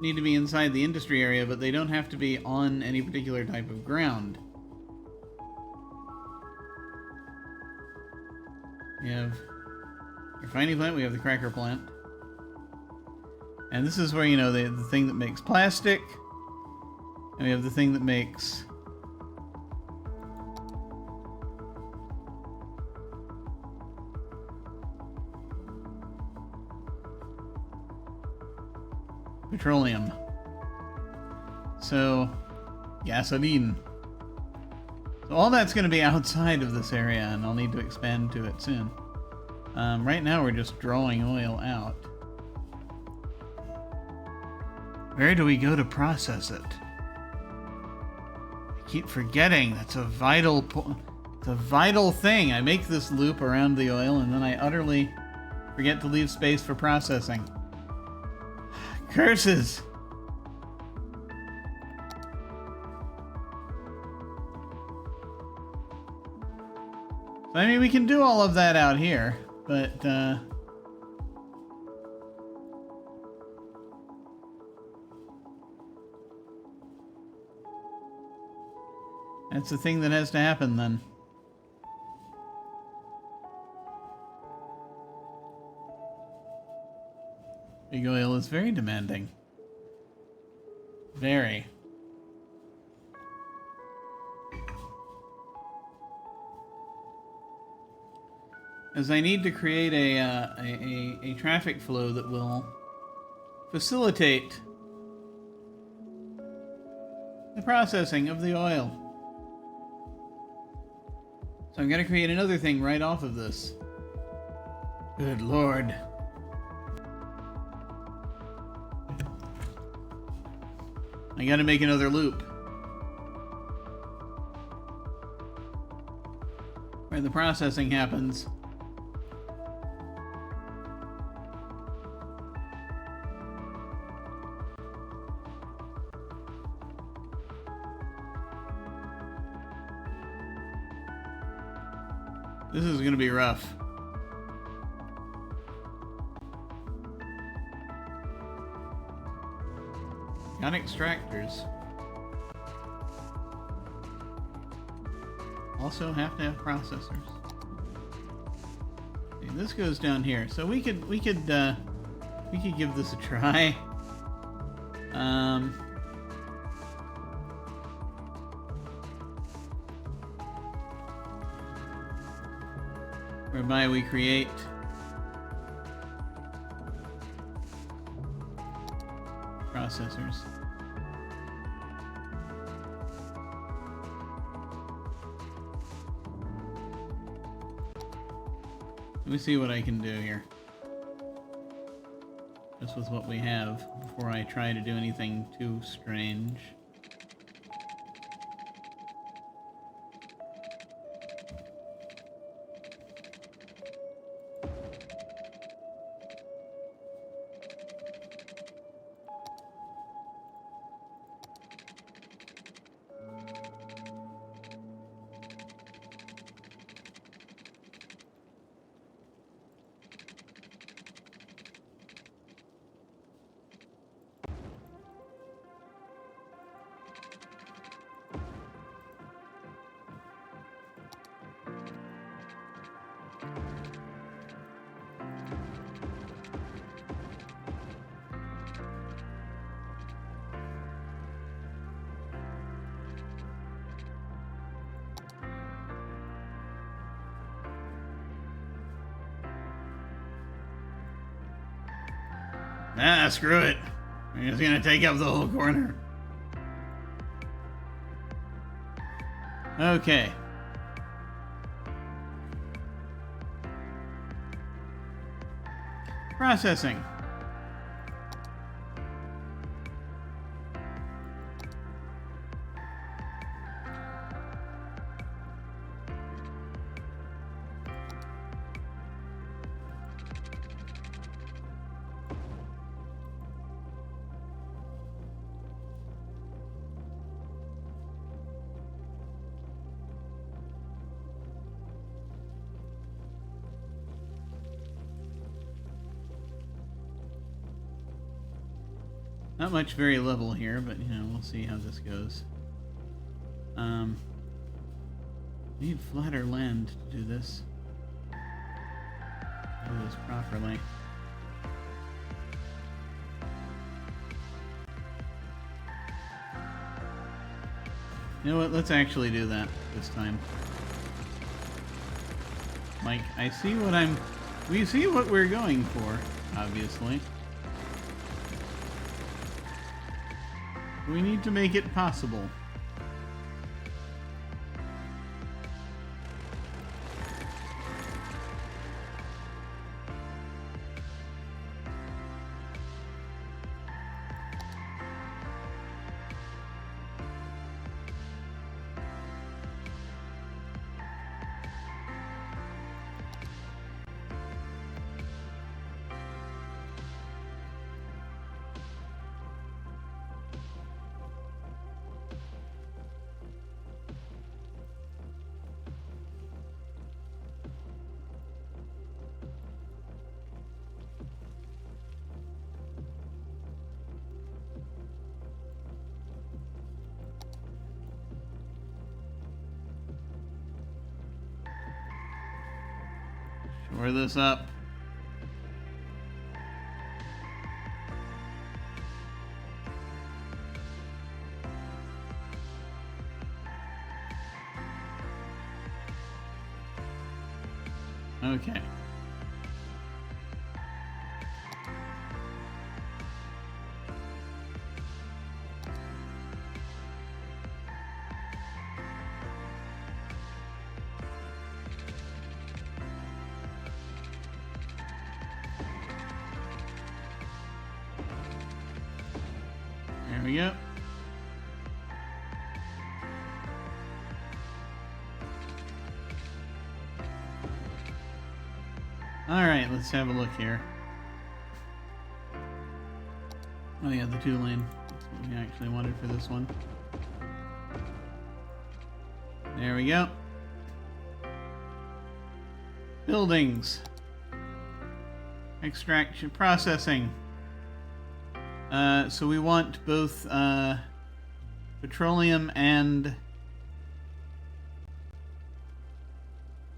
need to be inside the industry area, but they don't have to be on any particular type of ground. We have the refining plant, we have the cracker plant. And this is where, you know, the thing that makes plastic. And we have the thing that makes... petroleum. So, gasoline. So all that's going to be outside of this area, and I'll need to expand to it soon. Right now we're just drawing oil out. Where do we go to process it? I keep forgetting. That's a vital it's a vital thing. I make this loop around the oil, and then I utterly forget to leave space for processing. Curses! I mean, we can do all of that out here, but, That's the thing that has to happen then. Big oil is very demanding. Very. As I need to create a traffic flow that will facilitate the processing of the oil. So I'm going to create another thing right off of this. Good Lord. I got to make another loop where the processing happens. This is going to be rough. Got extractors. Also have to have processors. Okay, this goes down here, so we could give this a try. Whereby we create processors. Let me see what I can do here. Just with what we have before I try to do anything too strange. Ah, screw it. I'm just gonna take up the whole corner. Okay. Processing. Not much very level here, but you know, we'll see how this goes. Need flatter land to do this. Do this properly. You know what? Let's actually do that this time. Like, I see what we see what we're going for, obviously. We need to make it possible. Shore this up. Okay. There we go. Alright, let's have a look here. Oh yeah, the 2-lane. That's what we actually wanted for this one. There we go. Buildings. Extraction, processing. So we want both petroleum and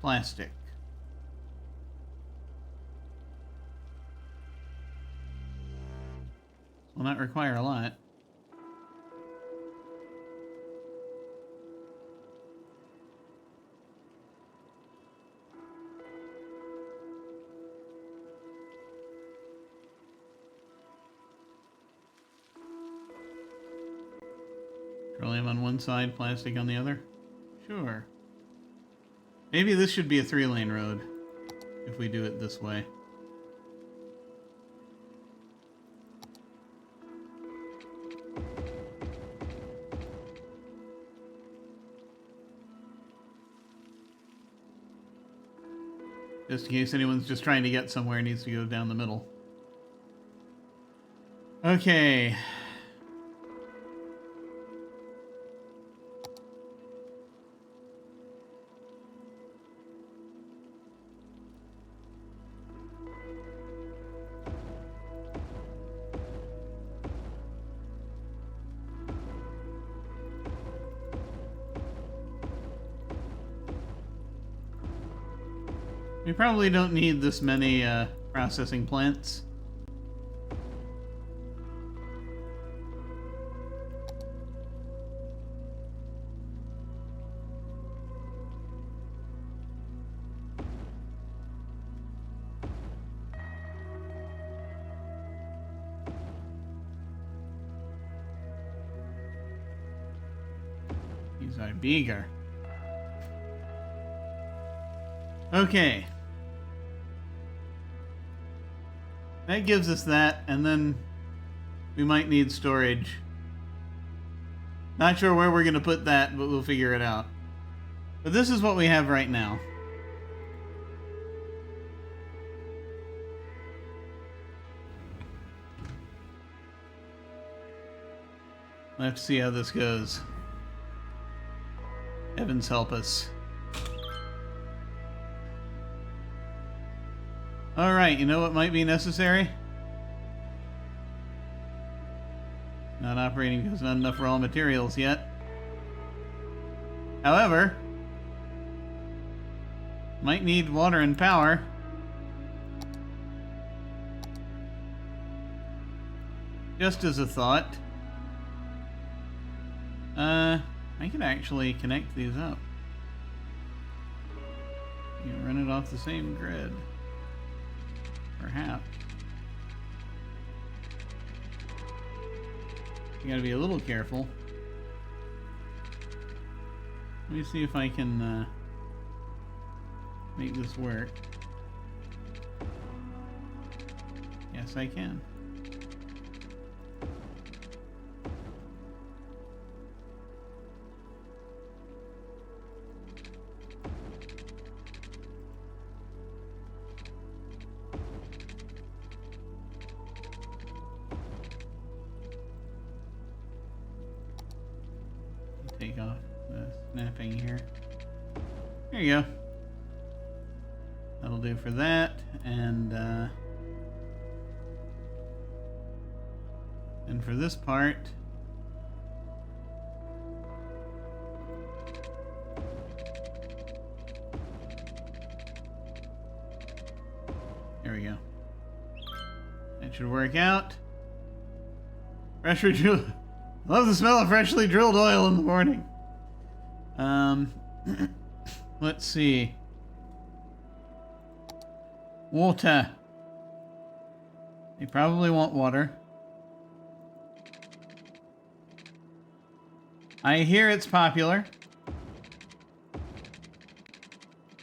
plastic. Will not require a lot. Petroleum on one side, plastic on the other? Sure. Maybe this should be a 3-lane road if we do it this way. Just in case anyone's just trying to get somewhere, needs to go down the middle. Okay. We probably don't need this many processing plants. These are bigger. Okay. That gives us that, and then we might need storage. Not sure where we're going to put that, but we'll figure it out. But this is what we have right now. We'll have to see how this goes. Heavens help us. Alright, you know what might be necessary? Not operating because not enough raw materials yet. However, might need water and power. Just as a thought. I could actually connect these up. You know, run it off the same grid. Perhaps. You gotta be a little careful. Let me see if I can make this work. Yes, I can. Take off the snapping here. There you go. That'll do for that, and for this part, There we go. That should work out. Freshly drilled. Love the smell of freshly drilled oil in the morning. Let's see. Water. They probably want water. I hear it's popular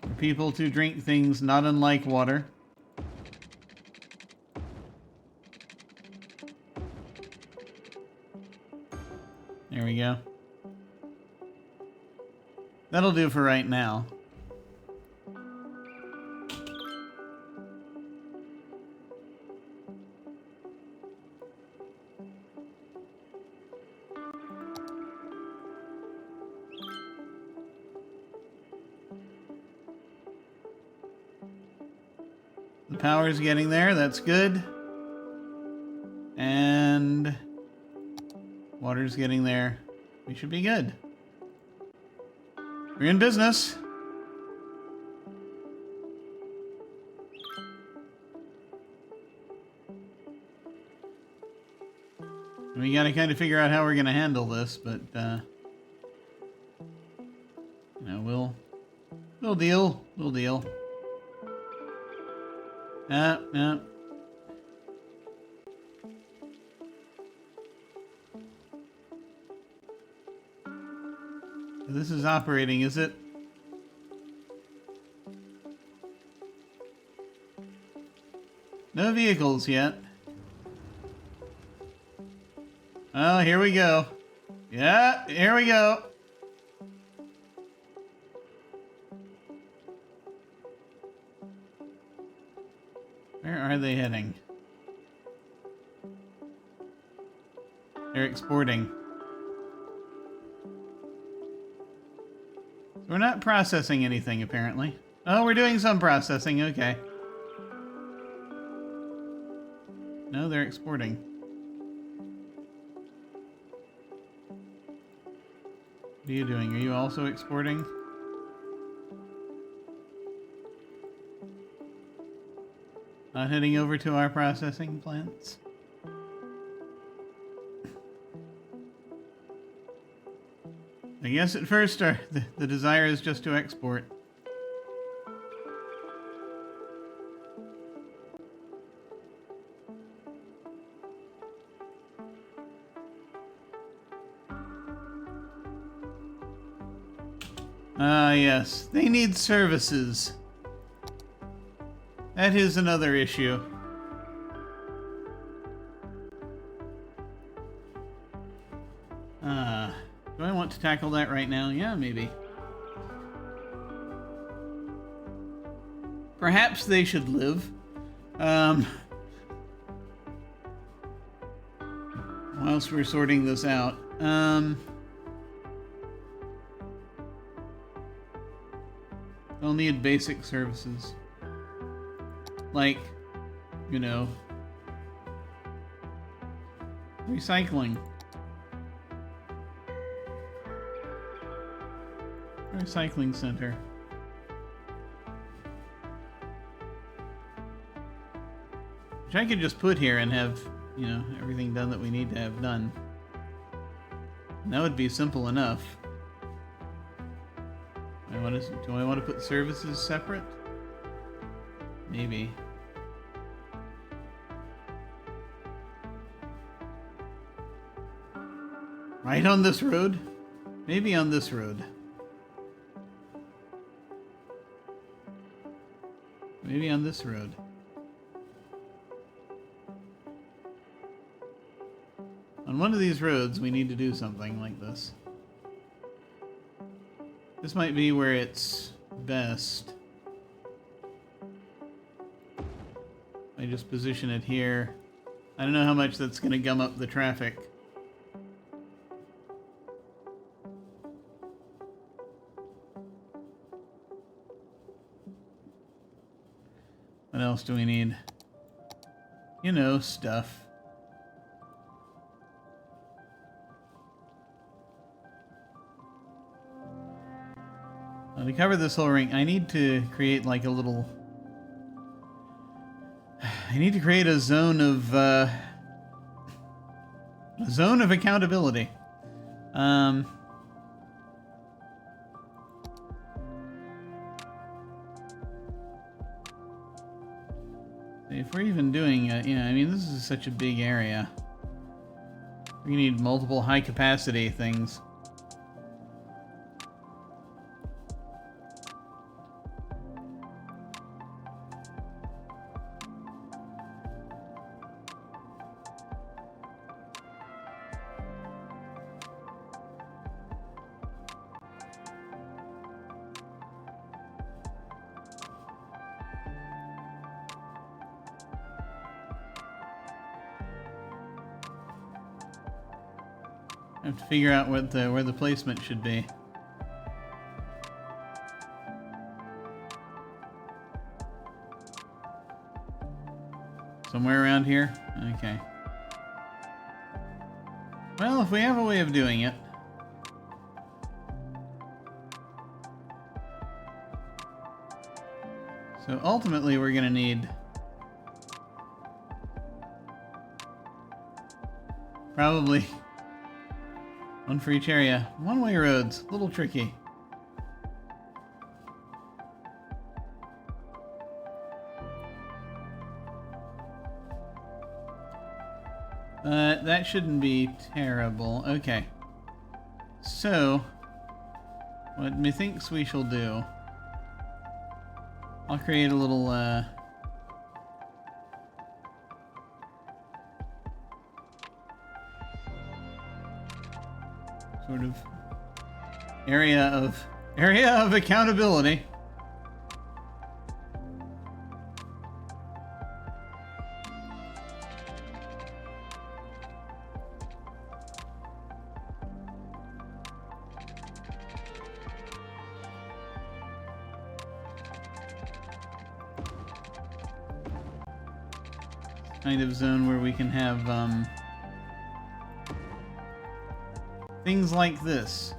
for people to drink things not unlike water. There we go. That'll do for right now. The power's getting there, that's good. And water's getting there. We should be good. We're in business. We gotta kind of figure out how we're gonna handle this, but you know, we'll deal. We'll deal. Yeah. This is operating, is it? No vehicles yet. Oh, here we go. Yeah, here we go. Where are they heading? They're exporting. We're not processing anything, apparently. Oh, we're doing some processing, okay. No, they're exporting. What are you doing? Are you also exporting? Not heading over to our processing plants? I guess at first the desire is just to export. Ah, yes. They need services. That is another issue. Do I want to tackle that right now? Yeah, maybe. Perhaps they should live. Whilst we're sorting this out. They'll need basic services. Like, you know, recycling. Recycling center. Which I could just put here and have, you know, everything done that we need to have done. And that would be simple enough. Do I want to put services separate? Maybe. Right on this road? Maybe on this road. Maybe on this road. On one of these roads, we need to do something like this. This might be where it's best. I just position it here. I don't know how much that's going to gum up the traffic. What else do we need? You know, stuff. To cover this whole ring, I need to create like a little I need to create a zone of accountability. If we're even doing it, yeah, I mean, this is such a big area. We need multiple high capacity things. I have to figure out what where the placement should be. Somewhere around here? Okay. Well, if we have a way of doing it. So ultimately we're gonna need probably one for each area. One-way roads, a little tricky. That shouldn't be terrible. Okay. So, what methinks we shall do, I'll create a little, sort of area of accountability. Kind of zone where we can have things like this.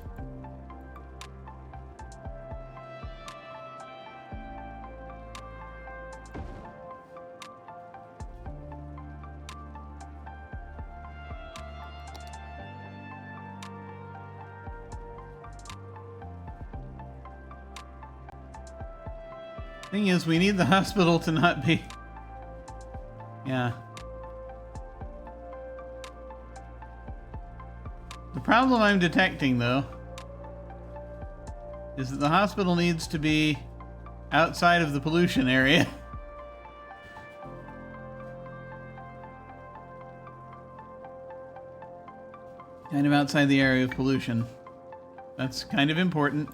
Thing is, we need the hospital to not be... Yeah. The problem I'm detecting, though, is that the hospital needs to be outside of the pollution area. Kind of outside the area of pollution. That's kind of important.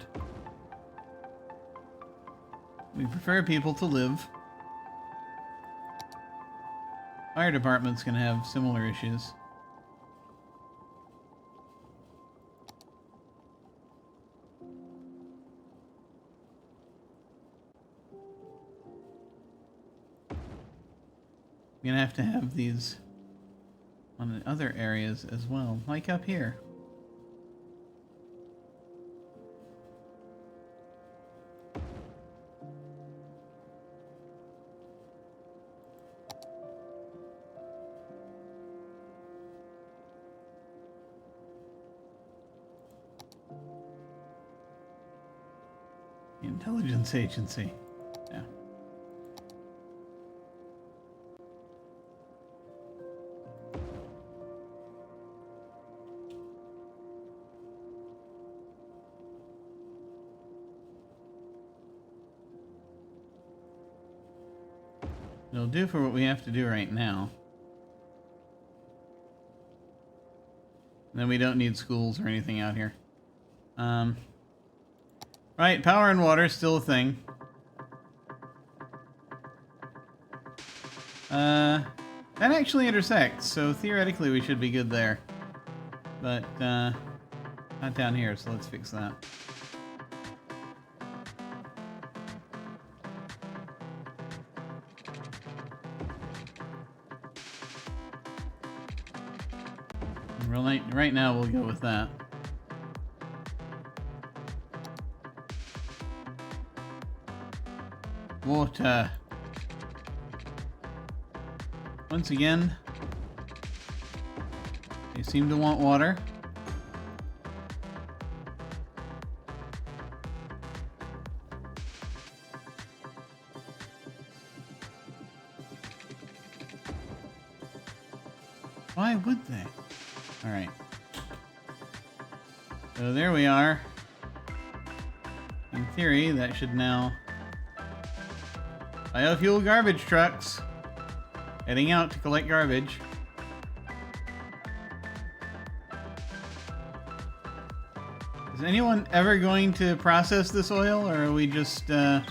We prefer people to live. Fire department's gonna have similar issues. We're gonna have to have these on the other areas as well, like up here. Intelligence agency. Yeah. It'll do for what we have to do right now. And then we don't need schools or anything out here. Right, power and water still a thing. That actually intersects, so theoretically we should be good there. But, not down here, so let's fix that. Right now we'll go with that. Water. Once again, they seem to want water. Why would they? Alright. So there we are. In theory, that should now... Biofuel garbage trucks heading out to collect garbage. Is anyone ever going to process this oil, or are we just are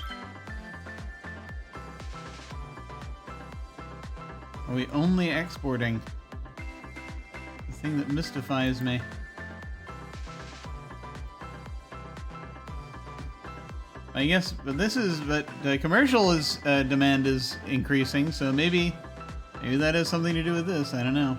we only exporting? The thing that mystifies me. I guess, but the commercial demand is increasing, so maybe that has something to do with this. I don't know.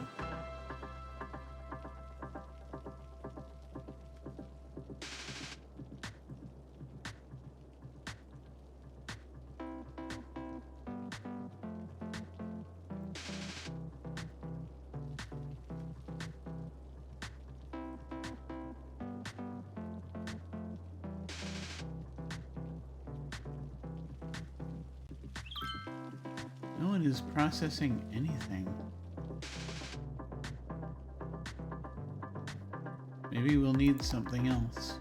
No one is processing anything. Maybe we'll need something else.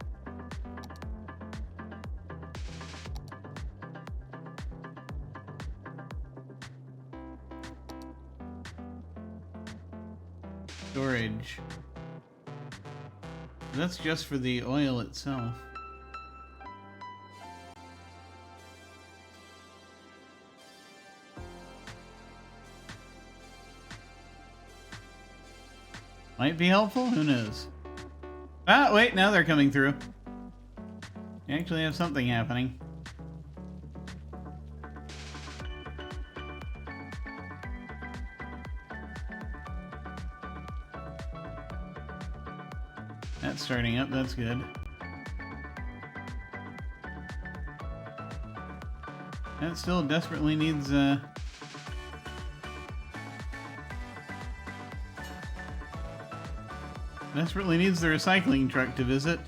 Storage. That's just for the oil itself. Might be helpful? Who knows? Ah, wait, now they're coming through. You actually have something happening. That's starting up, that's good. That still desperately needs the recycling truck to visit.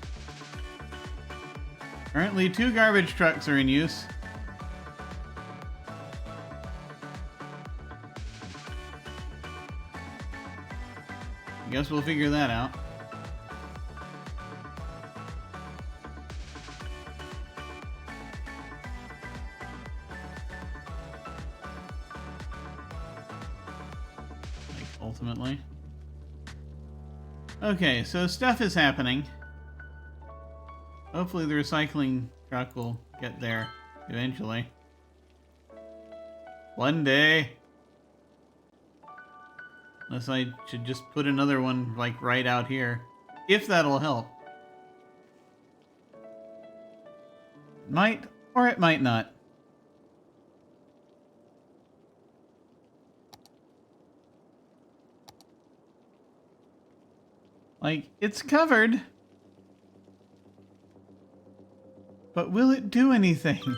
Currently, 2 garbage trucks are in use. I guess we'll figure that out. Like, ultimately. Okay, so stuff is happening. Hopefully the recycling truck will get there eventually. One day. Unless I should just put another one, like, right out here. If that'll help. Might, or it might not. Like, it's covered. But will it do anything?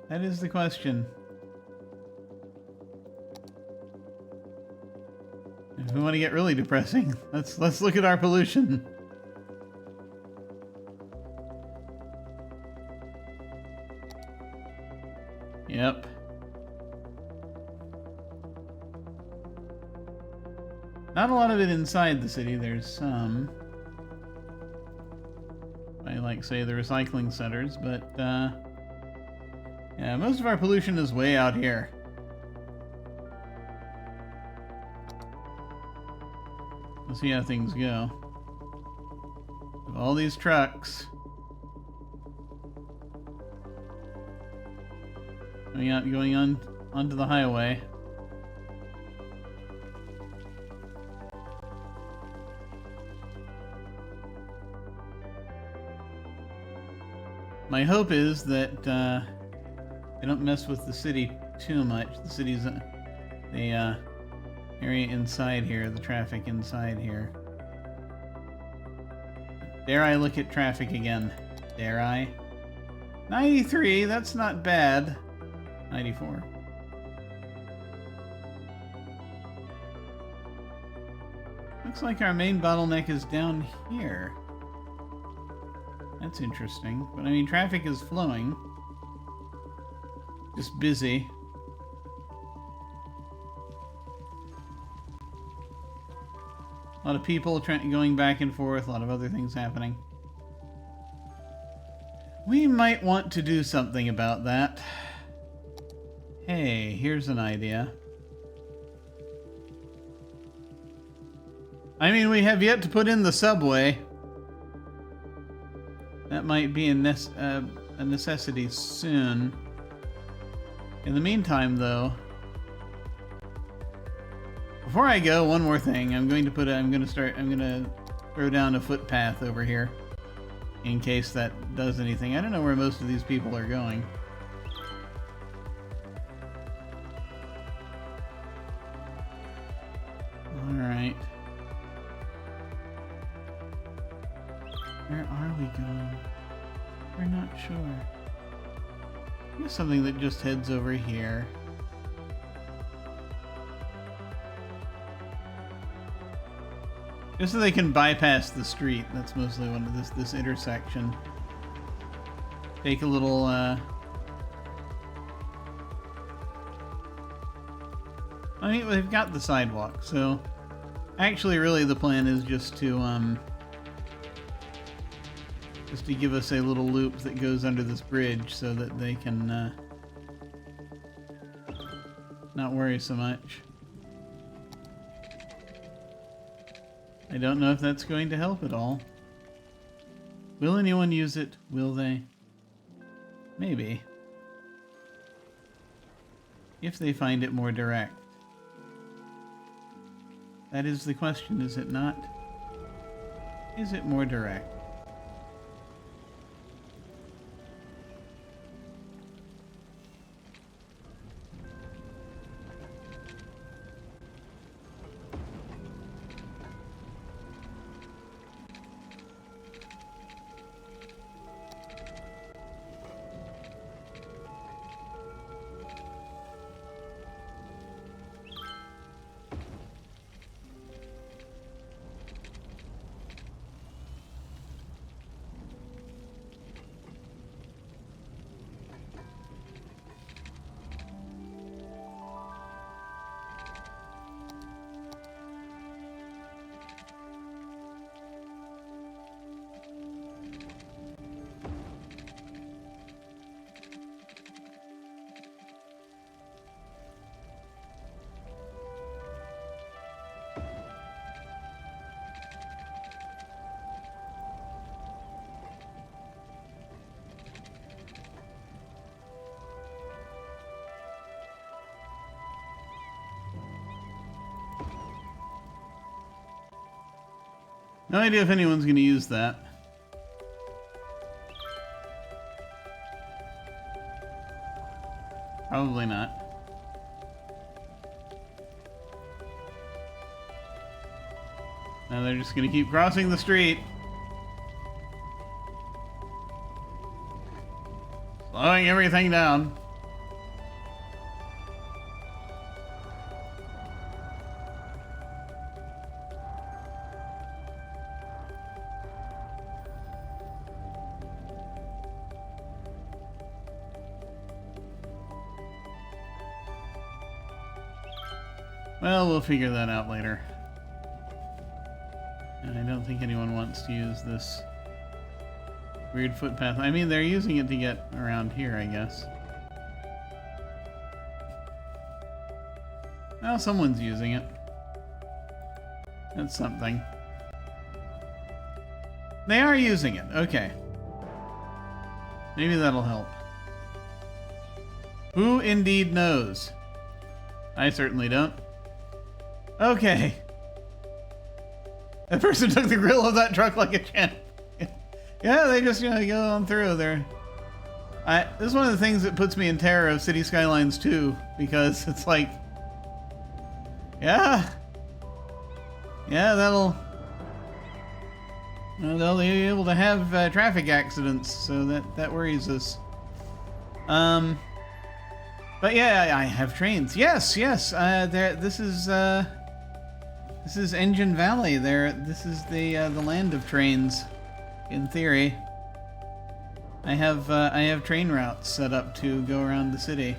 That is the question. If we want to get really depressing, let's look at our pollution. Yep. Not a lot of it inside the city. There's some. I like, say, the recycling centers, but yeah, most of our pollution is way out here. We'll see how things go. With all these trucks going on onto the highway. My hope is that they don't mess with the city too much. The city's the area inside here, the traffic inside here. Dare I look at traffic again? Dare I? 93, that's not bad. 94. Looks like our main bottleneck is down here. That's interesting. But I mean, traffic is flowing. Just busy. A lot of people going back and forth, a lot of other things happening. We might want to do something about that. Hey, here's an idea. I mean, we have yet to put in the subway. That might be a necessity soon. In the meantime, though, before I go, one more thing. I'm going to throw down a footpath over here in case that does anything. I don't know where most of these people are going. All right. Where are we going? We're not sure. Here's something that just heads over here. Just so they can bypass the street. That's mostly one of this intersection. Take a little I mean, they've got the sidewalk, so actually really the plan is just to give us a little loop that goes under this bridge so that they can not worry so much. I don't know if that's going to help at all. Will anyone use it? Will they? Maybe. If they find it more direct. That is the question, is it not? Is it more direct? No idea if anyone's going to use that. Probably not. Now they're just going to keep crossing the street. Slowing everything down. Well, we'll figure that out later. And I don't think anyone wants to use this weird footpath. I mean, they're using it to get around here, I guess. Well, someone's using it. That's something. They are using it. Okay. Maybe that'll help. Who indeed knows? I certainly don't. Okay. That person took the grill of that truck like a champ. Yeah, they just, you know, go on through there. This is one of the things that puts me in terror of City Skylines 2, because it's like, yeah, they'll be able to have traffic accidents, so that worries us. But yeah, I have trains. Yes. This This is Engine Valley. This is the land of trains, in theory. I have train routes set up to go around the city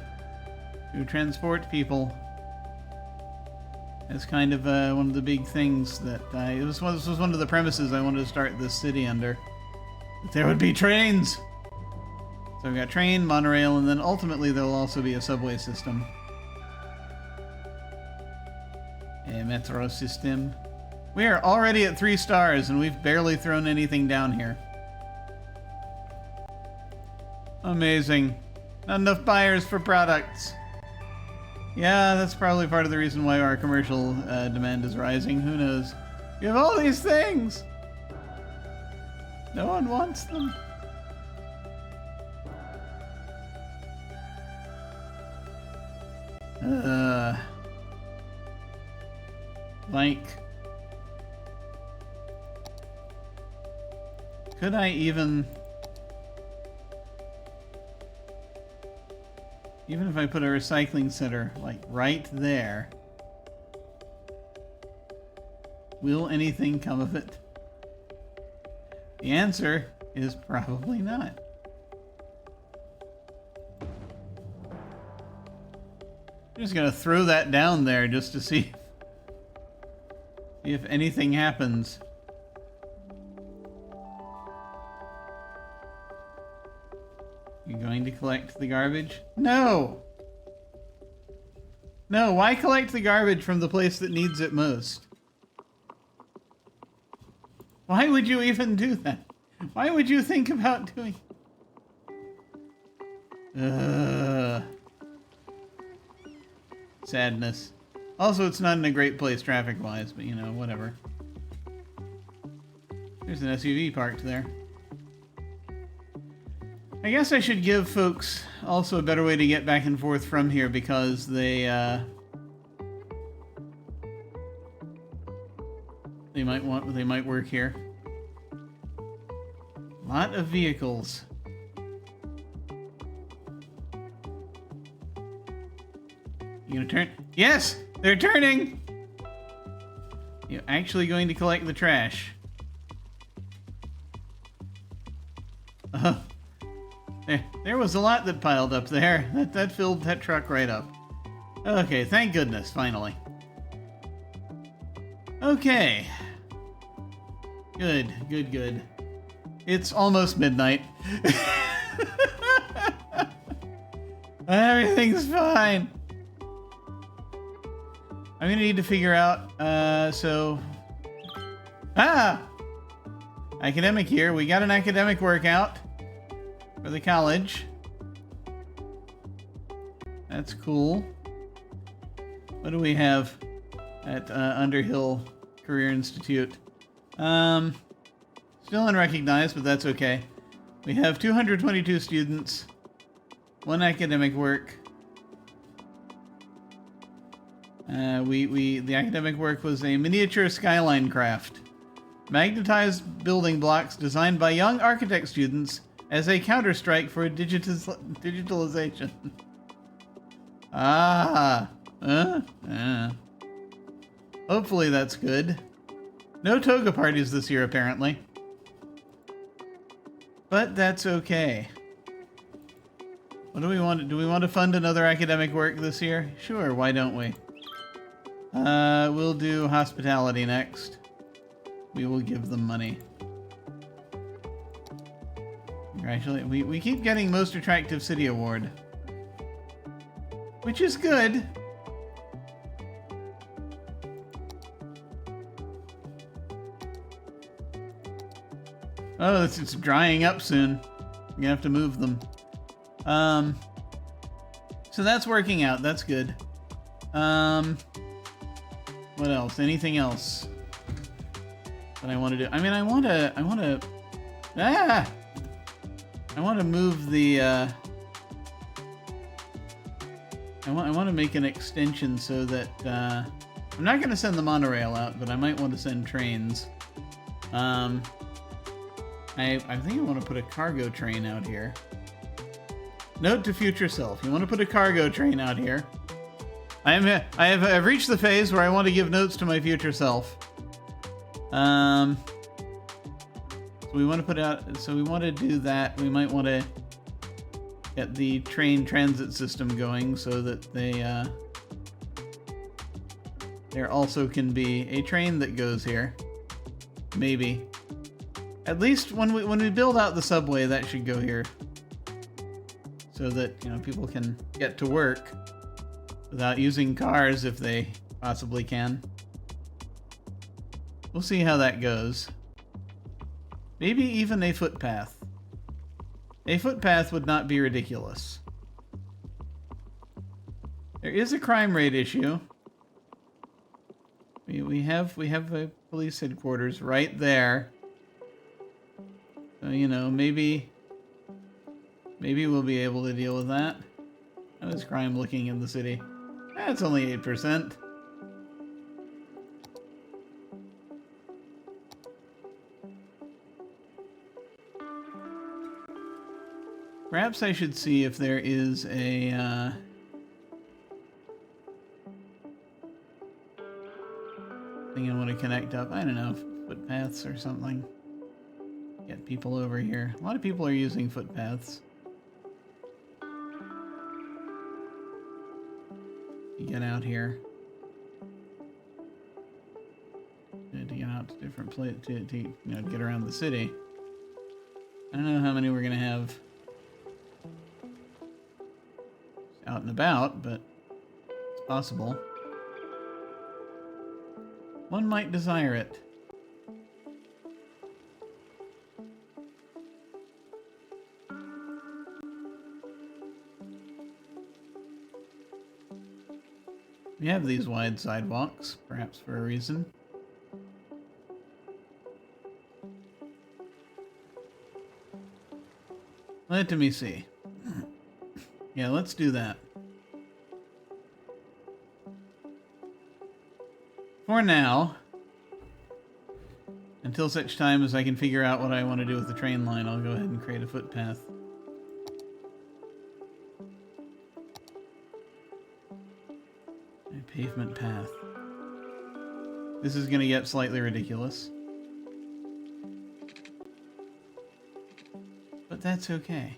to transport people. It's kind of one of the big things that this was one of the premises I wanted to start this city under. That there would be trains. So I've got train, monorail, and then ultimately there'll also be a subway system. A metro system. We are already at 3 stars, and we've barely thrown anything down here. Amazing. Not enough buyers for products. Yeah, that's probably part of the reason why our commercial demand is rising. Who knows? You have all these things! No one wants them. Like, could I even if I put a recycling center like right there, will anything come of it? The answer is probably not. I'm just gonna throw that down there just to see if anything happens. You going to collect the garbage? No! No, why collect the garbage from the place that needs it most? Why would you even do that? Why would you think about doing... Sadness. Also, it's not in a great place traffic-wise, but you know, whatever. There's an SUV parked there. I guess I should give folks also a better way to get back and forth from here because they might work here. Lot of vehicles. You gonna turn? Yes! They're turning! You're actually going to collect the trash. There was a lot that piled up there. That filled that truck right up. Okay, thank goodness, finally. Okay. Good, good, good. It's almost midnight. Everything's fine. I'm gonna need to figure out, academic year. We got an academic workout for the college. That's cool. What do we have at Underhill Career Institute? Still unrecognized, but that's okay. We have 222 students, 1 academic work. The academic work was a miniature skyline craft. Magnetized building blocks designed by young architect students as a counterstrike for digitalization. Hopefully that's good. No toga parties this year, apparently. But that's okay. What do we want? Do we want to fund another academic work this year? Sure, why don't we? We'll do hospitality next. We will give them money. Congratulations. We keep getting Most Attractive City Award. Which is good. Oh, it's drying up soon. We're gonna have to move them. So that's working out. That's good. What else? Anything else that I want to do? I mean, I want to move the, I want to make an extension so that, I'm not going to send the monorail out, but I might want to send trains. I think I want to put a cargo train out here. Note to future self, you want to put a cargo train out here. I've reached the phase where I want to give notes to my future self. So we want to put out. So we want to do that. We might want to get the train transit system going so that there also can be a train that goes here. Maybe. At least when we build out the subway, that should go here, so that people can get to work without using cars if they possibly can. We'll see how that goes. Maybe even a footpath. A footpath would not be ridiculous. There is a crime rate issue. We have a police headquarters right there. So, maybe we'll be able to deal with that. How is crime looking in the city? That's only 8%. Perhaps I should see if there is a thing I want to connect up. I don't know, footpaths or something. Get people over here. A lot of people are using footpaths. You get out here. To get out to different places, to get around the city. I don't know how many we're gonna have out and about, but it's possible. One might desire it. We have these wide sidewalks, perhaps for a reason. Let me see. Yeah, let's do that. For now, until such time as I can figure out what I want to do with the train line, I'll go ahead and create a footpath. A pavement path. This is going to get slightly ridiculous. But that's okay.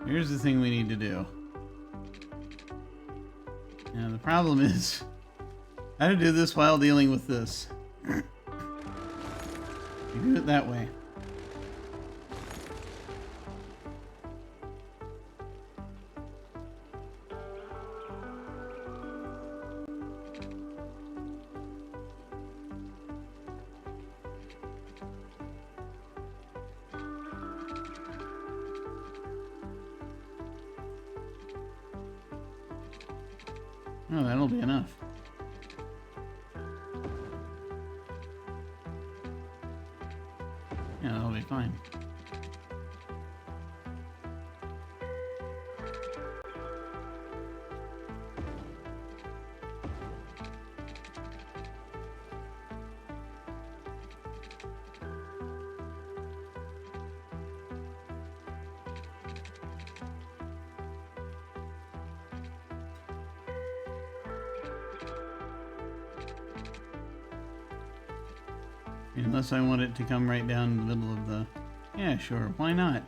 Here's the thing we need to do. Now the problem is how to do this while dealing with this. You do it that way. Oh, that'll be enough. Yeah, that'll be fine. Unless I want it to come right down in the middle of the... Yeah, sure. Why not?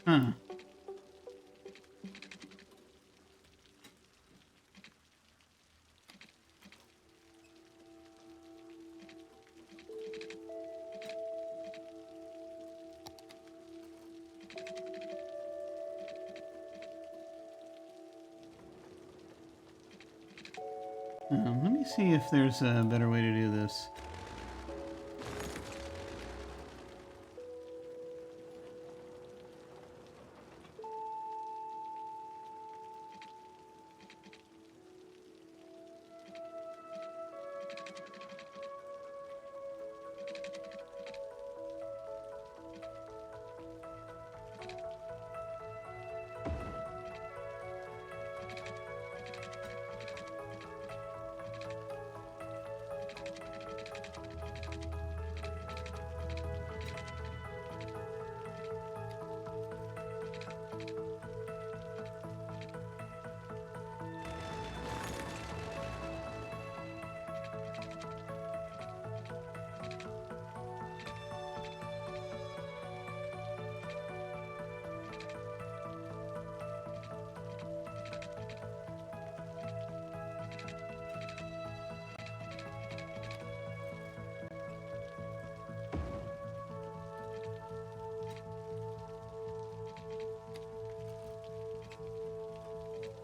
Huh. Let me see if there's a better way to do this.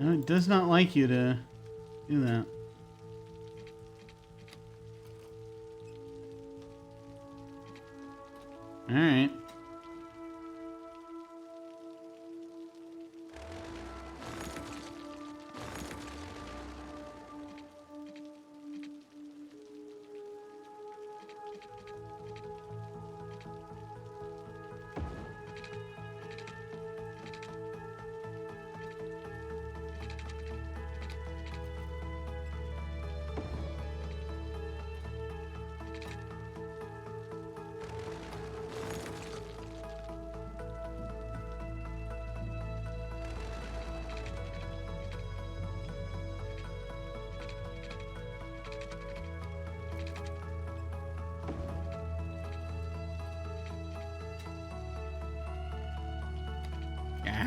No, it does not like you to do that. Alright.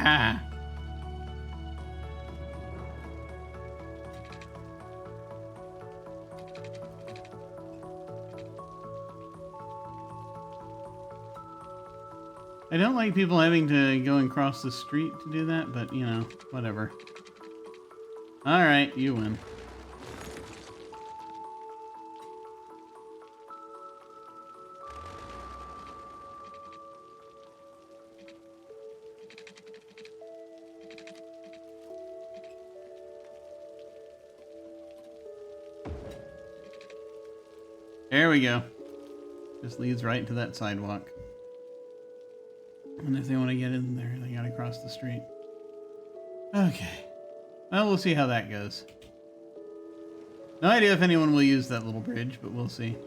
Ah. I don't like people having to go and cross the street to do that, but, you know, whatever. Alright, you win. There we go. Just leads right to that sidewalk. And if they want to get in there, they gotta cross the street. Okay. Well, we'll see how that goes. No idea if anyone will use that little bridge, but we'll see.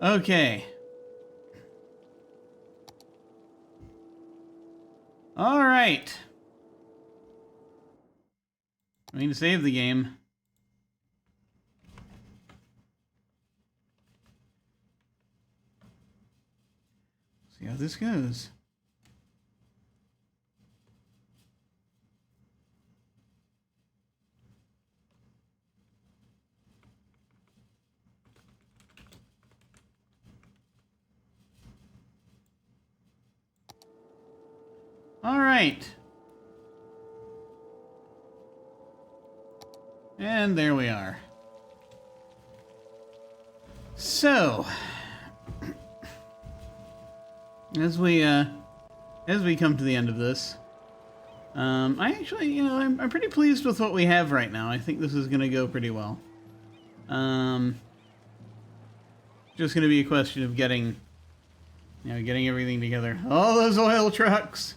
Okay. Alright. I mean to save the game. See how this goes. All right. And there we are. So, as we come to the end of this, I actually, you know, I'm pretty pleased with what we have right now. I think this is going to go pretty well. Just going to be a question of getting, you know, getting everything together. All those oil trucks.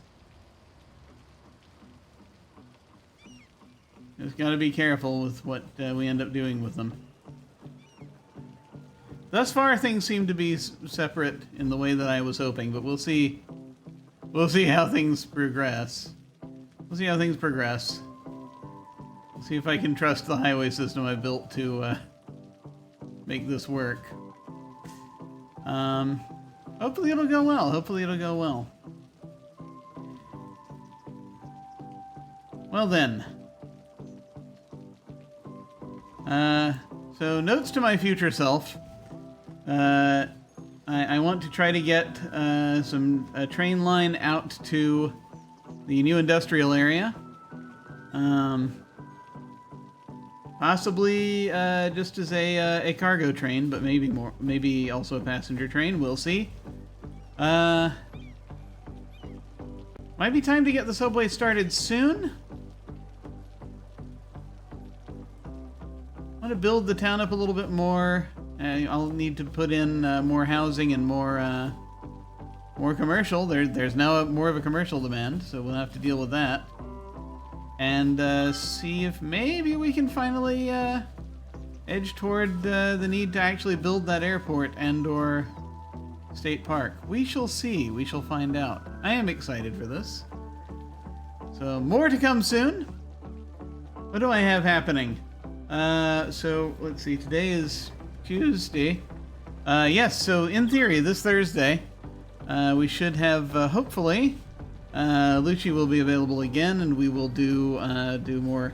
Just got to be careful with what we end up doing with them. Thus far, things seem to be separate in the way that I was hoping, but we'll see. We'll see how things progress. We'll see how things progress. We'll see if I can trust the highway system I built to make this work. Hopefully it'll go well. Hopefully it'll go well. Well then. So notes to my future self. I want to try to get a train line out to the new industrial area. Possibly just as a cargo train, but maybe also a passenger train. We'll see. Might be time to get the subway started soon. I want to build the town up a little bit more. I'll need to put in more housing and more commercial. There's now more of a commercial demand, so we'll have to deal with that. And see if maybe we can finally edge toward the need to actually build that airport and/or state park. We shall see. We shall find out. I am excited for this. So more to come soon. What do I have happening? So let's see. Today is Tuesday. Yes. So in theory, this Thursday, we should have hopefully. Lucci will be available again, and we will do more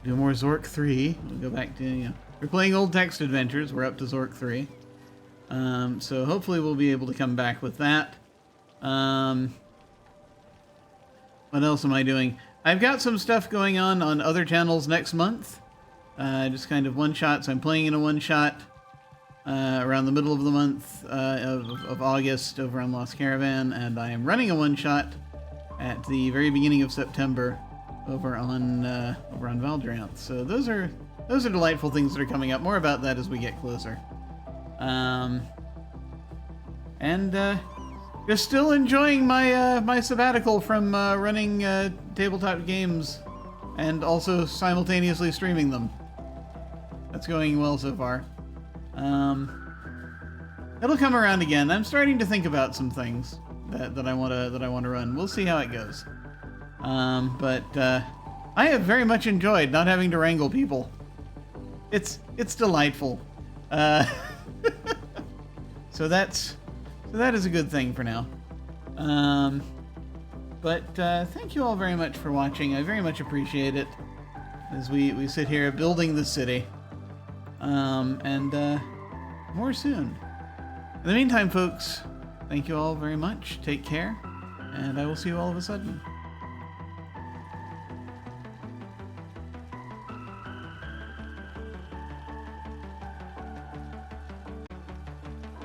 Zork 3. We'll go back to, we're playing old text adventures. We're up to Zork 3. So hopefully we'll be able to come back with that. What else am I doing? I've got some stuff going on other channels next month. Just kind of one-shots. I'm playing in a one-shot around the middle of the month of August over on Lost Caravan, and I am running a one-shot at the very beginning of September over on Valdrianth. So those are delightful things that are coming up. More about that as we get closer. Just still enjoying my sabbatical from running tabletop games and also simultaneously streaming them. That's going well so far. It'll come around again. I'm starting to think about some things that I want to run. We'll see how it goes. But I have very much enjoyed not having to wrangle people. It's delightful. So that is a good thing for now. But thank you all very much for watching. I very much appreciate it as we sit here building the city. And more soon. In the meantime, folks, thank you all very much. Take care, and I will see you all of a sudden.